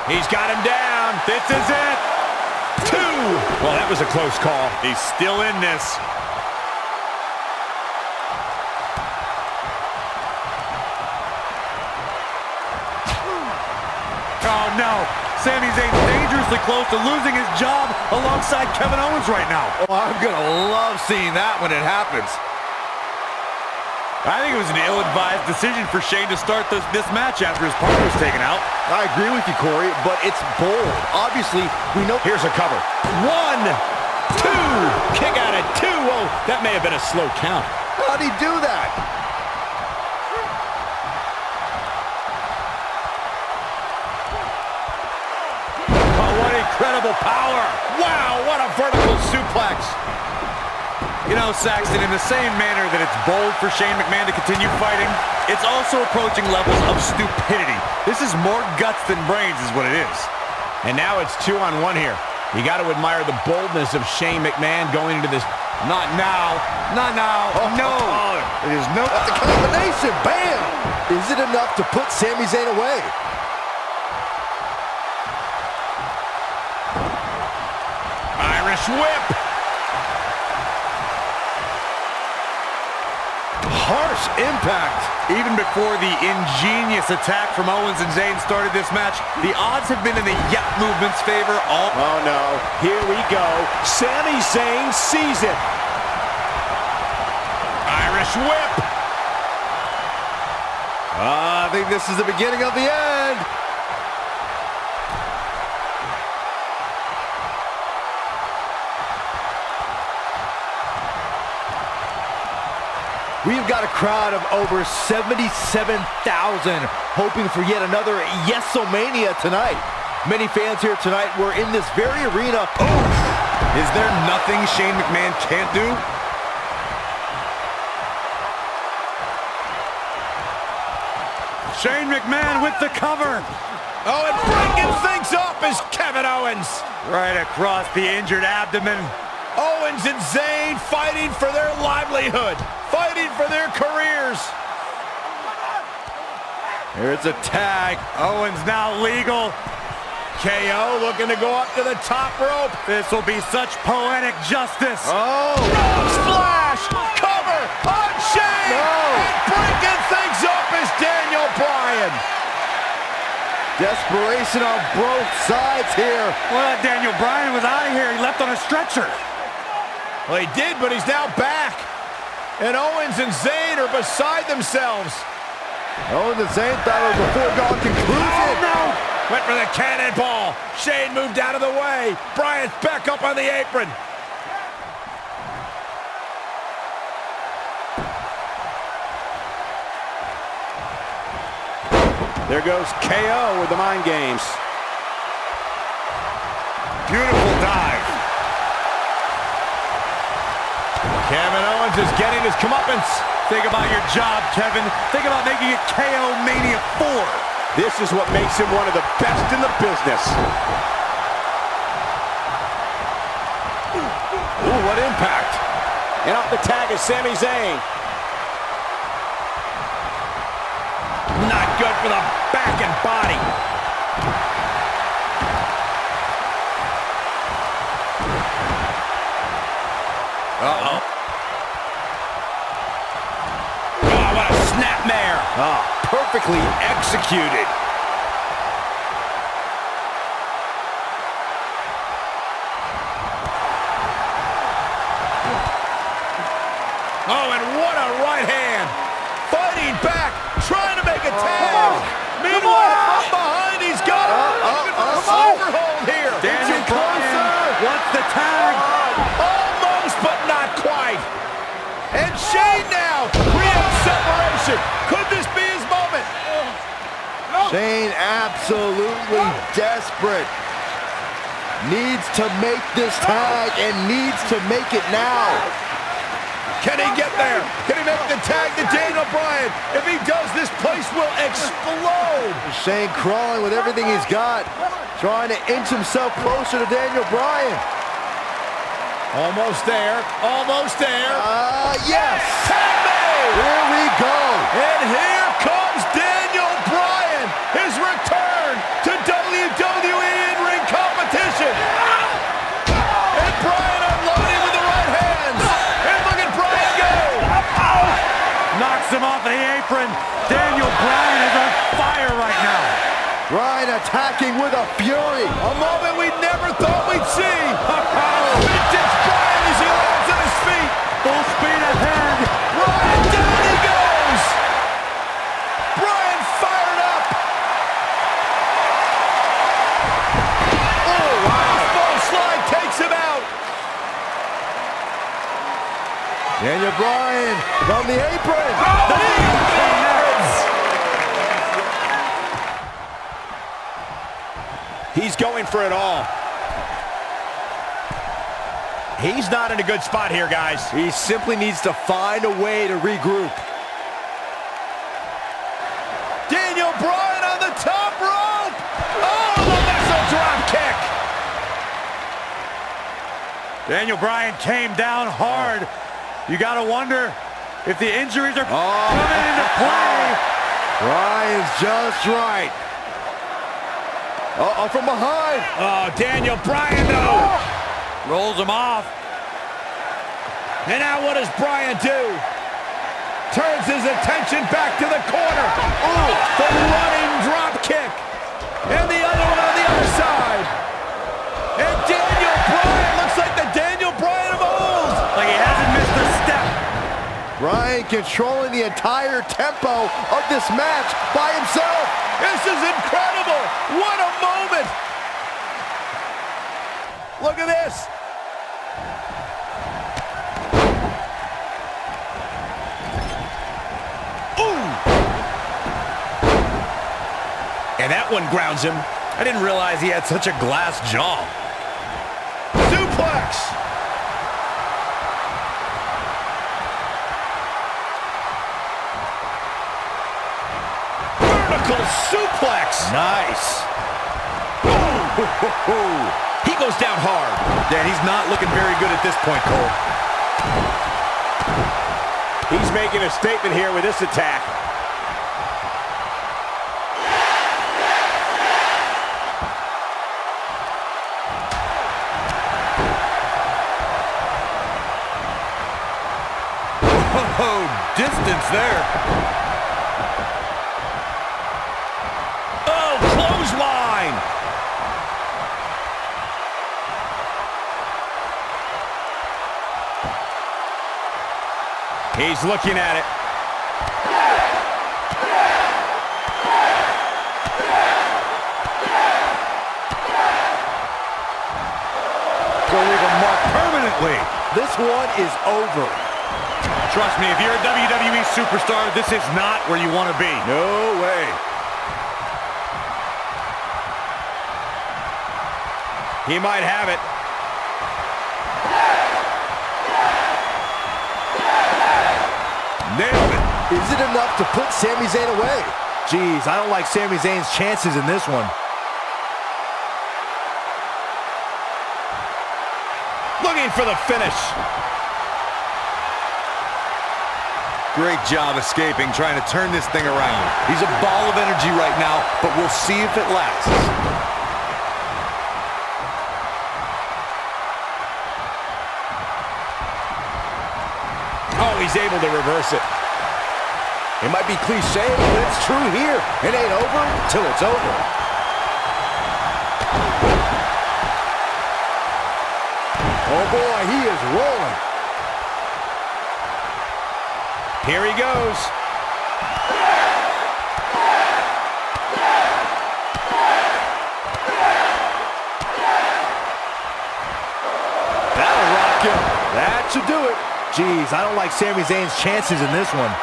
He's got him down. This is it. 2. Well, that was a close call. He's still in this. Oh, no. Sami Zayn's dangerously close to losing his job alongside Kevin Owens right now. Oh, I'm gonna love seeing that when it happens. I think it was an ill-advised decision for Shane to start this match after his partner was taken out. I agree with you, Corey, but it's bold. Obviously, we know... Here's a cover. 1, 2. Kick out at 2. Oh, that may have been a slow count. How'd he do that? Oh, what incredible power. Wow, what a vertical suplex. You know, Saxton, in the same manner that it's bold for Shane McMahon to continue fighting, it's also approaching levels of stupidity. This is more guts than brains is what it is. And now it's 2-on-1 here. You got to admire the boldness of Shane McMahon going into this. Not now. Not now. Oh, no. oh. It is no. That's a combination. Bam! Is it enough to put Sami Zayn away? Irish whip. Harsh impact. Even before the ingenious attack from Owens and Zayn started this match, the odds have been in the Yep movement's favor all... Oh, no. Here we go. Sami Zayn sees it. Irish whip. I think this is the beginning of the end. We've got a crowd of over 77,000 hoping for yet another Yes-O-Mania tonight. Many fans here tonight were in this very arena. Oh! Is there nothing Shane McMahon can't do? Shane McMahon with the cover. Oh, and breaking things up is Kevin Owens. Right across the injured abdomen. Owens and Zayn fighting for their livelihood, fighting for their careers. Here's a tag. Owens now legal. KO looking to go up to the top rope. This will be such poetic justice. Oh, rope splash, cover on Shane. No. And breaking things up is Daniel Bryan. Desperation on both sides here. Well, Daniel Bryan was out of here. He left on a stretcher. Well, he did, but he's now back. And Owens and Zayn are beside themselves. Owens and Zayn thought it was a foregone conclusion. Oh, no. Went for the cannonball. Shane moved out of the way. Bryan's back up on the apron. There goes KO with the mind games. Beautiful dive. Kevin Owens is getting his comeuppance. Think about your job, Kevin. Think about making it KO Mania 4. This is what makes him one of the best in the business. Ooh, what impact. And off the tag is Sami Zayn. Not good for the back and body. Uh-oh. Oh, what a snapmare. Oh, perfectly executed. Oh, and what a right hand. Fighting back, trying to make a tag. Meanwhile, from behind, he's got a overhold here. Daniel Bryan wants the tag. Almost, but not quite. And Shane now, 3 up separate. pressure. Could this be his moment? Shane absolutely desperate. Needs to make this tag and needs to make it now. Can he get there? Can he make the tag to Daniel Bryan? If he does, this place will explode. Shane crawling with everything he's got, trying to inch himself closer to Daniel Bryan. Almost there. Almost there. Yes. Tag made. Here we go. And here comes Daniel Bryan. His return to WWE in-ring competition. And Bryan unloading with the right hands. And look at Bryan go. Knocks him off the apron. Daniel Bryan is on fire right now. Bryan attacking with a fury. A moment we never thought we'd see. Vintage Bryan as he lands on his feet. Full speed ahead. Bryan, down he goes. Bryan fired up. Oh, wow. Full slide takes him out. Daniel Bryan from the apron. He's going for it all. He's not in a good spot here, guys. He simply needs to find a way to regroup. Daniel Bryan on the top rope. Oh, the missile drop kick. Daniel Bryan came down hard. You got to wonder if the injuries are coming into play. Bryan's just right. Uh-oh, from behind. Oh, Daniel Bryan, though. Rolls him off. And now what does Bryan do? Turns his attention back to the corner. Oh, the running drop kick. And the other one on the other side. And Daniel Bryan looks like the Daniel Bryan of old. Like he hasn't missed a step. Bryan controlling the entire tempo of this match by himself. This is incredible. What a moment. Look at this. And that one grounds him. I didn't realize he had such a glass jaw. Suplex. Vertical suplex. Nice. He goes down hard. Dan, he's not looking very good at this point, Cole. He's making a statement here with this attack. Oh, distance there. Oh, clothesline. He's looking at it. Gonna leave a mark permanently. This one is over. Trust me, if you're a WWE superstar, this is not where you want to be. No way. He might have it. Nailed it. Is it enough to put Sami Zayn away? Jeez, I don't like Sami Zayn's chances in this one. Looking for the finish. Great job escaping, trying to turn this thing around. He's a ball of energy right now, but we'll see if it lasts. Oh, he's able to reverse it. It might be cliche, but it's true here. It ain't over till it's over. Oh boy, he is rolling. Here he goes. That'll rock him. That should do it. Jeez, I don't like Sami Zayn's chances in this one.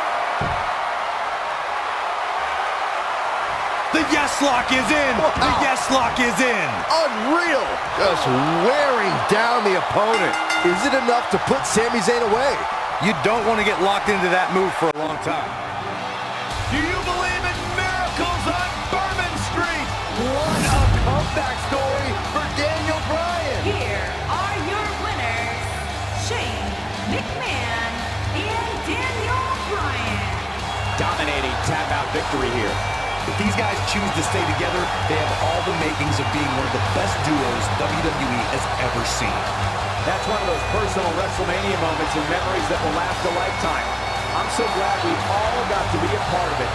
The yes lock is in. Wow. The yes lock is in. Unreal. Just wearing down the opponent. Is it enough to put Sami Zayn away? You don't want to get locked into that move for a long time. Do you believe in miracles on Bourbon Street? What a comeback story for Daniel Bryan. Here are your winners, Shane McMahon and Daniel Bryan. Dominating tap-out victory here. If these guys choose to stay together, they have all the makings of being one of the best duos WWE has ever seen. That's one of those personal WrestleMania moments and memories that will last a lifetime. I'm so glad we all got to be a part of it.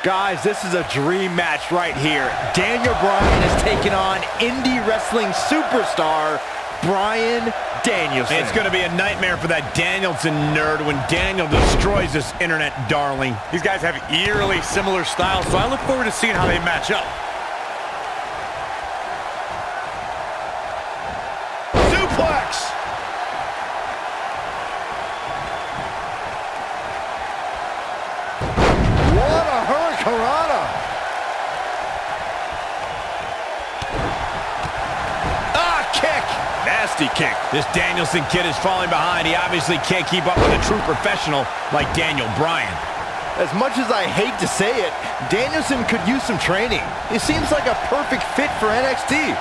Guys, this is a dream match right here. Daniel Bryan is taking on indie wrestling superstar Bryan Danielson. It's going to be a nightmare for that Danielson nerd when Daniel destroys this internet darling. These guys have eerily similar styles, so I look forward to seeing how they match up. Suplex! What a hurricanrana! Kick! Nasty kick. This Danielson kid is falling behind. He obviously can't keep up with a true professional like Daniel Bryan. As much as I hate to say it, Danielson could use some training. He seems like a perfect fit for NXT.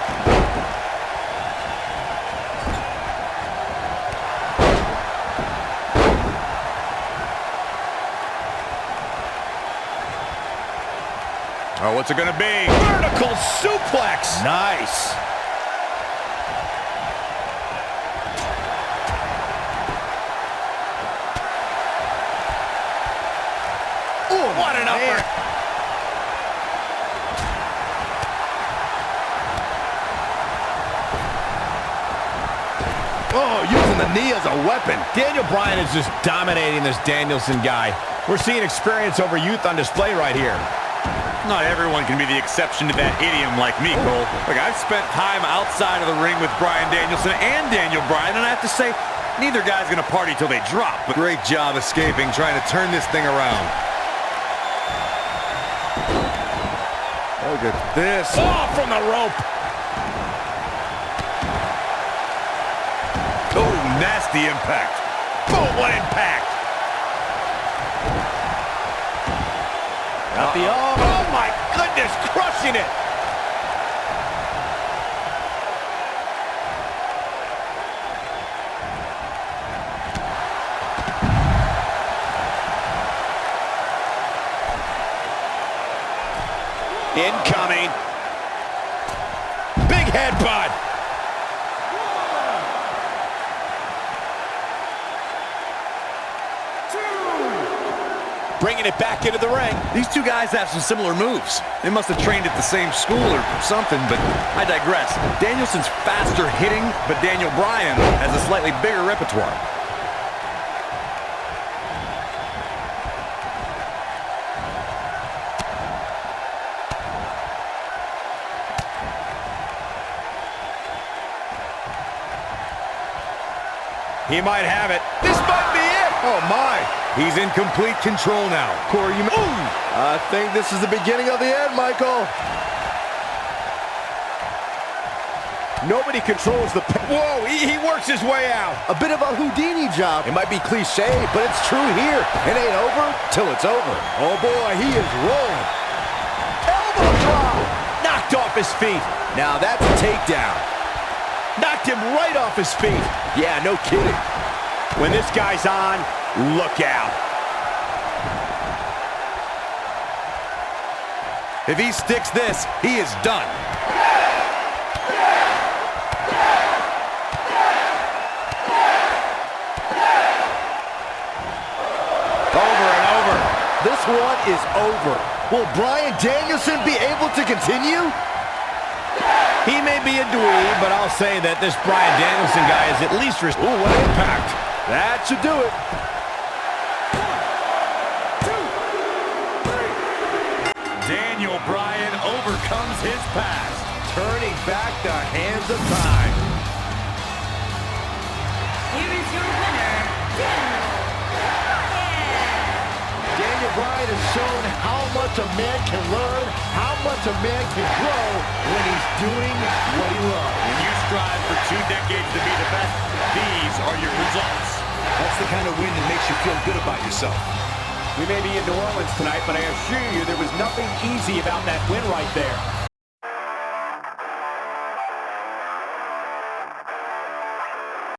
Oh, what's it gonna be? Vertical suplex! Nice. What an upper! Oh, using the knee as a weapon. Daniel Bryan is just dominating this Danielson guy. We're seeing experience over youth on display right here. Not everyone can be the exception to that idiom like me, Cole. Look, I've spent time outside of the ring with Bryan Danielson and Daniel Bryan, and I have to say, neither guy's gonna party till they drop. But Great job escaping, trying to turn this thing around. Look at this. Oh, from the rope! oh, nasty impact. Boom, what impact! Got the arm. Oh my goodness, crushing it! Incoming. Big headbutt. Bringing it back into the ring. These two guys have some similar moves. They must have trained at the same school or something, but I digress. Danielson's faster hitting, but Daniel Bryan has a slightly bigger repertoire. He might have it. This might be it. Oh, my. He's in complete control now. Corey, I think this is the beginning of the end, Michael. Nobody controls the... Whoa, he works his way out. A bit of a Houdini job. It might be cliche, but it's true here. It ain't over till it's over. Oh, boy, he is rolling. Elbow drop. Knocked off his feet. Now that's a takedown. Knocked him right off his feet. Yeah, no kidding. When this guy's on, look out. If he sticks this, he is done. Over and over. This one is over. Will Bryan Danielson be able to continue? He may be a dweeb, but I'll say that this Bryan Danielson guy is at least... Ooh, what impact. That should do it. Daniel his past. Turning back the hands of time. Here is your winner, Daniel Bryan. Daniel Bryan has shown how much a man can learn, how much a man can grow when he's doing what he loves. When you strive for 2 decades to be the best, these are your results. That's the kind of win that makes you feel good about yourself. We may be in New Orleans tonight, but I assure you there was nothing easy about that win right there.